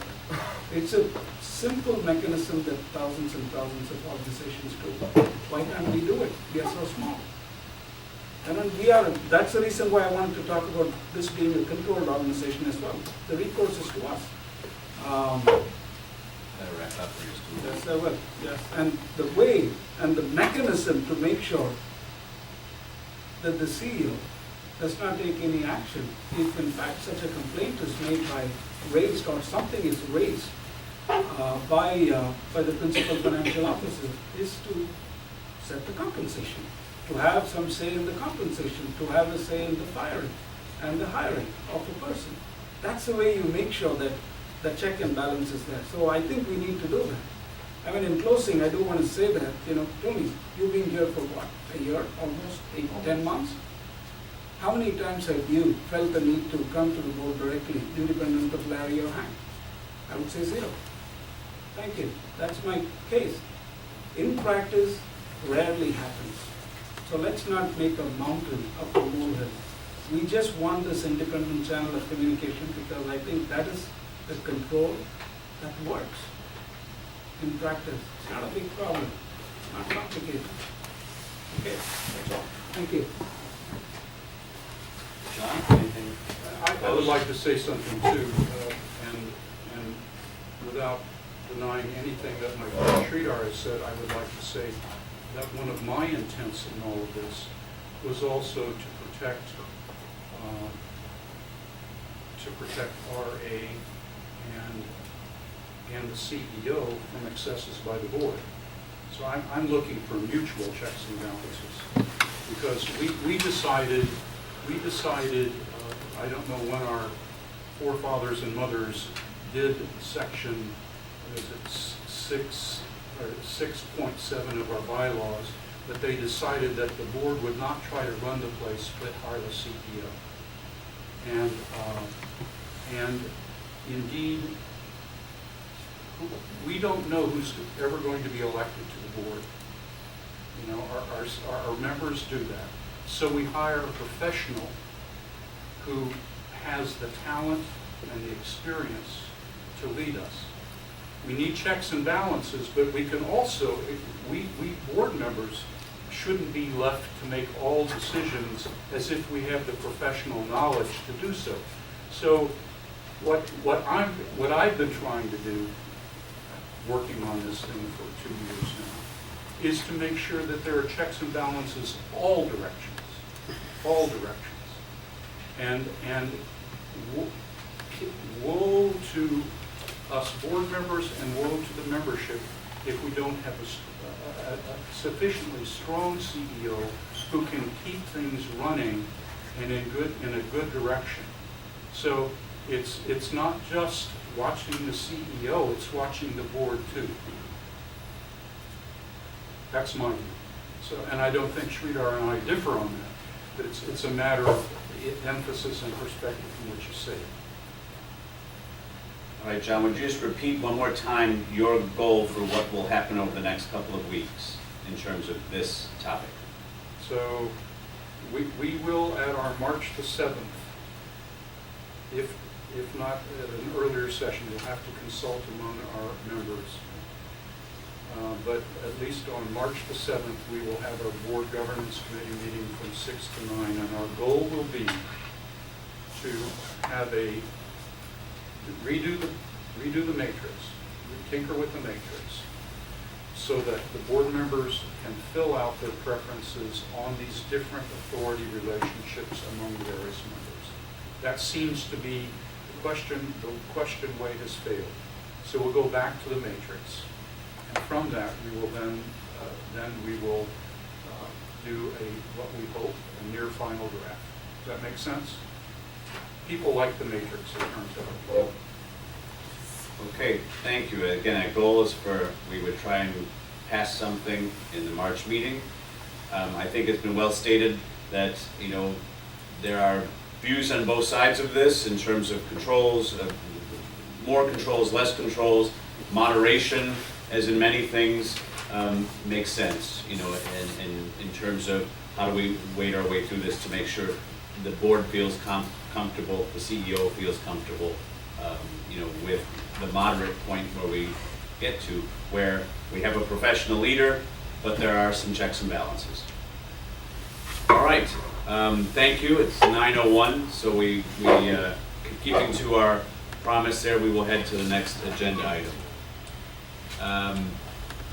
B: It's a simple mechanism that thousands and thousands of organizations do. Why can't we do it? We are so small. And then that's the reason why I wanted to talk about this being a controlled organization as well. The recourse is to us.
A: Better wrap up for you,
B: Yes, I will. Yes, and the way and the mechanism to make sure that the CEO does not take any action if in fact such a complaint is raised or something is raised by the principal financial officer is to set the compensation, to have some say in the compensation, to have a say in the firing and the hiring of a person. That's the way you make sure that the check and balance is there. So I think we need to do that. I mean, in closing, I do want to say that, Tony, you've been here for what, a year, almost 10 months? How many times have you felt the need to come to the board directly, independent of Larry or Hank? I would say 0. Thank you. That's my case. In practice, rarely happens. So let's not make a mountain of a molehill. We just want this independent channel of communication because I think that is the control that works in practice. It's not a big problem, not complicated. Okay, that's all. Thank you.
A: John, anything?
K: I would like to say something too, and without denying anything that my friend Sridhar has said, I would like to say that one of my intents in all of this was also to protect RA and the CEO from excesses by the board. So I'm looking for mutual checks and balances because we decided, I don't know when our forefathers and mothers did section, is it 6.7 of our bylaws, that they decided that the board would not try to run the place, but hire a CEO. And indeed, we don't know who's ever going to be elected to the board. Our members do that. So we hire a professional who has the talent and the experience to lead us. We need checks and balances, but we can also, we board members shouldn't be left to make all decisions as if we have the professional knowledge to do so. So what I've been trying to do, working on this thing for 2 years now, is to make sure that there are checks and balances all directions. And woe to us board members and woe to the membership if we don't have a sufficiently strong CEO who can keep things running and in a good direction. So it's not just watching the CEO, it's watching the board too. That's my view. So, and I don't think Sridhar and I differ on that, but it's a matter of emphasis and perspective from what you say.
A: All right, John, would you just repeat one more time your goal for what will happen over the next couple of weeks in terms of this topic?
K: So we will, at our March the 7th, if not at an earlier session, we'll have to consult among our members. But at least on March the 7th, we will have our board governance committee meeting from 6 to 9, and our goal will be to have redo the matrix, tinker with the matrix, so that the board members can fill out their preferences on these different authority relationships among the various members. That seems to be question way has failed. So we'll go back to the matrix, and from that we will then we will do what we hope a near final draft. Does that make sense? People like the matrix, it turns out.
A: Okay, thank you. Again, our goal is we would try and pass something in the March meeting. I think it's been well stated that, there are views on both sides of this in terms of controls, more controls, less controls, moderation, as in many things, makes sense, and in terms of how do we wade our way through this to make sure the board feels comfortable, the CEO feels comfortable, with the moderate point where we get to, where we have a professional leader, but there are some checks and balances. All right, thank you. It's 9:01, so we keeping to our promise there, we will head to the next agenda item,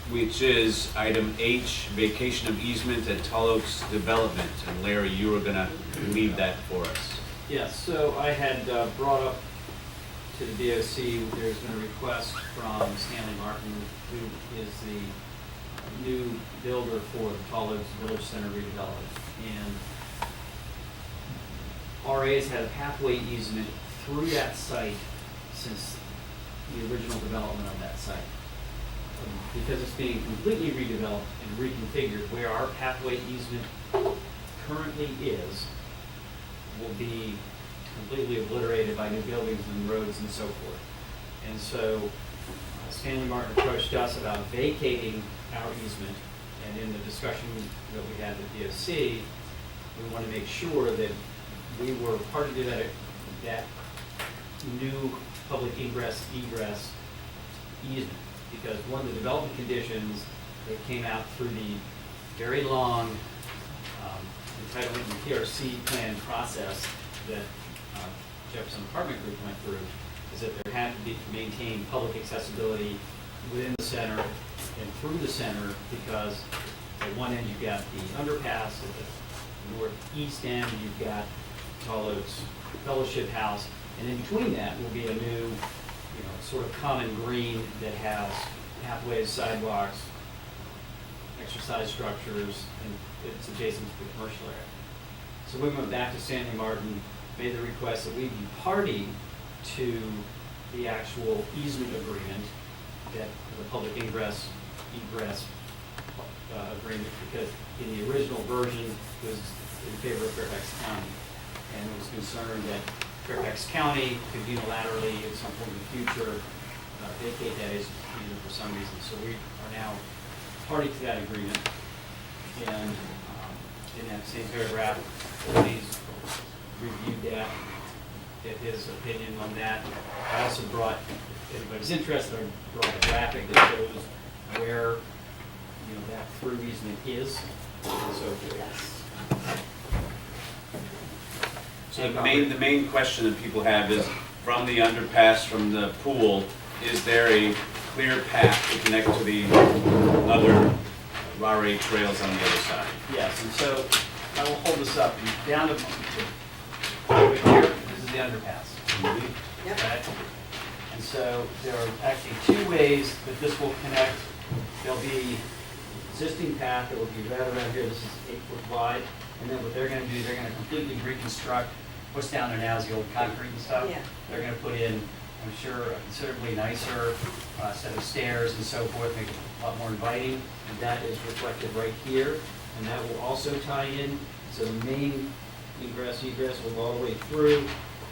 A: which is item H, vacation of easement at Tall Oaks Development. And Larry, you were gonna lead that for us.
J: Yes, so I had brought up to the DOC, there's been a request from Stanley Martin, who is the new builder for the Tall Oaks Village Center redevelopment. And RA's had a pathway easement through that site since the original development of that site. Because it's being completely redeveloped and reconfigured, where our pathway easement currently is, will be completely obliterated by new buildings and roads and so forth. And so Stanley Martin approached us about vacating our easement, and in the discussion that we had with DOC, we want to make sure that we were part of that new public egress easement. Because one of the development conditions that came out through the very long entitlement and PRC plan process that Jefferson Apartment Group went through is that there had to be maintained public accessibility within the center and through the center, because at one end you've got the underpass, at the northeast end you've got Tall Oaks Fellowship House, and in between that will be a new sort of common green that has pathways, sidewalks, exercise structures, and it's adjacent to the commercial area. So we went back to Stanley Martin, made the request that we be party to the actual easement agreement, that the public egress agreement, because in the original version it was in favor of Fairfax County, and it was concerned that Fairfax County could unilaterally at some point in the future vacate that easement for some reason. So we are now party to that agreement. And in that same paragraph, he's reviewed that, get his opinion on that. I also brought, if anybody's interested, I brought a graphic that shows where that through easement is. And so
A: So the main question that people have is, from the underpass, from the pool, is there a clear path to connect to the other RA trails on the other side?
J: yes, and so I will hold this up. Down to right here, this is the underpass.
M: Yep.
J: Okay? And so there are actually two ways that this will connect. There'll be existing path that will be right around here. This is 8 foot wide. And then what they're going to do, they're going to completely reconstruct. What's down there now is the old concrete and stuff.
M: Yeah.
J: They're going to put in, I'm sure, a considerably nicer set of stairs and so forth, make it a lot more inviting. And that is reflected right here. And that will also tie in. So the main egress will go all the way through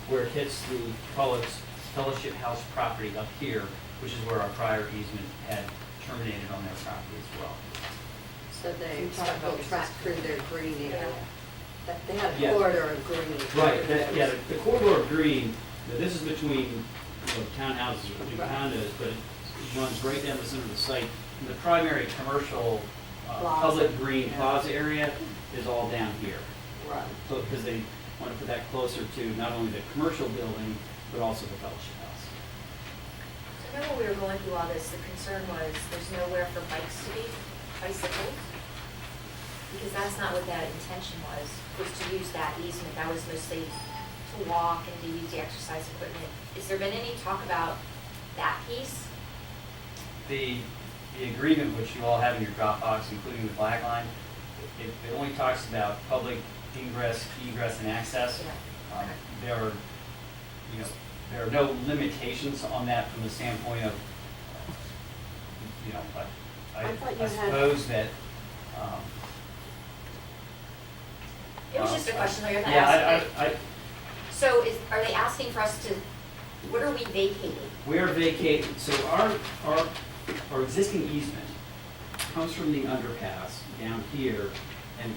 J: where it hits the Fellowship House property up here, which is where our prior easement had terminated on their property as well.
M: So they will track through their green area. They have
J: Yeah.
M: a corridor of green.
J: Right, the corridor of green, this is between townhouses or new condos, but it runs right down the center of the site. And the primary commercial public green plaza area is all down here.
M: Right.
J: So, because they want to put that closer to not only the commercial building, but also the fellowship house.
I: So remember when we were going through all this, the concern was there's nowhere for bikes to be, bicycles? Because that's not what that intention was to use that easement. That was mostly to walk and to use the exercise equipment. Has there been any talk about that piece?
J: The agreement which you all have in your Dropbox, including the flag line, it only talks about public ingress, egress, and access.
I: Yeah. Okay.
J: There are no limitations on that from the standpoint of,
M: I thought you
J: I
M: had-
J: suppose that.
I: It was just a question, though, you're not
J: Yeah,
I: asking. So are they asking for us to, what are we vacating?
J: We are vacating, so our existing easement comes from the underpass down here and,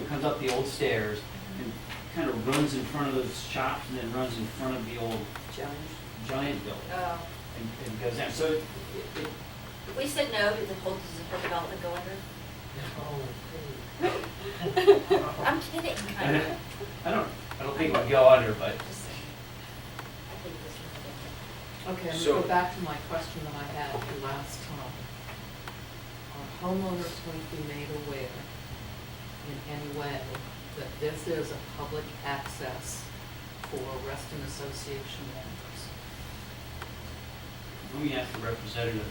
J: comes up the old stairs and kind of runs in front of those shops and then runs in front of the old giant building
I: Oh.
J: and goes down. So
I: If we said no, does the whole development go under? I'm kidding.
J: I don't think it would go under, but.
I: Just saying. I think this one
L: Okay, I'm
A: So-
L: gonna go back to my question that I had last time. Are homeowners going to be made aware in any way that this is a public access for Reston Association members?
J: Let me ask the representative,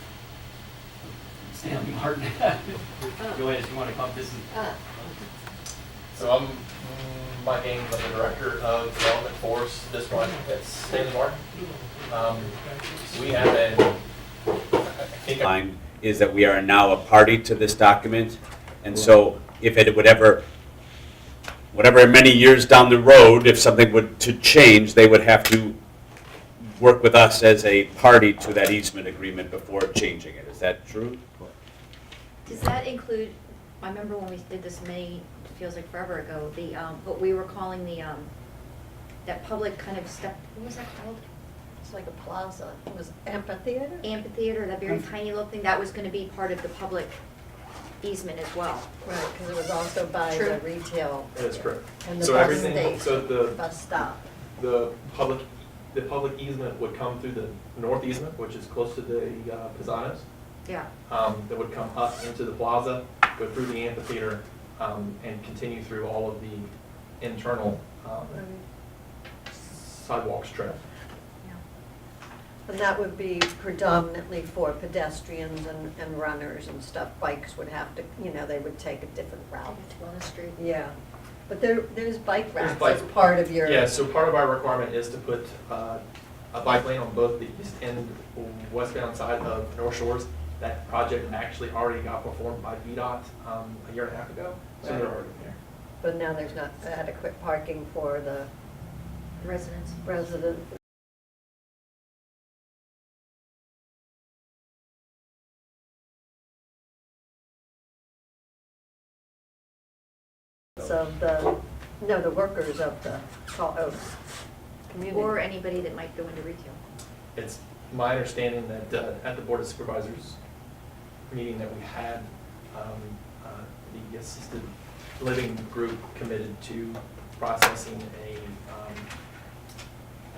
J: Stanley Martin. Go ahead if you want to come. This is.
T: So I'm Mike Ames, I'm the Director of Development for this one. It's Stanley Martin. We have
A: Line is that we are now a party to this document, and so if it would ever, whatever many years down the road, if something would to change, they would have to work with us as a party to that easement agreement before changing it. Is that true?
C: Does that include, I remember when we did this feels like forever ago, what we were calling that public kind of step, what was that called?
M: It's like a plaza. It was amphitheater?
C: Amphitheater, that very tiny little thing, that was gonna be part of the public easement as well.
M: Right, because it was also by
C: True.
M: the retail.
T: That is correct.
M: And the
T: So
M: bus
T: everything,
M: station,
T: so
M: bus stop.
T: the public easement would come through the north easement, which is close to the Pisanos.
C: Yeah.
T: That would come up into the plaza, go through the amphitheater, and continue through all of the internal sidewalks trail.
M: And that would be predominantly for pedestrians and runners and stuff. Bikes would have to, they would take a different route.
C: To go on the street.
M: Yeah, but there's bike
T: There's
M: routes
T: bike-
M: as part of your.
T: Yeah, so part of our requirement is to put a bike lane on both the east and westbound side of North Shores. That project actually already got performed by VDOT a year and a half ago, so they're already there.
M: But now there's not adequate parking for the
C: Residents.
M: resident. So the workers of the community.
C: Or anybody that might go into retail.
T: It's my understanding that at the Board of Supervisors meeting that we had, the assisted living group committed to processing a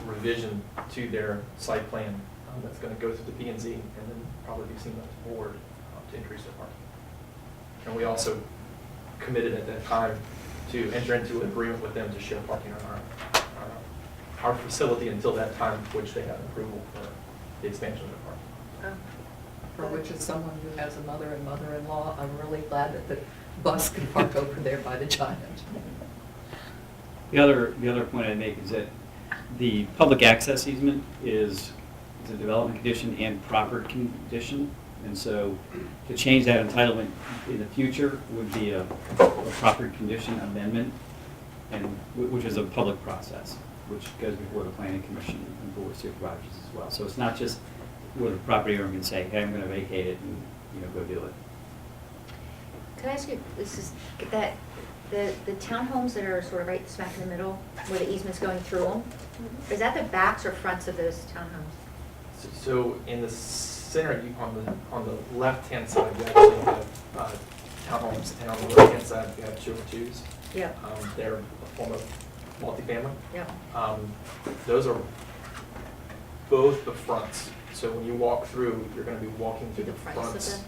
T: revision to their site plan that's going to go through the P&Z and then probably be seen by the board to increase their parking. And we also committed at that time to enter into an agreement with them to share parking on our facility until that time, which they have approval for the expansion of the park.
L: For which, as someone who has a mother and mother-in-law, I'm really glad that the bus can park over there by the Giant.
J: The other point I'd make is that the public access easement is a development condition and proper condition. And so to change that entitlement in the future would be a proper condition amendment, and which is a public process, which goes before the planning commission and board of supervisors as well. So it's not just where the property owner can say, hey, I'm going to vacate it and go do it.
C: Can I ask you, the townhomes that are sort of right smack in the middle, where the easement's going through them, is that the backs or fronts of those townhomes?
T: So in the center, on the left-hand side, you actually have townhomes, and on the right-hand side, you have 202s.
C: Yeah.
T: They're a form of multifamily.
C: Yeah.
T: Those are both the fronts. So when you walk through, you're going to be walking through the fronts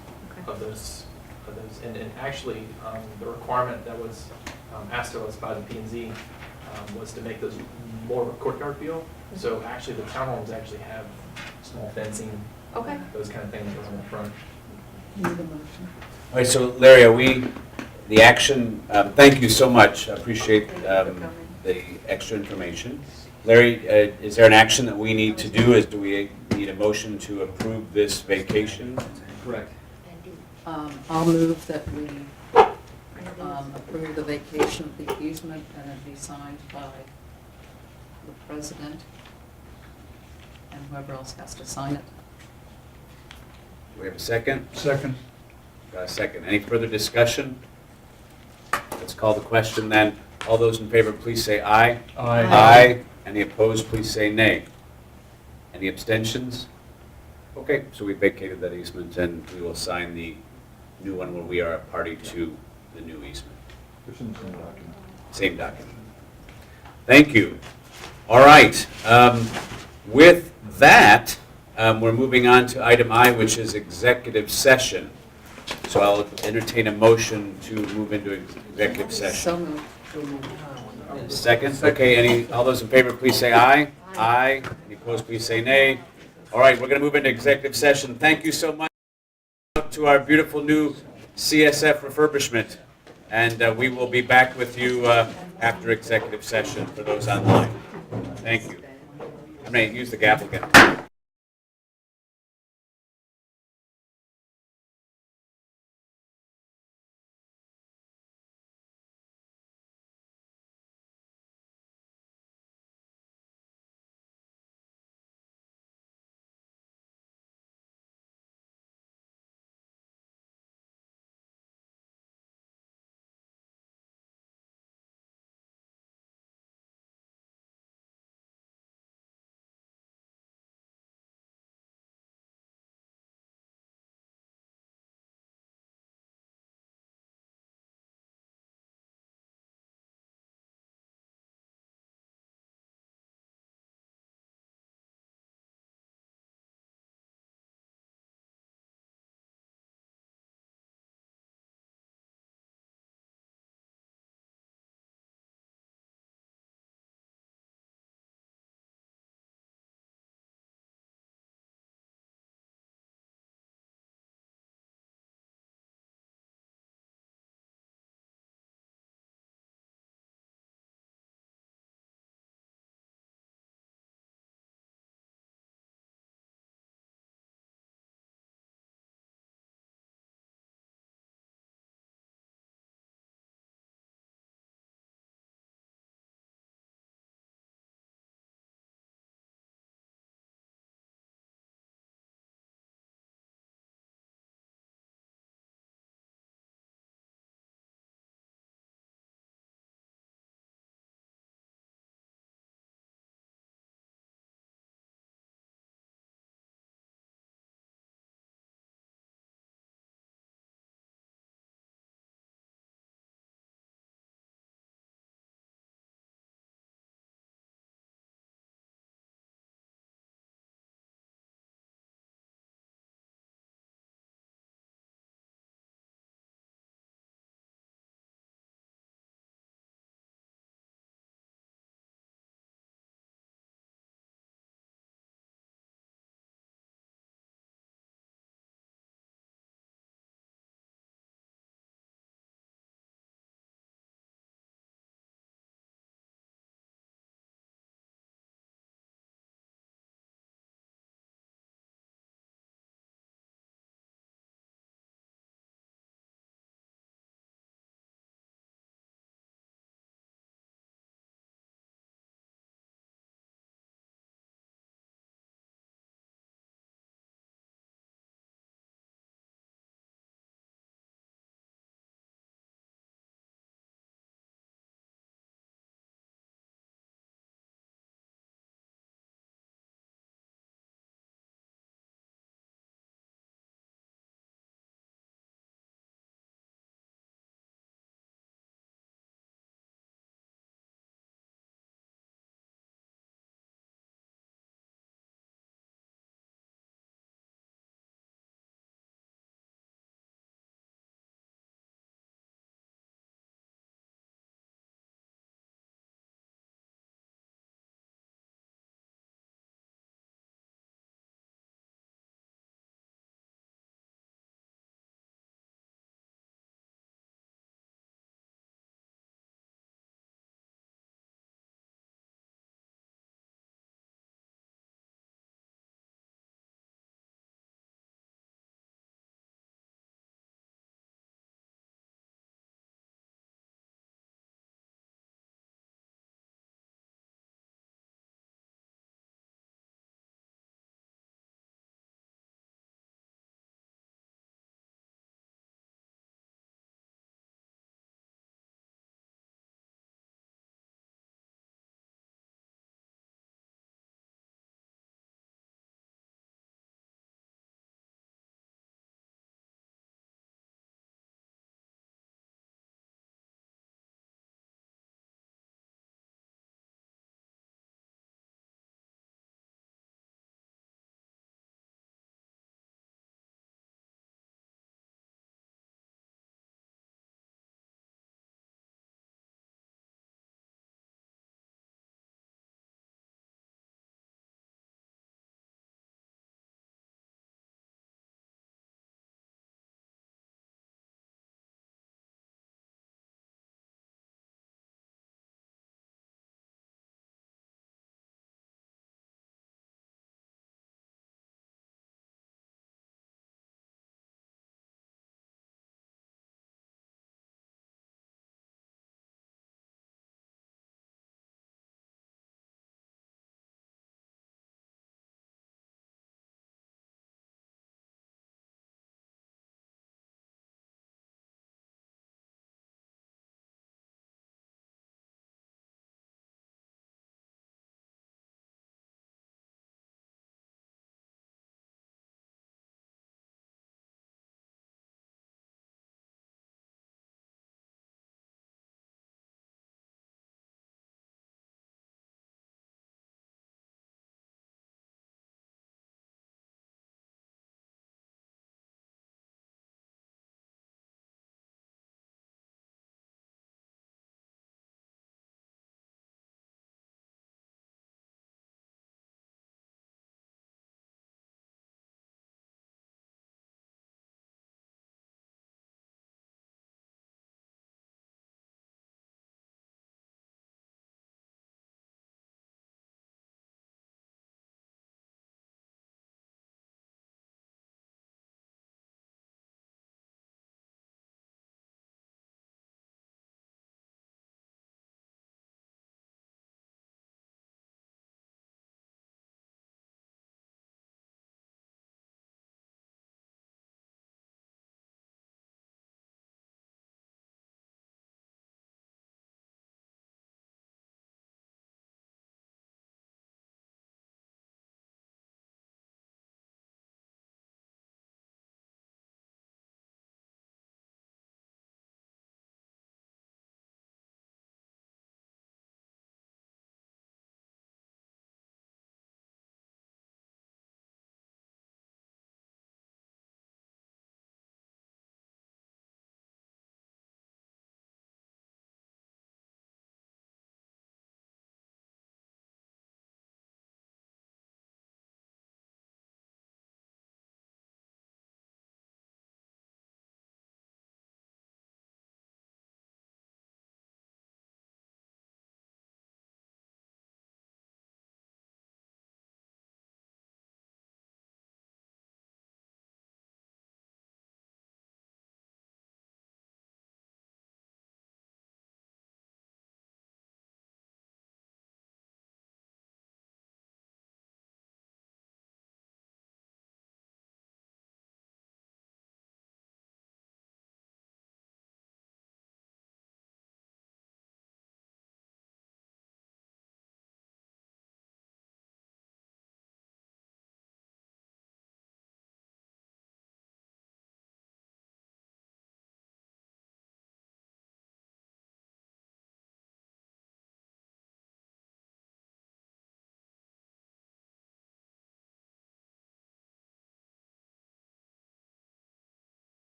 T: of those. And actually, the requirement that was asked of us by the P&Z was to make those more of a courtyard feel. So actually, the townhomes actually have small fencing,
L: Okay.
T: those kind of things that goes on the front.
L: Need a motion.
A: All right, so Larry, are we, the action, thank you so much, I appreciate the extra information. Larry, is there an action that we need to do? Do we need a motion to approve this vacation?
J: Correct.
L: I'll move that we approve the vacation of the easement and it be signed by the president and whoever else has to sign it.
A: Do we have a second?
K: Second.
A: Got a second. Any further discussion? Let's call the question then. All those in favor, please say aye.
K: Aye.
A: Aye. Any opposed, please say nay. Any abstentions? Okay, so we vacated that easement and we will sign the new one where we are a party to the new easement.
K: It's in the same document.
A: Same document. Thank you. All right. With that, we're moving on to item I, which is executive session. So I'll entertain a motion to move into executive session.
L: So moved.
A: Second? Okay, all those in favor, please say aye. Aye. Any opposed, please say nay. All right, we're going to move into executive session. Thank you so much to our beautiful new CSF refurbishment. And we will be back with you after executive session for those online. Thank you. I'm going to use the gavel again.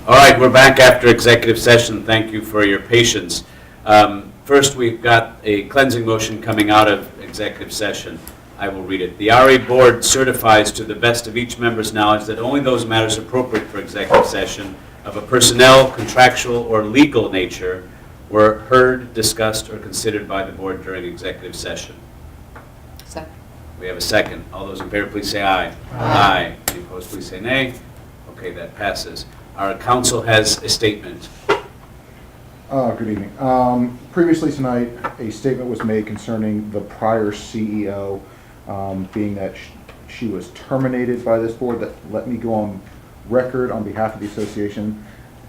A: All right, we're back after executive session. Thank you for your patience. First, we've got a cleansing motion coming out of executive session. I will read it. The RA Board certifies to the best of each member's knowledge that only those matters appropriate for executive session of a personnel, contractual, or legal nature were heard, discussed, or considered by the board during executive session.
L: Second.
A: We have a second. All those in favor, please say aye. Aye. Any opposed, please say nay. Okay, that passes. Our council has a statement.
O: Good evening. Previously tonight, a statement was made concerning the prior CEO, being that she was terminated by this board. That let me go on record on behalf of the association,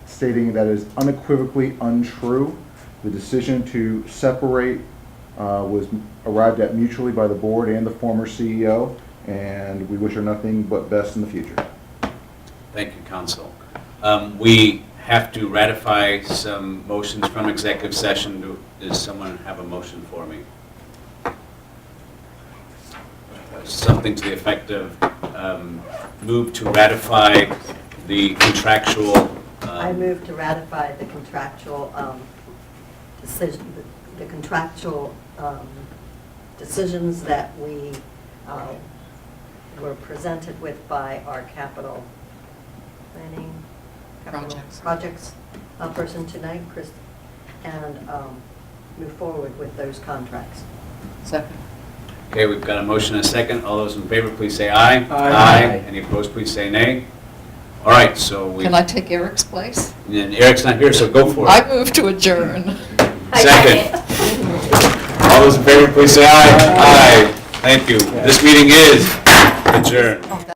O: stating that it is unequivocally untrue. The decision to separate was arrived at mutually by the board and the former CEO, and we wish her nothing but best in the future.
A: Thank you, council. We have to ratify some motions from executive session. Does someone have a motion for me? Something to the effect of move to ratify the contractual.
R: I move to ratify the contractual decision, the contractual decisions that we were presented with by our capital planning projects person tonight, Chris, and move forward with those contracts.
L: Second.
A: Okay, we've got a motion and a second. All those in favor, please say aye.
L: Aye.
A: Any opposed, please say nay. All right, so we.
L: Can I take Eric's place?
A: And Eric's not here, so go for it.
L: I move to adjourn.
A: Second. All those in favor, please say aye. Aye. Thank you. This meeting is adjourned.